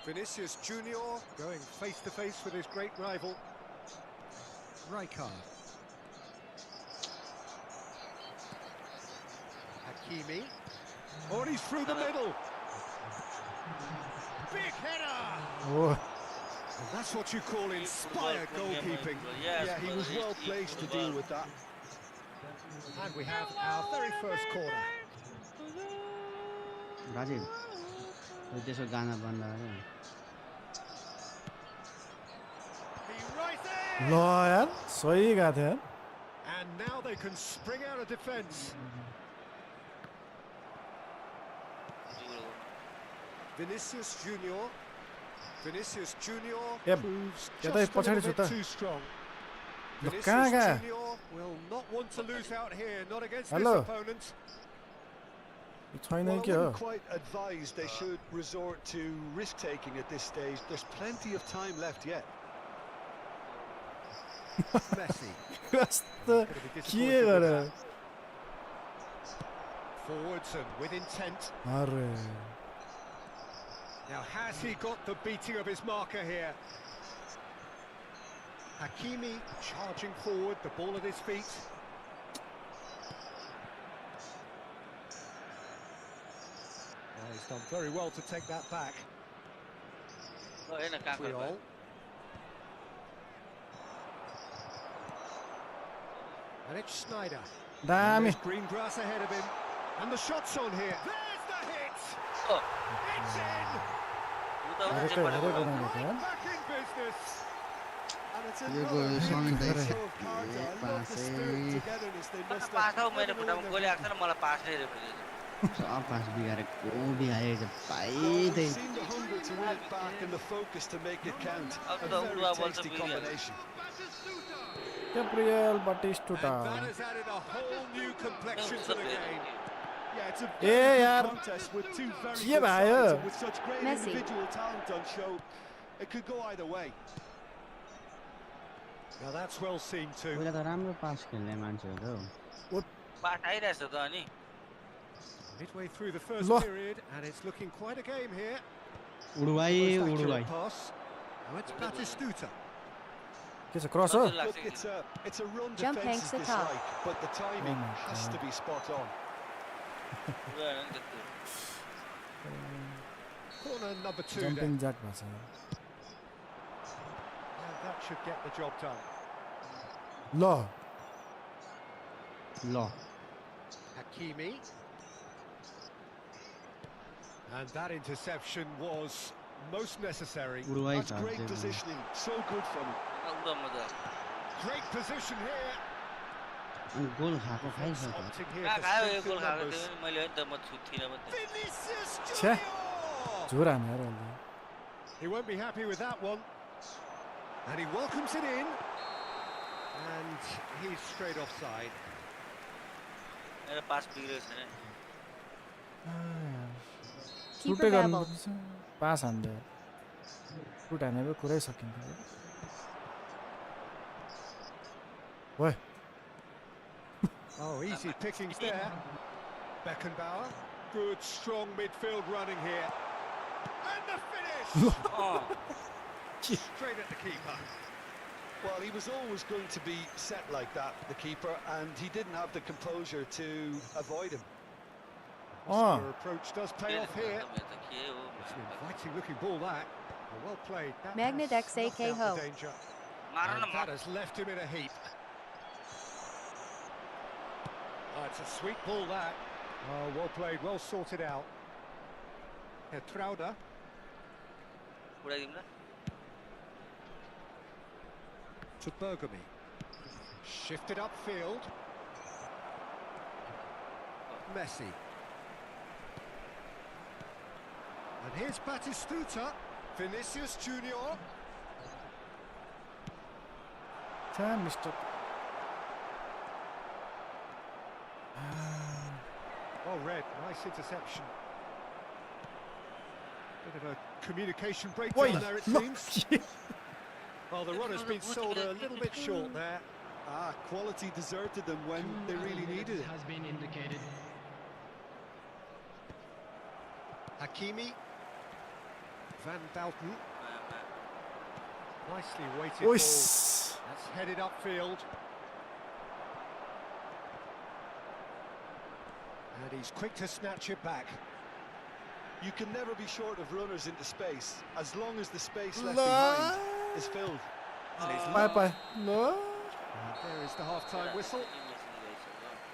Vinicius Junior going face to face with his great rival, Rijkaard. Hakimi. Oh, he's through the middle. Big header! Oh, And that's what you call inspired goalkeeping. Yeah, he was well placed to deal with that. And we have our very first corner. Brazil. त्यसो गाना बन्द गरे He rises! ल यार सही गएको थियो यार. And now they can spring out of defence. Vinicius Junior. Vinicius Junior Yep. proves Yeah, just they a little पछाडि छु bit त. too strong. ल Vinicius कहाँ गयो? Junior will not want to lose out here, not against Hello. this opponent. छैन Well, I के हो? wouldn't quite advise they should resort to risk-taking at this stage. There's plenty of time left yet. Messi. कस्तो के गरे? Forwards and with intent. अरे Now has he got the beating of his marker here? Hakimi charging forward, the ball at his feet. Well, he's done very well to take that back. Friol. And it's Schneider. दामी. There's green grass ahead of him. And the shot's on here. There's the hit! It's in! हेरेको बनाएको थियो यार. Back in business. And it's yo another गोल सँगै beautiful दैछ. show of character. I love the spirit and togetherness they must pass have. आऊ मैले फुटामा गोली आएको छैन मलाई पास नै हेरेको सब पास बिगारेको बिगारेको Well, pi they've seen the hunger to win it back and the focus to make it count. A very tasty combination. Gabriel And Batistuta. that has added a whole new complexion to the game. Yeah, it's a Yeah, very yeah. good contest with two very Yeah, good man, sides, yeah. and with such great Messi. individual talent on show, it could go either way. Now that's well seen too. पहिला त राम्रो पास खेल्ने मान्छेहरू हौ पास आइरहेछ त अनि Midway through the first Look. period, and it's looking quite a game here. उडुवाई Most उडुवाई accurate pass. Now it's Batistuta. के छ क्रस हो? Look, it's a run Jump defence hangs is the top. dislike, but the timing Oh my has God. to be spot on. Corner number 2 jumping then. Jack भएको छ. And that should get the job done. ल ल Hakimi. And that interception was most necessary. That's great positioning. So good from him. Great position here. गोल खाएको खाइसक्यो Opting here for strength in numbers. Vinicius छ्या Junior! जोर हाने यार अहिले He won't be happy with that one. And he welcomes it in. And he's straight offside. सुटै गर्नुपर्छ पास हान्दै suit हानेको कुरै सकिन्छ ओए Oh, easy pickings there. Beckenbauer. Good, strong midfield running here. And the finish! Straight at the keeper. Well, he was always going to be set like that, the keeper, and he didn't have the composure to avoid him. Your approach does pay off here. It's an inviting looking ball that. Well played. That Magnet has XAK snuffed out Ho. the danger. And that has left him in a heap. Oh, it's a sweet ball that. Oh, well played, well sorted out. Trauda. To Bergamy. Shifted upfield. Messi. And here's Batistuta. Vinicius Junior. छ्या mister Well read, nice interception. Bit of a communication breakdown there, it seems. Well, the run has been sold a little bit short there. Quality deserted them when they really needed it. Has been indicated. Hakimi. Van Dalton. Nicely weighted ball. That's headed upfield. And he's quick to snatch it back. You can never be short of runners into space, as long as the space left behind is filled. Bye. No. There is the half-time whistle.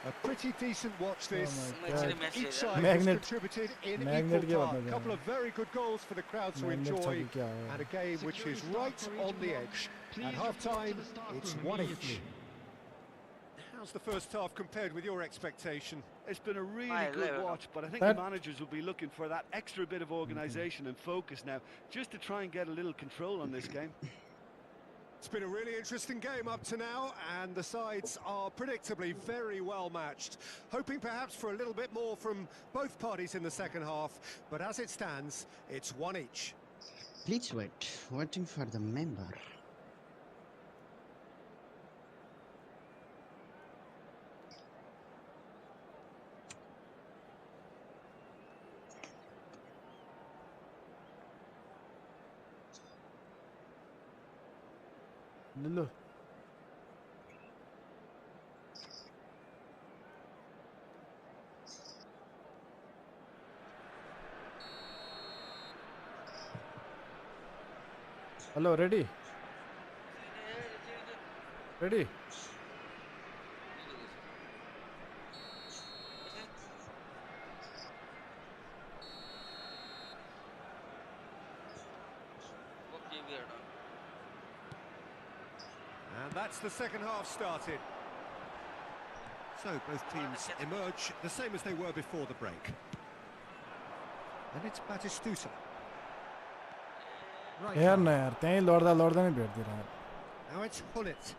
A pretty decent watch this. Each side has contributed in equal part. A couple of very good goals for the crowd to enjoy, and a game which is right on the edge. At half-time, it's one each. How's the first half compared with your expectation? It's been a really good watch, but I think the managers will be looking for that extra bit of organisation and focus now, just to try and get a little control on this game. It's been a really interesting game up to now, and the sides are predictably very well matched. Hoping perhaps for a little bit more from both parties in the second half, but as it stands, it's one each. Please wait. Waiting for the member. Lulu. Hello, ready? Ready? And that's the second half started. So both teams emerge the same as they were before the break. And it's Batistuta. Right. यार ना यार त्यही लड्दा लड्दा नै भेट्दिरा Now it's Hullet.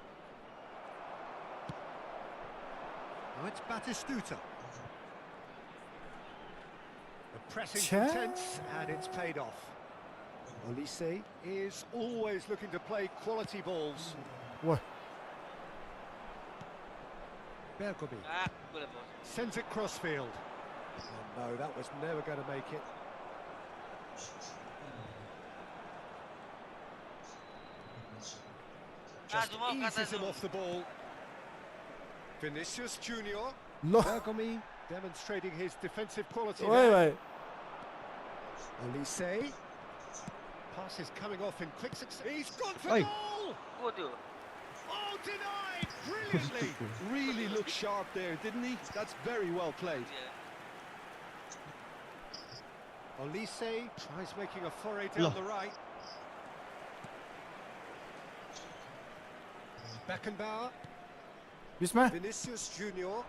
Now it's Batistuta. The pressing intense, and it's paid off. Olise is always looking to play quality balls. What? Bergamy sends it crossfield. Oh no, that was never going to make it. Just eases him off the ball. Vinicius Junior. Bergamy demonstrating his defensive quality there. Olise. Pass is coming off in quick succession. He's gone for goal! Oh, denied! Brilliantly! Really looked sharp there, didn't he? That's very well played. Olise tries making a foray down the right. Beckenbauer. बिचमा Vinicius Junior.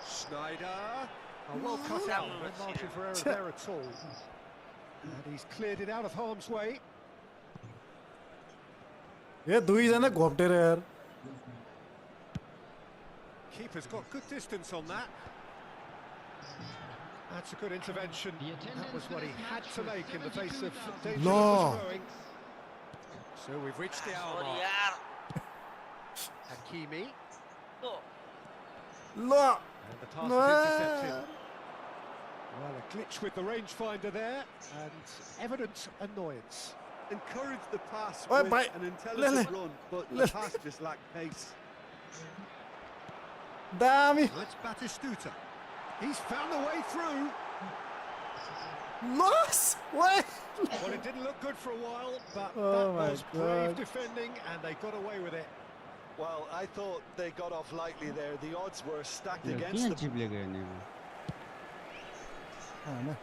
Schneider. Oh, well cut out. No margin for error there at all. And he's cleared it out of harm's way. ए दुईजना घोप्टेर यार Keeper's got good distance on that. That's a good intervention. That was what he had to make in the face of danger that was growing. So we've reached the hour Sorry mark. यार. Hakimi. No. ल And the pass is intercepted. Well, a glitch with the rangefinder there, and evident annoyance. Encourage the pass Oi, with bye. an intelligent Lele. run, but the Lele. pass just lacked pace. दामी That's Batistuta. He's found the way through. लस वाइ Well, it didn't look good for a while, but Oh that my was brave God. defending, and they got away with it. Well, I thought they got off lightly there. The odds were stacked किन against them. चिप्लेको हेर्ने हैन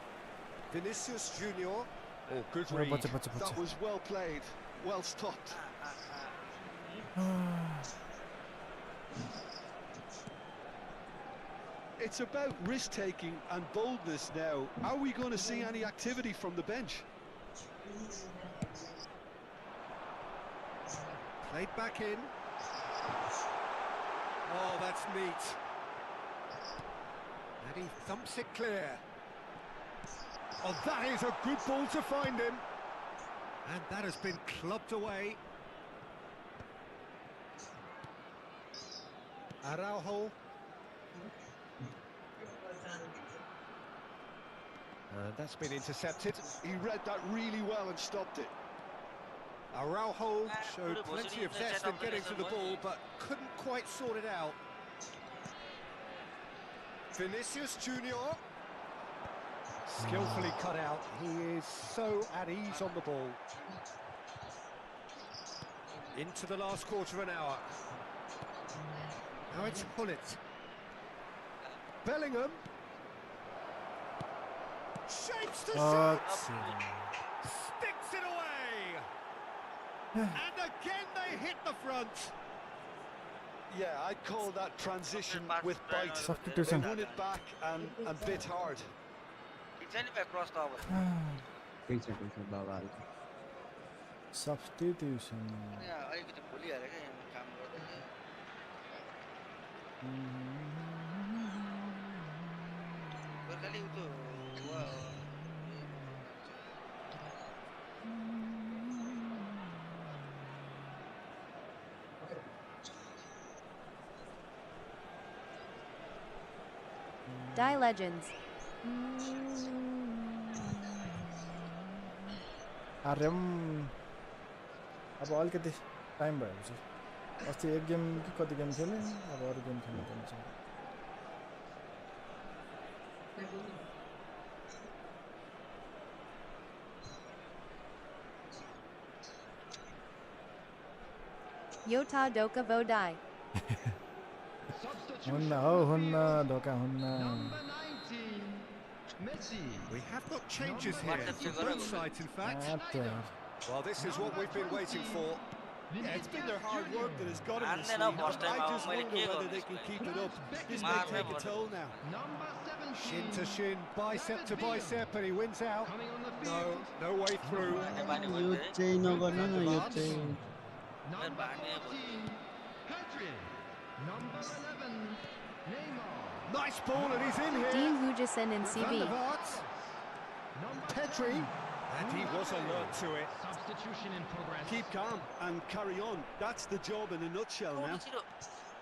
Vinicius Junior. Oh, good पछि read. पछि पछि That was well played, well stopped. It's about risk-taking and boldness now. Are we going to see any activity from the bench? Played back in. Oh, that's neat. And he thumps it clear. Oh, that is a good ball to find him. And that has been clubbed away. Araujo. That's been intercepted. He read that really well and stopped it. Araujo showed plenty of zest in getting to the ball, but couldn't quite sort it out. Vinicius Junior. Skillfully cut out. He is so at ease on the ball. Into the last quarter of an hour. Now it's Pullet. Bellingham. Shapes the shot. Sticks it away. And again they hit the front. Yeah, I'd call that transition with bite. They Substitution. won it back and bit hard. It's anyway across the over. ठिक छ बाबा substitution यहाँ अलिकति भुलिहाल्यो क्या यहाँ काम गर्दा गोर्खाली उ त्यो Die Legends. आर्यम अब अलिकति टाइम भएपछि अस्ति एक गेम कि कति गेम खेलेँ अब अरू गेम खेल्नु पर्ने छ Yota Doka Vodai. हुन्न हौ हुन्न धोका हुन्न Messi. We have got changes here, from both sides in fact. Well, this is what we've been waiting for. Yeah, it's been their hard work that has got them this And then league. first time I just मैले wonder के whether गर्नु they can यसलाई? keep it up. This may मार्ने take a पर्यो। toll now. Number 17. Shin to shin, bicep to bicep, and he wins out. Coming on the No, field. no way through. यो चाहिँ नगर्नु न यो चाहिँ Number 14. Pedri. Number 11. Neymar. Nice ball, and he's in here. Dean Huijsen in Van CB. der Vaart, Number Pedri, 10. and he was alert to it. Substitution in progress. Keep calm and carry on. That's the job in a nutshell now.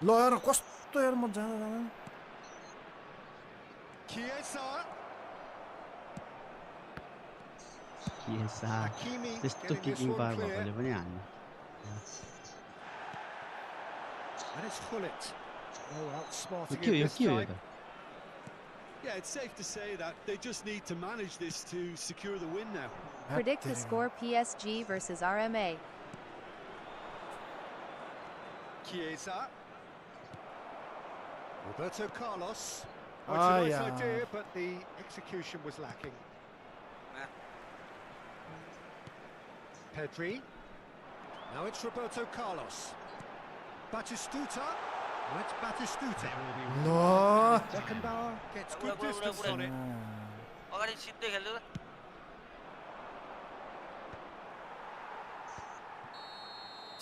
ल यार कस्तो यार म जाँदा जाँदा Chiesa, के सा Hakimi त्यस्तो getting this kicking one power clear, भएकोले पनि हान्नु and it's Pullet. Oh, outsmarting के हो him यो this के हो यो time. त Yeah, it's safe to say that they just need to manage this to secure the win now. Predict the score PSG versus RMA. Chiesa, Roberto Carlos, Well, it's a nice yeah. idea, but the execution was lacking. Pedri. Now it's Roberto Carlos. Batistuta. That's Batistuta. No. Beckenbauer gets good distance on it. अगाडि सिधै खेल्नु त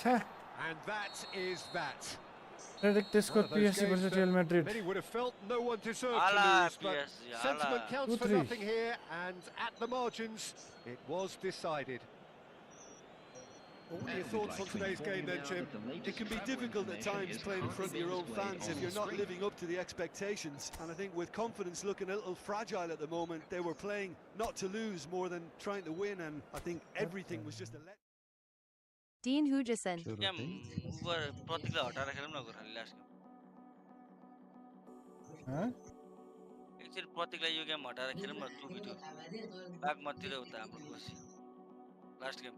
छ्या And that is that. Predict त्यसको One of those PSG games versus that Real Madrid. Many would have felt no one deserved to Ala lose, but PSG, sentiment ala. counts for 2-3. nothing here, and at the margins, it was decided. What are your thoughts on today's game then, Jim? It can be difficult at times playing in front of your own fans if you're not living up to the expectations. And I think with confidence looking a little fragile at the moment, they were playing not to lose more than trying to win, and I think everything was just a let. Dean Hugeson. Game over प्रतीकलाई हटाएर खेलौँ न Gorkhali last game एकचोटि प्रतीकलाई यो game हटाएर खेलौँ न 2v2 Bagmati र उता हाम्रो कोसी लास्ट गेम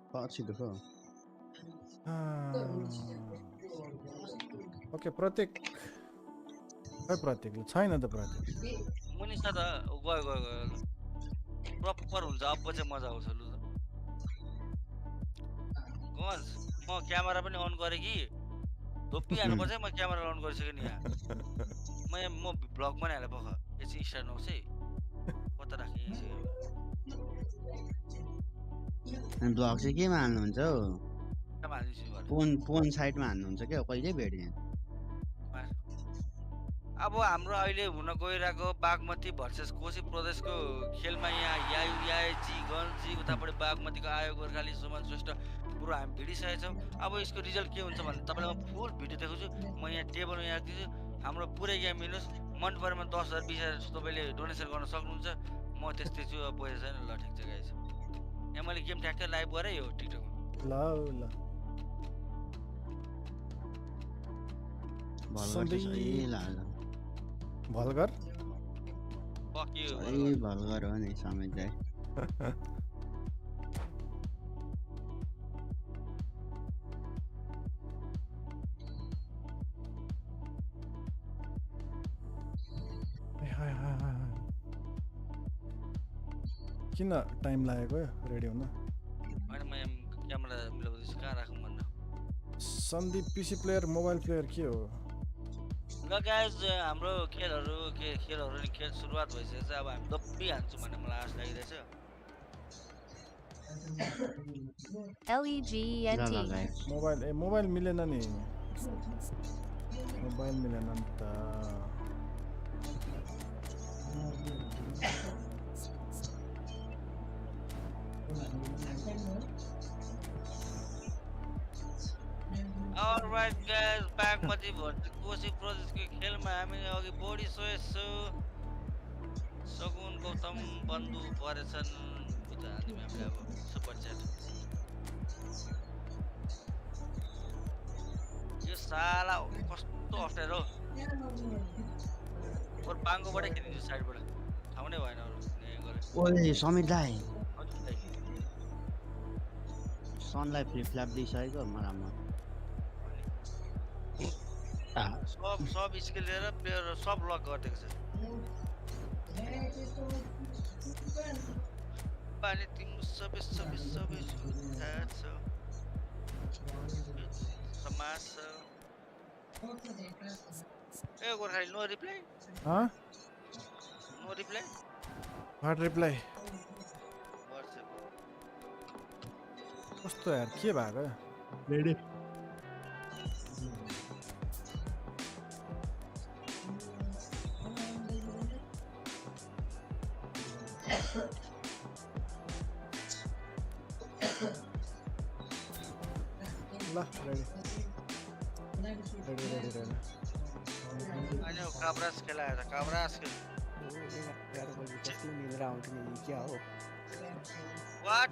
ओके प्रतीक खै प्रतीक छैन त प्रतीक मुनिसा त गयो प्रपर हुन्छ अब चाहिँ मजा आउँछ लु गन्स म क्यामेरा पनि अन गरेँ कि धोपी हाल्नुपर्छ म क्यामेरा अन गरिसकेँ नि यहाँ म भ्लग पनि हालेँ पख यो चाहिँ स्टार्ट नहोस् है कता राखेँ ब्लग चाहिँ केमा हाल्नुहुन्छ हौ हाल्नु फोन साइडमा हाल्नुहुन्छ क्या कहिले भेटेँ अब हाम्रो अहिले हुन गइरहेको बागमती भर्सेस कोशी प्रदेशको खेलमा यहाँ याजी गन्जी उतापट्टि बागमतीको आयो गोर्खाली सुमन श्रेष्ठ पुरो हामी भिडिसकेका छौँ अब यसको रिजल्ट के हुन्छ भने तपाईँलाई म फुल भिडियो देखाउँछु म यहाँ टेबलमा यहाँ राख्दिन्छु हाम्रो पुरै गेम हेर्नुहोस् मन परेमा 10,000 20,000 तपाईँले डोनेसन गर्न सक्नुहुन्छ म त्यस्तै छु अब पैसा छैन ल ठिक छ गाइस यहाँ मैले गेम ठ्याक्कै लाइभ गरेँ यो टिकटकमा ल भलगर भलगर हो नि समेत जाए किन टाइम लागेको रेडी हुन होइन म क्यामेरा मिलाउँदैछु कहाँ राखौँ भन्न सन्दीप पिसी प्लेयर मोबाइल प्लेयर के हो ल गाइस हाम्रो खेलहरू नि खेल सुरुवात भइसकेको छ अब हामी दब्बी हान्छौँ भन्ने मलाई आश लागिरहेछ LEGENT मोबाइल मिलेन नि मोबाइल मिलेन नि त Alright guys, Bagmati versus Koshi प्रदेशको खेलमा हामी अघि बढी सोएछु सगुन गौतम बन्धु परेछन् उता हामी अब सुपर च्याट यो साला कस्तो अप्ठ्यारो और बाङ्गोबाटै खेलिदिन्छु साइडबाट ठाउँ नै भएन ओए समीर दाइ सनलाई फ्लिप फ्ल्याप दिइसकेको मराममा सब स्किल लिएर प्लेयर सब लक गरिदिएको छ पानी तिम्रो सबै जुत्ता छ समाज छ ए Gorkhali no reply no reply what reply कस्तो यार के भएको रेडी ल रेडी अनि काब्रास खेलाएर काब्रास खेल यार मुझे कसले नींद आउँछ नि क्या हो व्हाट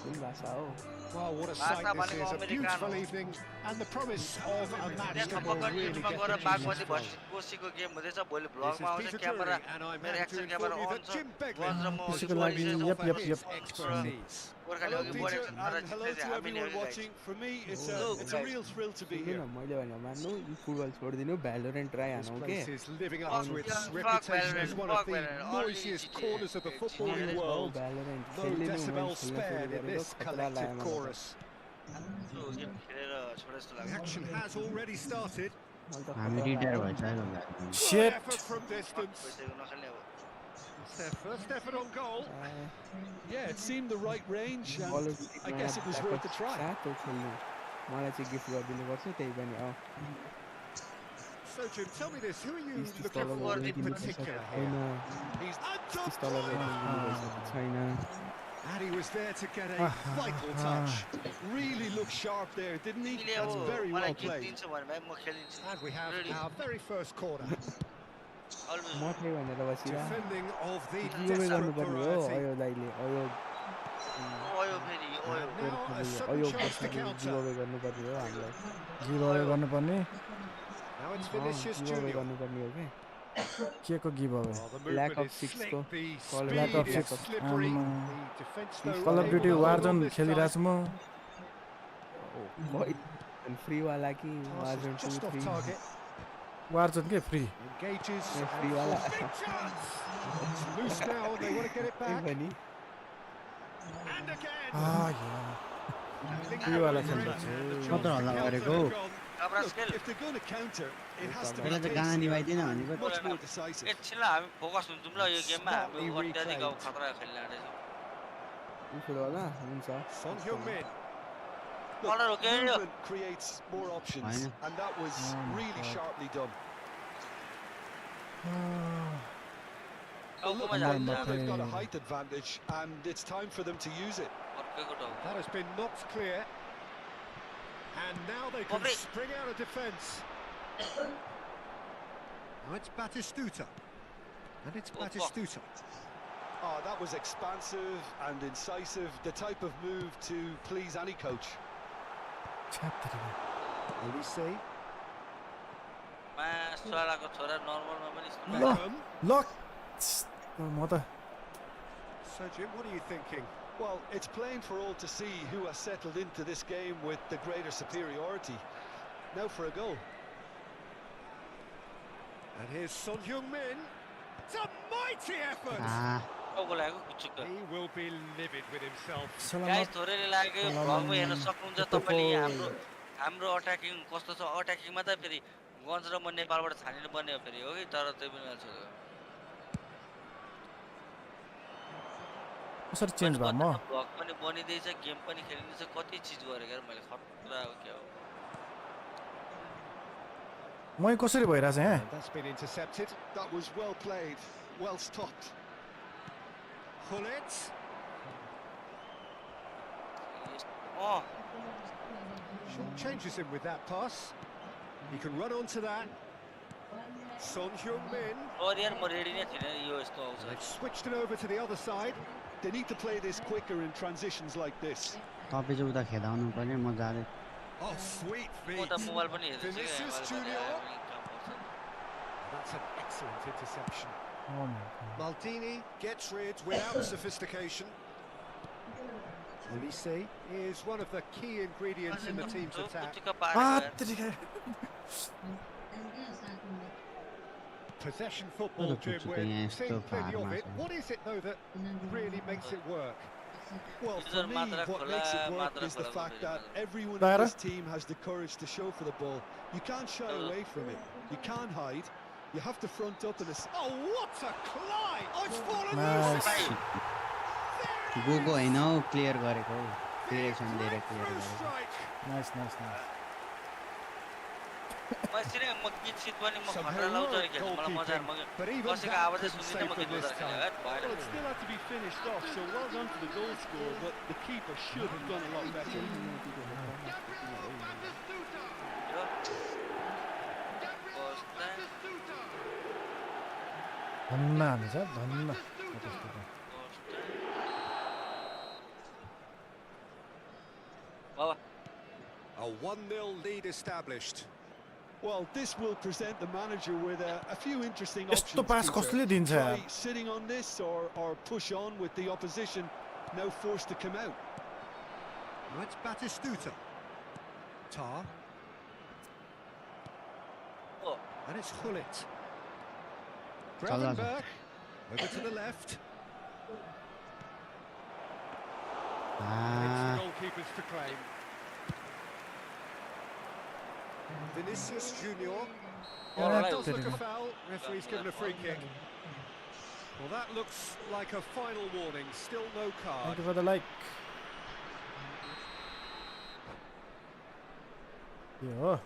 कुन भाषा हो Well, what a sight this is. A beautiful evening and the promise of a match त्यहाँ that will थपक्क really युट्युबमा get गएर the बागमती juices flowing. कोसीको गेम हुँदैछ भोलि This भ्लगमा is आउँछ Peter camera Drury, and I'm मेरो happy to action camera inform you अन that छ Jim Beglin गन्ज र म has त्यसैको joined लागि us to यप offer यप his यप expertise. गोर्खाली Hello, अघि Peter, बढेको छ तर and hello जित्दै to चाहिँ हामी नै everyone हो watching. For me, it's Look, a guys. real thrill to be सुन्नु here. न मैले भने मान्नु यी फुटबल छोडिदिनु भ्यालोरेन्ट ट्राई This हानौँ के place is living up Fuck to its yeah, fuck reputation as Valorant, one fuck of the Valorant, only noisiest GTA. corners of the GTA. footballing हो world. Valorant No खेलिदिनु मैले decibels खेल्न सुरु spared in गरेको this खतरा collective लाग्यो मलाई chorus. त्यो game खेलेर छोडे जस्तो The लाग्छ action has already started. मलाई त हामी खतरा रिटायर लाग्यो भइसकेको Valorant Good Shit. effort from distance. भइसक्यो नखेल्ने अब It's their first effort on goal. Yeah, it seemed the right range, कल and अफ ड्युटी I नयाँ guess it was worth a try. सातो खेल्नु मलाई चाहिँ गिफ्ट गरिदिनुपर्छ त्यही पनि So, Jim, tell me this. Who are you 30 looking dollar for in rating particular छैन here? He's 30 dollar rating दिनुभएको छैन And he was there to get a vital touch. Really looked sharp there, didn't he? तिमीले That's अब very मलाई well gift played. दिन्छौ भने भाइ म खेलिदिन्छु And we have Ready. our very first corner. Always मठै भनेर बसिरा Defending of the गिभअवे desperate गर्नुपर्ने हो variety. अयो दाइले अयो ओयो फेरि OYO And now a sudden अयो chance to counter. गिभअवे गर्नुपर्ने हो हामीलाई गिभअवे गर्नुपर्ने Now it's Vinicius गिभअवे Junior. गर्नुपर्ने हो के के को गिभअवे Oh, the Lack movement of is six slick, go. the Call it Lack speed of is six. slippery. Um, The defense though कल of able duty to hold on वारजोन this time. खेलिरहेको छु म free वाला कि Pass वार्जन is 2 just off 3 target. वारजोन के free Engages. Yeah, and free wala. big chance. It's loose now. They want to get it back. पनि And again. Free वाला खेल्दैछु कत्रो हल्ला गरेको Kabra Look, scale if they're going to counter, it has to be त्यसलाई चाहिँ गाना pacey दिइदिएन and भनेको much more decisive. एकछिन ल हामी फोकस हुन्छौँ ल यो गेममा Smartly हाम्रो अत्याधिक अब replayed. खतरा खेल्न आँटेछौँ यी फुटबल हुन्छ Son Heung-min. Look, Corner, okay. movement creates more options, Fine. and that was Oh my really God. sharply done. टाउकोमा Look, जान्छ now they've got a Okay. height advantage, and it's time for them to use it. अर्कैको टाउको That has been knocked clear. And now they can Lovely. spring out of defence. Now it's Batistuta. And it's Oh, fuck. Batistuta. Oh, that was expansive and incisive, the type of move to please any coach. Olise. मा सोलाको छोरा नर्मलमा पनि यस्तो ल Beckham. ल म त So, Jim, what are you thinking? Well, it's plain for all to see who has settled into this game with the greater superiority. Now for a goal. And here's Son Heung-min. It's a mighty effort. टाउको लागेको कुचुक्क He will be livid with himself. Guys थोरैले लागेको भ्लगमा हेर्न सक्नुहुन्छ तपाईँले हाम्रो हाम्रो अट्याकिङ कस्तो छ अट्याकिङमा त फेरि गन्ज र म नेपालबाट छानिनु पर्ने हो फेरि हो कि तर त्यही पनि अल्छ कसरी चेन्ज भयो म भ्लग पनि बनिँदैछ गेम पनि खेलिँदैछ कति चिज गरेको यार मैले खतरा हो क्या हो मै कसरी भइरहेछ यहाँ That's been intercepted. That was well played, well stopped. Hullet. Uh Shaw changes him with that pass. He can run onto that. Son Heung-min. और यार म रेडी नै थिइनँ यो यस्तो आउँछ They've switched it over to the other side. They need to play this quicker in transitions like this. तपाईँ चाहिँ उता खेदाउनु पर्यो म जाँदै Oh, sweet म feet. त मोबाइल पनि हेर्दैछु Vinicius Junior. That's an excellent interception. Maldini gets rid without sophistication. Olise is one of the key ingredients in the team's attack. Possession football, Jim, we're seeing plenty of it. What is it, though, that really makes it work? Well, for me, what makes it work is the fact that everyone Dara? in this team has the courage to show for the ball. You can't shy away from it. You can't hide. You have to front up and... Oh, what a climb! Oh, it's fallen Nice. loose! गएको होइन हौ clear गरेको हौ direction दिएर clear Through गरेको strike. Nice nice nice म गीत सित पनि म खतरा लाउँछ नि खेल्नु मलाई मजा म But even कसैको that आवाज couldn't सुन्दिनँ save म गीत them this बजाएर time. खेलेँ भएन Well, it still had to be finished off, so well done to the goal scorer, but the keeper should have done a lot better. धन्न हाल्छ धन्न बाबा Oh, A 1-0 lead established. Well, this will present the manager with a few interesting यस्तो options. पास कसले दिन्छ यार? Try sitting on this or push on with the opposition now forced to come out. Now it's Batistuta. Tar. Oh. And it's Hullet. Salah. Gravenberg. Over to the left. It's the goalkeepers to claim. Vinicius Junior. Oh, That right. does look a foul. Referee's given a free kick. Well, that looks like a final warning. Still no card. Thank you for the like. Yo.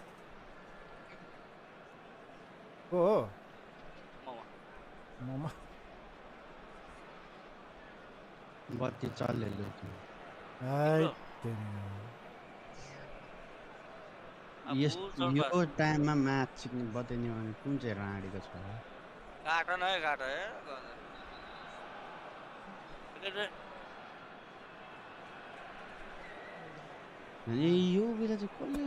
Oh. Mama. बत्ती चल्यो लु Ai. यो टाइममा match सिक्ने बताइने भने कुन चाहिँ राडीको छ काटो नै काटो अनि यो बेला चाहिँ कसले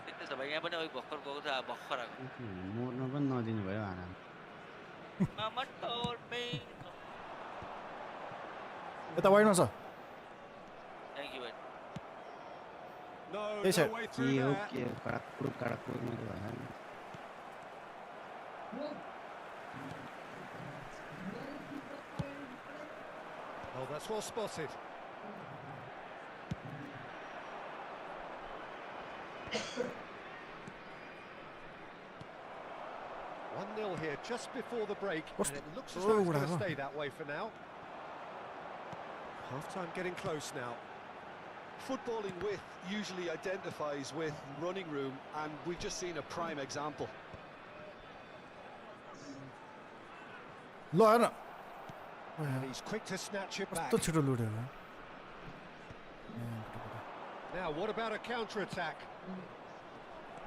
त्यस्तै छ भाइ यहाँ पनि अघि भर्खर गएको थियो भर्खर आएको मर्न पनि नदिनु भयो आराम यता वाइडमा छ थ्याङ्क यू भाइ No, Yes, sir. no way के through हो there. के कडकपुर मात्रै भयो Oh, that's well spotted. One 0 here just before the break, and it looks as though it's going to stay that way for now. Half-time getting close now. Footballing width usually identifies with running room, and we've just seen a prime example. ल हेर And he's quick to snatch it back. कस्तो छिटो लुट्यो Now, what about a counter-attack?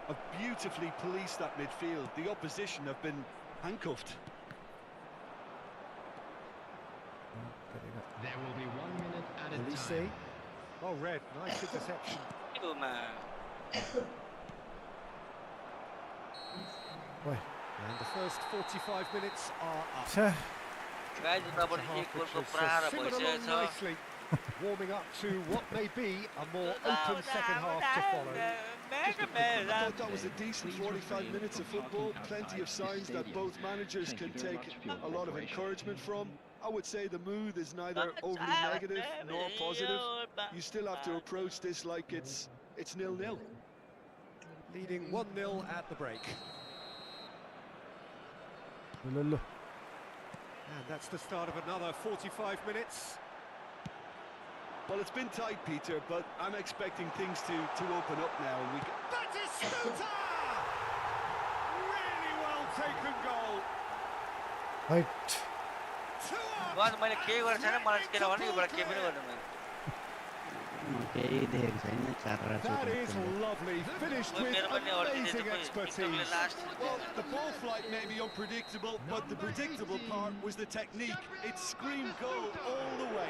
Have beautifully policed that midfield. The opposition have been handcuffed. There will be 1 minute added Elise. time. Oh, Red, nice interception. ओइ And the first 45 minutes are up. छ्या guys उताबाट एक गोलको प्रार Simmered भइसकेको along छ nicely, warming up to what may be a more open second half to follow. I thought that was a decent 45 minutes of football. Plenty of signs that both managers can take a lot of encouragement from. I would say the mood is neither overly negative nor positive. You still have to approach this like it's 0-0. Leading 1-0 at the break. ल And that's the start of another 45 minutes. Well, it's been tight, Peter, but I'm expecting things to open up now. Batistuta! Really well taken goal. Height 2-up. बस मैले केही गरेको छैन मलाई के भने योबाट केही पनि गर्नु मैले केही देखेको छैन चार That is lovely. Finished with मेरो पनि amazing अर्को expertise. Last Well, the ball flight may be unpredictable, but the predictable part was the technique. It screamed goal all the way.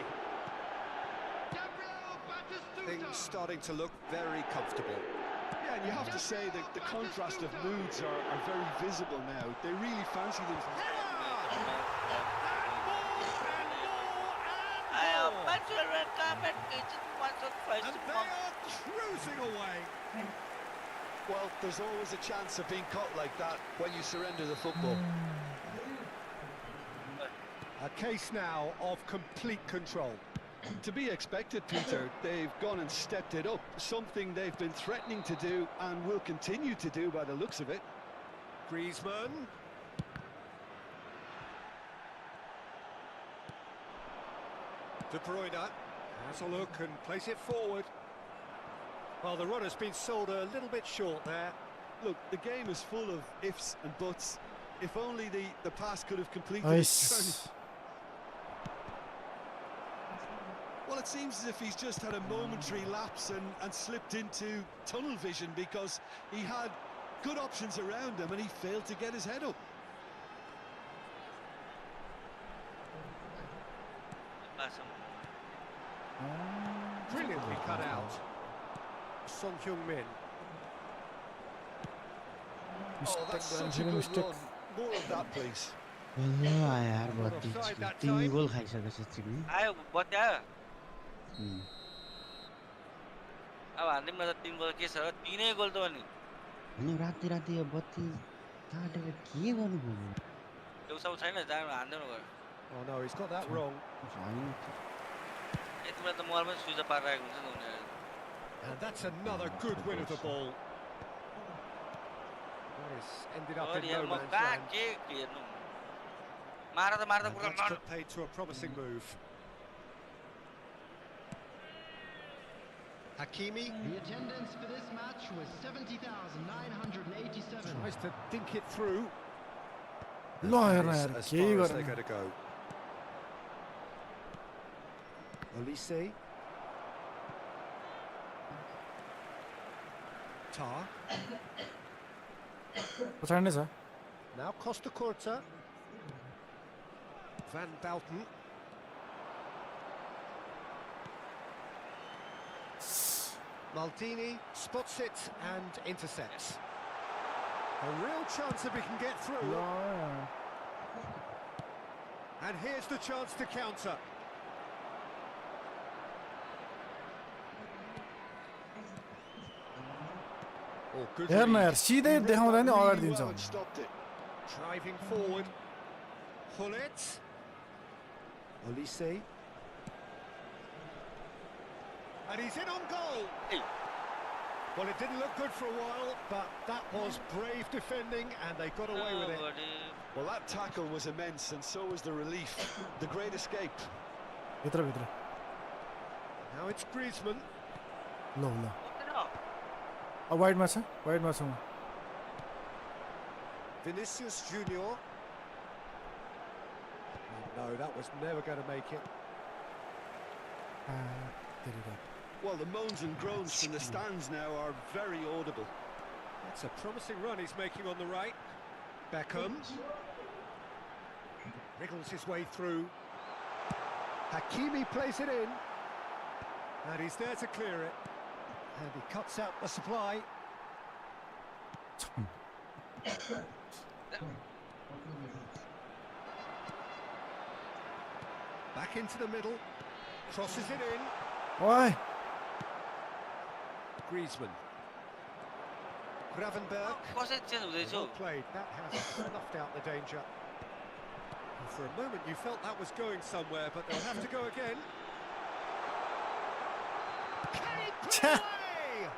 Gabriel Batistuta. Things starting to look very comfortable. Yeah, and you have to say that the contrast of moods are very visible now. They really fancy them. And they are cruising away. Well, there's always a chance of being caught like that when you surrender the football. A case now of complete control. To be expected, Peter. They've gone and stepped it up, something they've been threatening to do and will continue to do by the looks of it. Griezmann. De Bruyne has a look and plays it forward. Well, the run has been sold a little bit short there. Look, the game is full of ifs and buts. If only the pass could have completed its journey. Nice Well, it seems as if he's just had a momentary lapse and slipped into tunnel vision because he had good options around him and he failed to get his head up. Brilliantly cut out. Song Hyung-min. Oh, that's such a good run. More of that, please. बल्ल आयो यार बत्ती चिक्ने 3 गोल खाइसकेछ चिक्ने आयो बत्ती आयो अब हान्दिम न त 3 गोल के छ र 3 गोल त अनि अनि राति राति यो बत्ती काटेर के गर्नु पर्यो देउसाउ छैन जानु हान्दैन गयो Oh no, he's got that wrong. यति बेला त मोबाइलमा स्विच अफ पारेर राखेको हुन्छ नि उनीहरु And that's another good win of the ball. That is ended up in no man's land. के हेर्नु मार्दा मार्दा कुरा That's put paid to a promising move. Hakimi The attendance for this match was 70,987. tries to dink it through. ल That हेर्न is यार as के far as गर्नु they're going to go. Olise. Tar. पछाडि नै छ Now Costa Curta. Van Bouten. Maldini spots it and intercepts. A real chance if he can get through. And here's the chance to counter. Oh, good हेर्न यार read. सिधै देखाउँदा नि अगाडि दिन्छ Well, and stopped it. Driving forward. Hullet. Olise. And he's in on goal. Hey. Well, it didn't look good for a while, but that was brave defending and they got away with it. Well, that tackle was immense, and so was the relief. The great escape. भित्र भित्र Now it's Griezmann. ल ल अब वाइडमा छ वाइडमा छु म Vinicius Junior. Oh, no, that was never going to make it. Well, the moans and groans from the stands now are very audible. That's a promising run he's making on the right. Beckham. Wriggles his way through. Hakimi plays it in. And he's there to clear it. And he cuts out the supply. Back into the middle. Crosses it in. ओइ Griezmann. Gravenberg. कसै change हुँदैछ Well played. That has snuffed out the danger. And for a moment you felt that was going somewhere, but they'll have to go again. Can he put it away?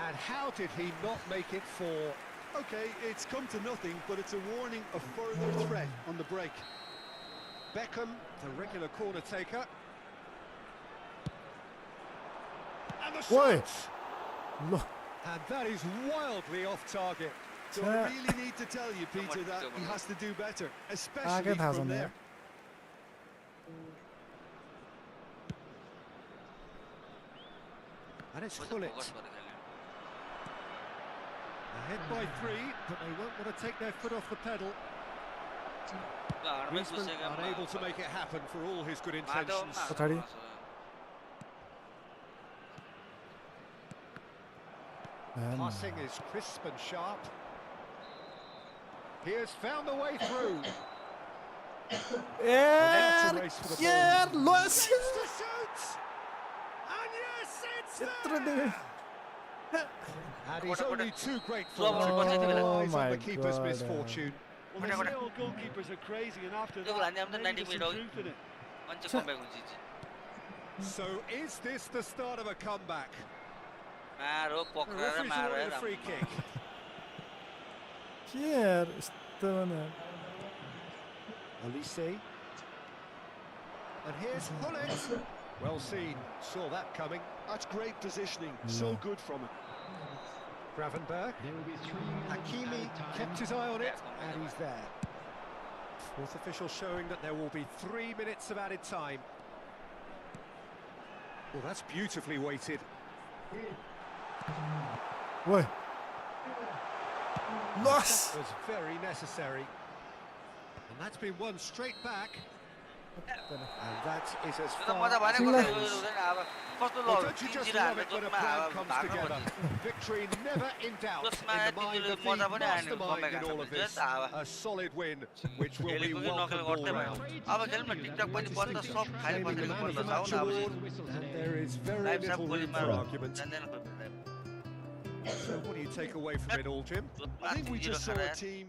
And how did he not make it four? Okay, it's come to nothing, but it's a warning of further threat on the break. Beckham, the regular corner taker. And the Oi. shot! ल And that is wildly off target. So I really need to tell you, Peter, that he has to do better, especially Target has from on there. And it's Hullet. Ahead by 3, but they won't want to take their foot off the pedal. Griezmann unable to make it happen for all his good intentions. पछाडि Passing is crisp and sharp. He has found a way through. यार Race for the यार ball. ल Shoots to shoot! And yes, it's यत्रो there! देखे And he's only too grateful Oh to capitalise on my the keeper's God. misfortune. Well, the Senegal goalkeepers are crazy, and after Look, that, I'm the maybe 90 there's some minute truth in it. मान्छे comeback हुन्छ So is this the start of a comeback? मारो The पक्रेर referee's मारो awarded a free kick. के यार यस्तो भने Olise. And here's Hullet. Well seen, saw that coming. That's great positioning, so good from him. Gravenberg. There will be 3 minutes Hakimi added time. kept his eye on it, and he's there. Fourth official showing that there will be 3 minutes of added time. Well, that's beautifully weighted. ओइ लस Was very necessary. And that's been won straight back. And that is as त्यो त far मजा as भनेको it छ, Singler. यो goes. हुँदैन अब कस्तो Well, ल don't you just 3-0 love हान्ने it when a जोतमा plan अब comes भाग्न together? पर्छ Victory never in doubt जोतमा in the mind तिमीले of the मजा पनि आएन mastermind कमब्याक in all हान्न of मिल्छ this. त अब A solid win, which will be खेलेको कि नखेल welcomed all गर्दै भयो round. अब खेलौँ न टिकटक पनि बन्द सब खाली Claiming the बसेको man बन्द of the छ match न अब award, and there is very live सब little room गोलीमा for argument. जान्दैन कोही पनि So what do you take away from it all, Jim? जोतमा I think we 3-0 just saw खाएर a team.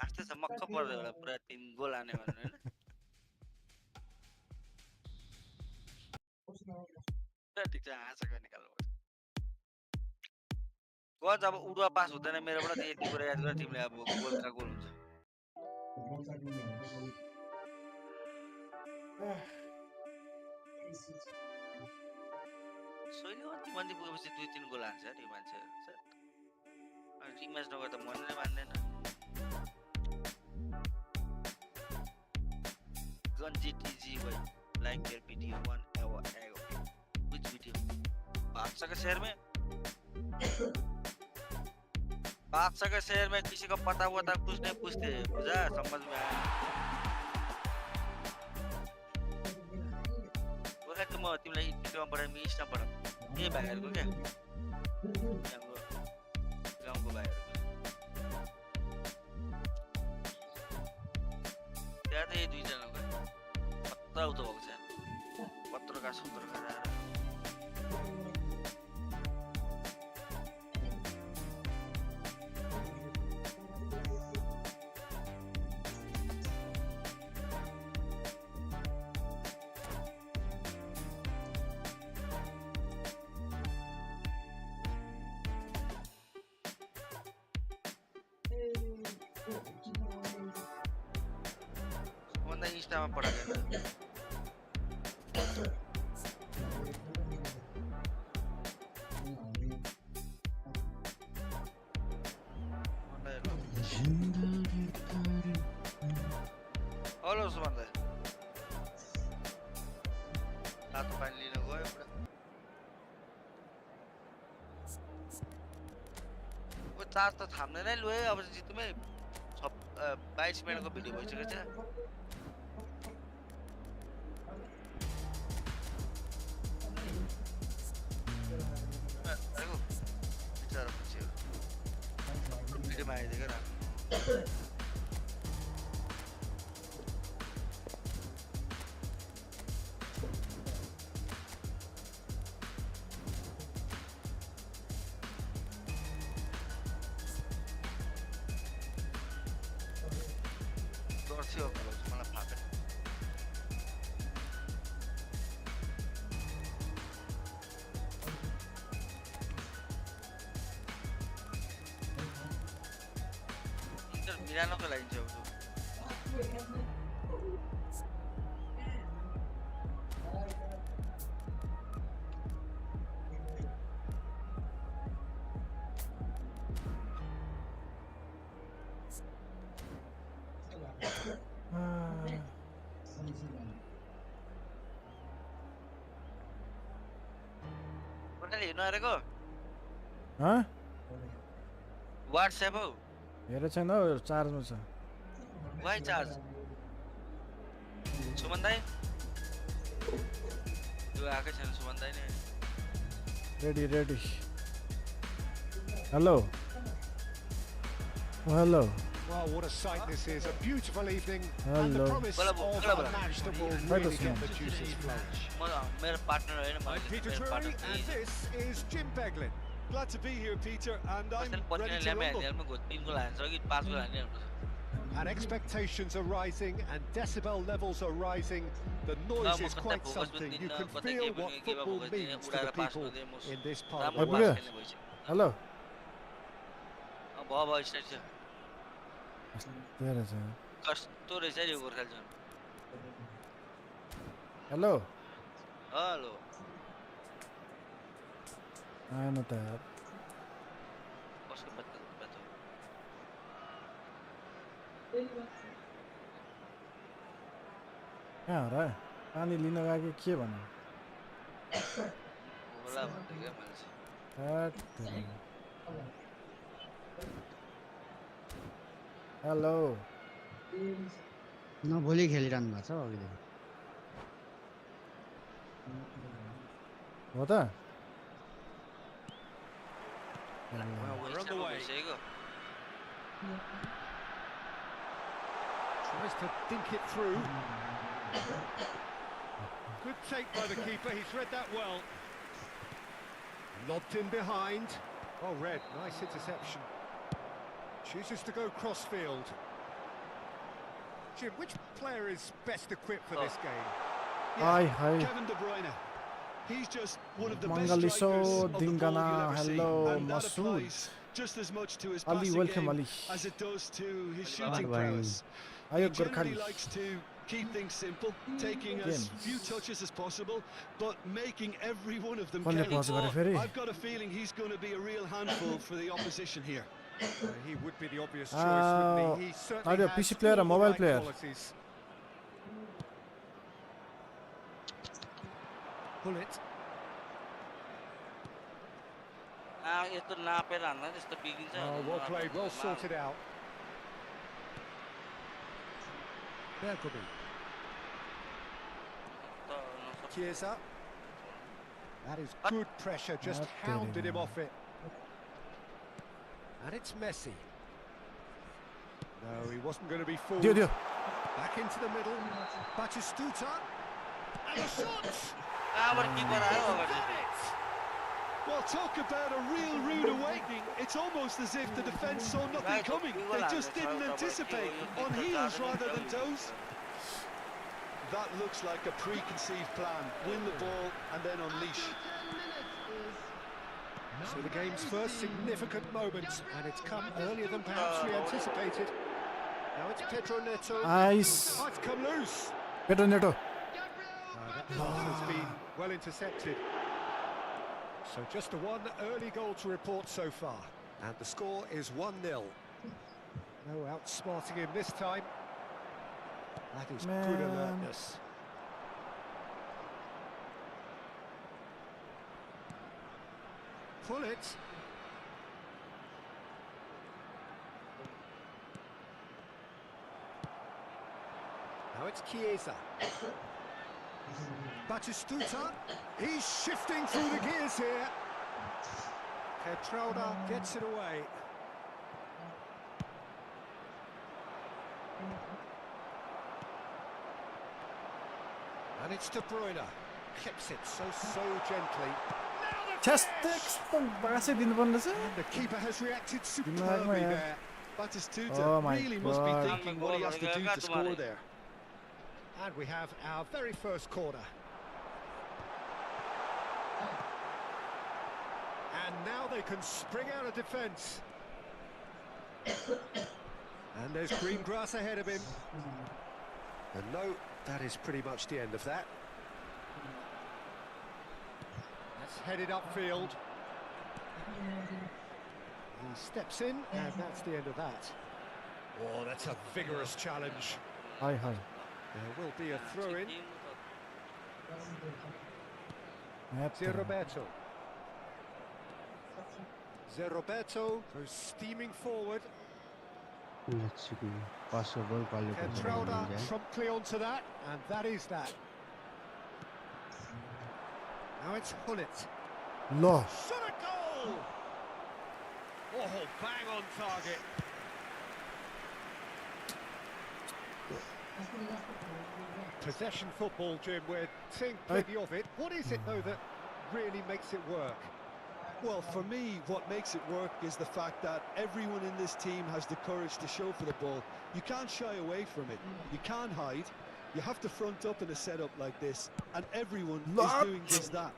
हाँस्दैछ मक्ख पर्दै होला पुरा 3 गोल हाने भनेर हैन ठिक छ हाँसेको निकाल्नु पर्छ गज अब उडुवा पास हुँदैन मेरोबाट त यति कुरा याद गरेर तिमीले अब गोल का गोल हुन्छ सोइले अन्तिम अन्तिम पुगेपछि 2-3 गोल हान्छ यार यो मान्छेहरू अनि रिम्याच नगर्दा मनले मान्दैन Ganji TG भाई like your video 1 hour ago which video बादशाह के शहर में बादशाह के शहर में किसी को पता हुआ था कुछ नहीं पूछते बुझा समझ में आया वो है तुम तिमीलाई भिडियोमा पढाइ मिसमा पढाउ के भाइहरुको के गाउँको भाइहरुको त्यहाँ त यही दुई जनाको पत्ता उतो भएको छ पत्रकार आएर इंस्टा में पढ़ा गया हेलो सुमन दाइ तातो पानी लिन गयो पुरा वो चार्ज त थाम्दैन लु है अब जितुमै 22 मिनेटको भिडियो भइसकेको छ भिडियो मा आइदिएको र मिलानको लागि चाहिँ कोनाले हेर्नु आरेको व्हाट्सएप हो हेरे छैन चार्जमा छ वाइ चार्ज सुमन दाइ यो आकै छैन सुमन दाइ नि ready hello hello Wow, what a sight this is. A beautiful evening and Hello. the promise of a match that will really get the juices flowing. मेरो पार्टनर हैन I'm Peter Drury and this is Jim Beglin. Glad to be here, Peter, and I'm ready to rumble. And expectations are rising and decibel levels are rising. The noise is quite something. You can feel what football means to the people in this part of the world. Hello Baba start छ तेरे छ कस्तो रहेछ यो गोर्खा जन hello hello आएन त यार कसको बात कहाँ हो र पानी लिन गएको के भन्नु होला भन्दै के मान्छे हेलो भोलि खेलिरहनु भएको छ अघिदेखि हो त Well, we're on the way. Tries to think it through. Good take by the keeper, he's read that well. Lobbed in behind. Oh, read, nice interception. Chooses to go cross-field. Jim, which player is best equipped for this game? Hi. Kevin De Bruyne. He's just one of the best Mangaliso strikers of the ball Dingana, you'll ever see. hello, And that Masood. applies just as much to his Ali, passing welcome, game Ali. as it does to his shooting bhai. prowess. He Ayo generally Gorkhali. likes to keep things simple, taking as few touches as possible, but making every one of them Konle count. pause gare feri. I've got a feeling he's going to be a real handful for the opposition here. He would be the obvious choice, wouldn't he? He certainly Audio, has PC player or all the mobile right player? qualities. Pull it. यस्तो नापेर हान्दा त्यस्तो बिग्रिन्छ Oh, well played, well sorted out. Bergomi. Chiesa. That is good pressure, just hounded him off it. And it's Messi. No, he wasn't going to be fooled. Dio. Back into the middle. Batistuta. And the shot! कहाँबाट किपर आयो Well, talk about a real rude awakening. It's almost as if the defence saw nothing coming. They just didn't anticipate. On heels rather than toes. That looks like a preconceived plan. Win the ball and then unleash. So the game's first significant moment, and it's come earlier than perhaps we anticipated. Now it's Pedro Neto. Nice. Oh, it's come loose. Pedro Neto. That pass has been well intercepted. So just a one early goal to report so far. And the score is 1-0. No outsmarting him this time. That is good alertness. Pull it. Now it's Chiesa. Batistuta. He's shifting through the gears here. Petrauda gets it away. And it's De Bruyne. Clips it so gently. The keeper has reacted superbly there. Batistuta Oh my really must be God. thinking what he has to do to score there. And we have our very first corner. And now they can spring out of defence. And there's green grass ahead of him. And no, that is pretty much the end of that. That's headed upfield. He steps in, and that's the end of that. Oh, that's a vigorous challenge. Hi. There will be a throw-in. Roberto. Roberto goes steaming forward. Petrauda promptly onto that, and that is that. Now it's Hullet. Lo. Shot a goal! Oh, bang on target. Possession football, Jim, we're seeing plenty of it. What is it, though, that really makes it work? Well, for me, what makes it work is the fact that everyone in this team has the courage to show for the ball. You can't shy away from it. You can't hide. You have to front up in a setup like this, and everyone is doing just that.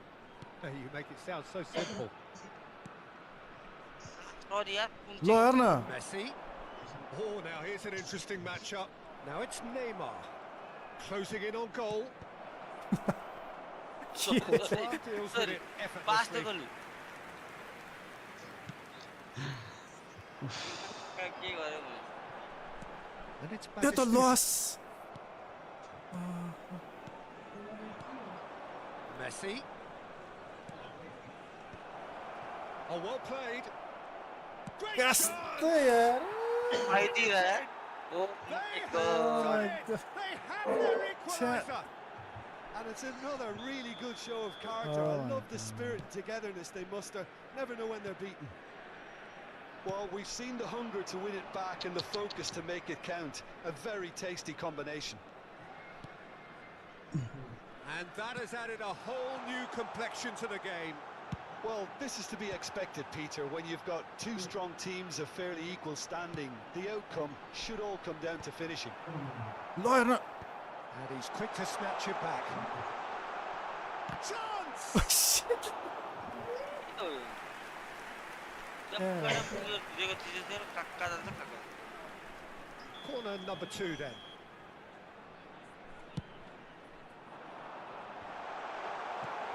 You make it sound so simple. Messi. Oh, now here's an interesting matchup. Now it's Neymar. Closing in on goal. Deals with it effortlessly. And it's back. That's a loss. Messi. Oh, well played. Great Yes, shot! there. आइदियो यार Oh They my have god. done it! They have their equaliser! And it's another really good show of character. Oh I my love the God. spirit and togetherness they muster. Never know when they're beaten. Well, we've seen the hunger to win it back and the focus to make it count. A very tasty combination. And that has added a whole new complexion to the game. Well, this is to be expected, Peter. When you've got two strong teams of fairly equal standing, the outcome should all come down to finishing. Lawyer. And he's quick to snatch it back. Chance! Corner number 2 then.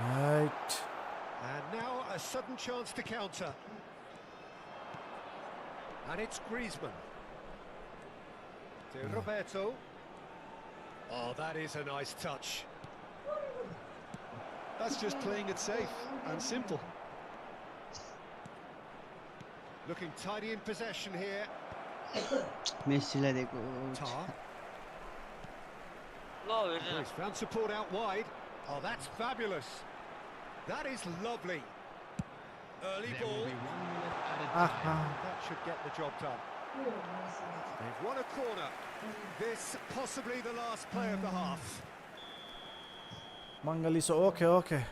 Right. And now a sudden chance to counter. And it's Griezmann. To Roberto. Oh, that is a nice touch. That's just playing it safe and simple. Looking tidy in possession here. मेसीलाई दिएको Tar. No, Oh, he's found support out wide. Oh, that's fabulous. That is lovely. Early ball. That should get the job done. They've won a corner. This possibly the last play of the half. Mangaliso, okay.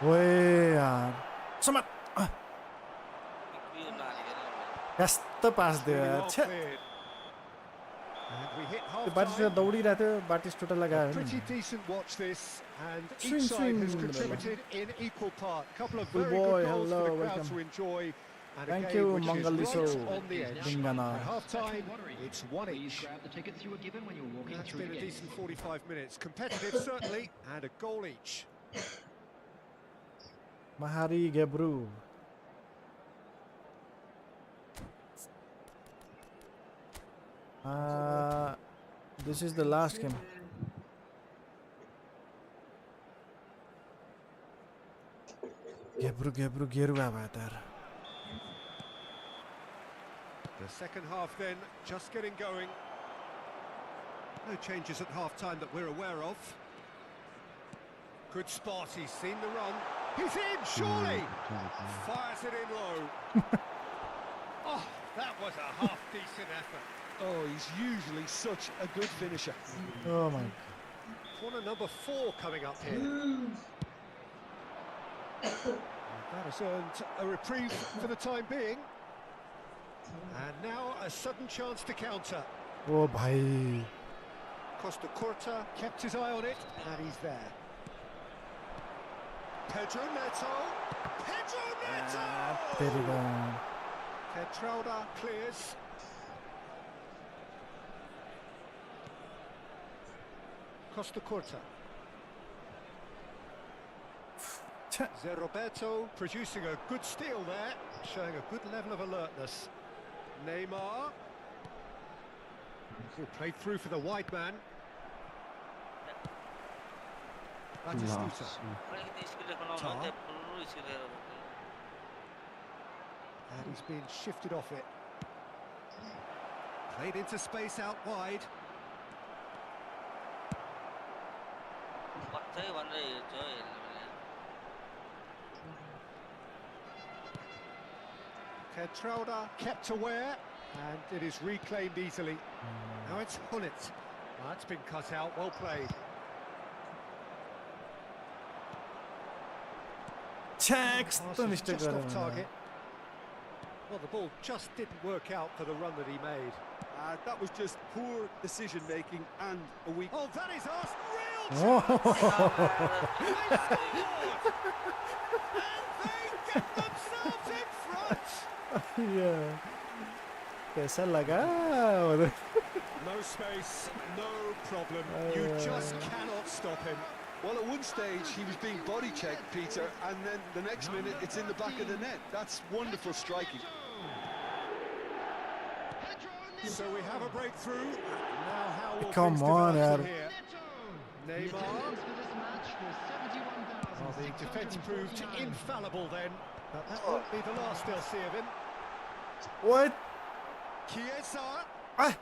Woi यार समात कस्तो पास दियो यार Well छे cleared. And we hit त्यो बाटिस्टा half-time. दौडिरहेको थियो बाटिस्टा लगायो Pretty decent watch this, and Swing, each side has swing. contributed in equal part. Couple of Good very boy, good goals hello, for the crowd welcome. to enjoy. And Thank a you, game which Mangaliso. is right on the edge. Dingana. At half-time, it's 1 each. Grab the tickets you were given when you were walking That's through been the a gate. decent 45 minutes. Competitive, certainly, and a goal each. Mahari Gebru. This is the last game. Gebru Geru avatar. The second half then, just getting going. No changes at half-time that we're aware of. Good spot, he's seen the run. He's in, surely! Fires it in low. Oh, that was a half-decent effort. Oh, he's usually such a good finisher. Oh my. Corner number 4 coming up here. That has earned a reprieve for the time being. And now a sudden chance to counter. Oh bhai. Costa Curta kept his eye on it, and he's there. Pedro Neto! Pedro Neto! तेरी गान. Petrauda clears. Costa Curta. Tch. Roberto producing a good steal there, showing a good level of alertness. Neymar. Oh, played through for the wide man. Batistuta. Tar. And he's been shifted off it. Played into space out wide. Petrauda kept aware, and it is reclaimed easily. Now it's Hullet. That's been cut out, well played. Checks Pass to is mistake just off गरेर target. Well, the ball just didn't work out for the run that he made. That was just poor decision-making and a weak... Oh, that is us! Real Oh. They scored! And they get themselves in front! Yeah. पैसा लगा उधर. No space, no problem. You just cannot stop him. Well, at one stage, he was being body-checked, Peter, and then the next minute, it's in the back of the net. That's wonderful striking. So we have a breakthrough. Now how will Come things on, develop yaar. from here? Neymar. Well, the defence proved infallible then, but that won't be the last they'll see of him. What? Chiesa. Ah!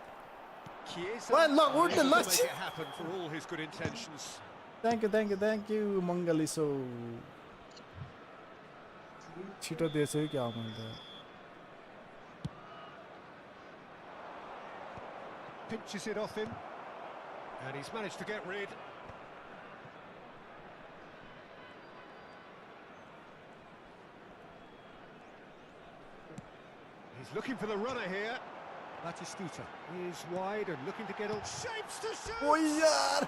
Chiesa. Well, look, what the unable to luck? make it happen for all his good intentions. Thank you, Mangaliso. छिटो दिएछ है क्या मैले Pinches it off him, and he's managed to get rid. He's looking for the runner here. Batistuta is wide and looking to get on. Shapes to shoot! ओ यार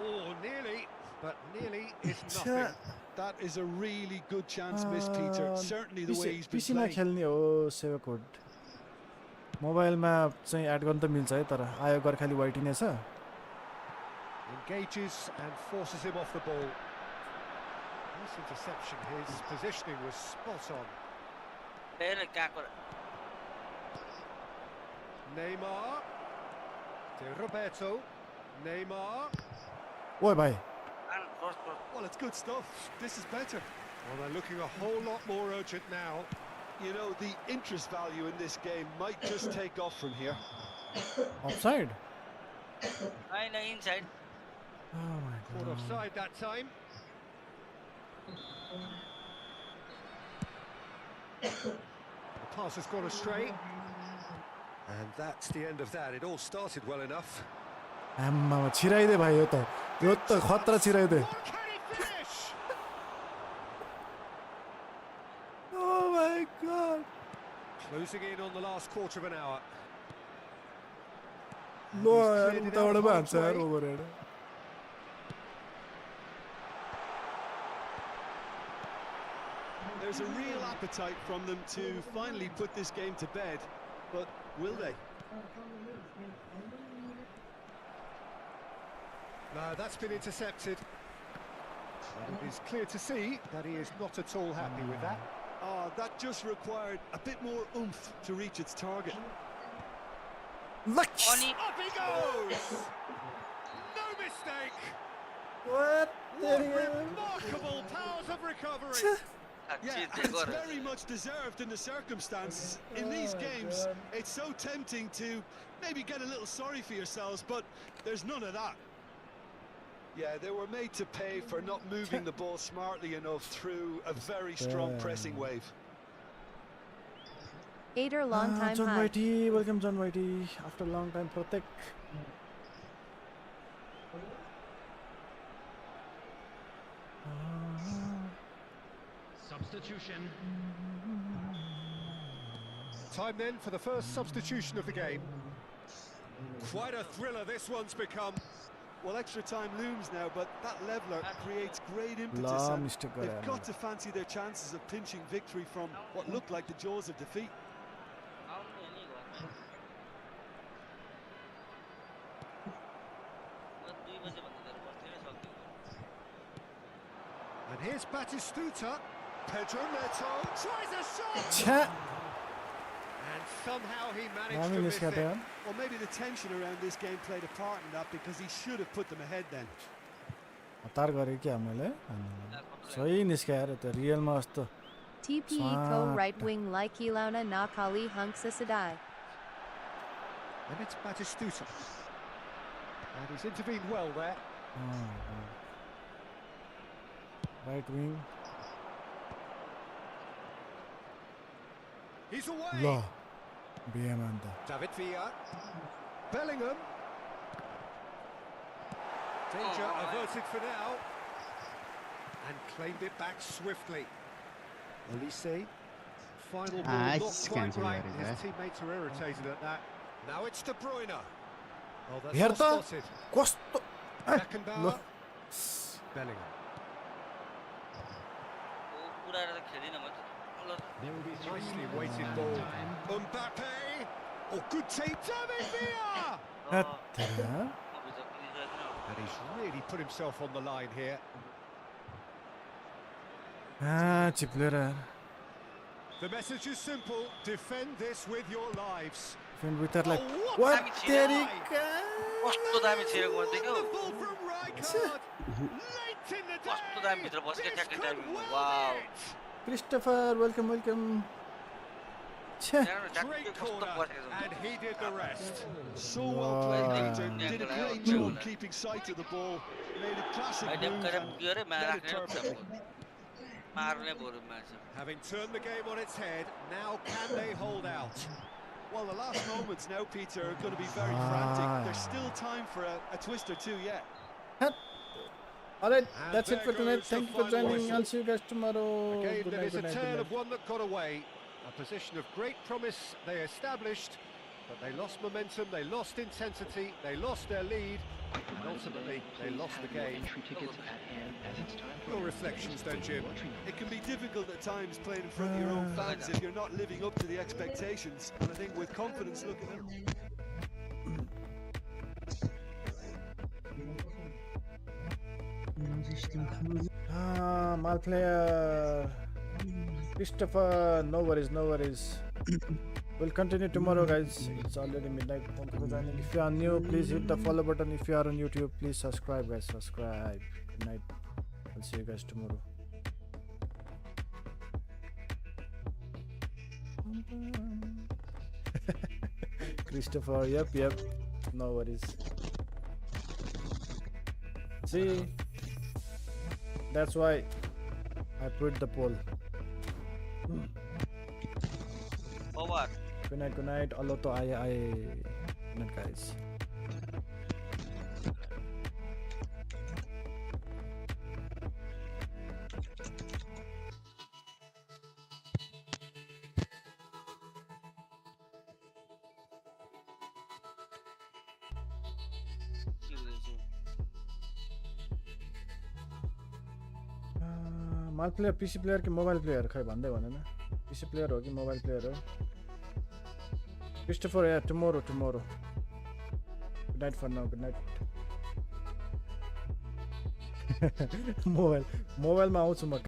Oh, nearly, but nearly is nothing. That is a really good chance missed, Peter. Certainly the way he's been पीसीमा playing. खेल्ने हो सेवा code मोबाइलमा चाहिँ add गर्न त मिल्छ है तर आयो गर खाली वाइटिने छ Engages and forces him off the ball. Nice interception. His positioning was spot on. Neymar. De Roberto. Neymar. ओए भाइ Well, it's good stuff. This is better. Well, they're looking a whole lot more urgent now. You know, the interest value in this game might just take off from here. Offside inside. Oh my Caught god offside that time. The pass has gone astray. And that's the end of that. It all started well enough. आम्मामा छिराइदे भाइ यो त खतरा छिराइदे What can he finish? Oh my god Closing in on the last quarter of an hour. लो यार उताबाट पो हान्छ यार over head There's a real appetite from them to finally put this game to bed, but will they? No, that's been intercepted. And it is clear to see that he is not at all happy with that. Oh, that just required a bit more oomph to reach its target. Look! Up he goes! No mistake! What? What remarkable powers of recovery! Yeah, and it's very much deserved in the circumstances. In these games, it's so tempting to maybe get a little sorry for yourselves, but there's none of that. Yeah, they were made to pay for not moving the ball smartly enough through a very strong pressing wave. Aider long time John high. Whitey, welcome John Whitey. After a long time, protect. Substitution. Time then for the first substitution of the game. Quite a thriller this one's become. Well, extra time looms now, but that leveller creates great impetus, La and mistake they've गरे got to fancy their chances of pinching victory from what looked like the jaws of defeat. And here's Batistuta. Pedro Neto tries a shot! छ्या And somehow he managed Rami to miss निस्क्या it. त Well, maybe the tension around this game played a part in that, because he should have put them ahead then. हतार गरे क्या मैले सही निस्क्या यार त्यो रियलमा जस्तो TPE co right wing like Ilauna na Kali Hunk Sisadai. And it's Batistuta. And he's intervened well there. Right wing He's ल away. बिहेमा अन्त David Villa. Bellingham. Danger averted for now. And claimed it back swiftly. Olise. Final ball not quite cancel right. that, His eh? teammates are irritated at that. Now it's De Bruyne. Oh, that's hair well त spotted. कस्तो Beckenbauer. Bellingham. Nicely weighted ball. Mbappe. Oh, good tape. David Villa. हत्तेरी And he's really put himself on the line here. चिप्लेर The message is simple. Defend this with your lives. Finn Wither like Oh, what Damn it, Terika? कस्तो दामी छिरेको भन्दै क्या Wonderful from Rijkaard. Late in the कस्तो दामी day. भित्र बसेको This ट्याक्कै could timing well wow be it. Christopher, welcome. Cheh. Great corner, and he did the rest. So well played, Peter. Wow. Did a great job keeping sight of the ball. Made a classic move and let it turn. मार्ने बरु match Having turned the game on its head, now can they hold out? Well, the last moments now, Peter, are going to be very frantic. There's still time for a twist or two yet. Alright, And that's it there for tonight. goes the Thank you for final joining. whistle. I'll see you guys tomorrow. A game Good that night, is a good night, tale good of night. one that got away, a position of great promise they established, but they lost momentum, they lost intensity, they lost their lead, and ultimately they lost the game. Your reflections then, Jim? It can be difficult at times playing in front of your own fans if you're not living up to the expectations. And I think with confidence looking at Mal player. Christopher, no worries. We'll continue tomorrow, guys. It's already midnight. Thank you for joining. If you are new, please hit the follow button. If you are on YouTube, please subscribe, guys. Subscribe. Good night. I'll see you guys tomorrow. Christopher, yep. No worries. See, that's why I put the poll. Over Good night. Allah to I. Good night, guys. Mall player PC player कि mobile player खै भन्दै भनेन PC player हो कि mobile player हो Christopher या tomorrow good night for now good night मोबाइलमा आउँछु म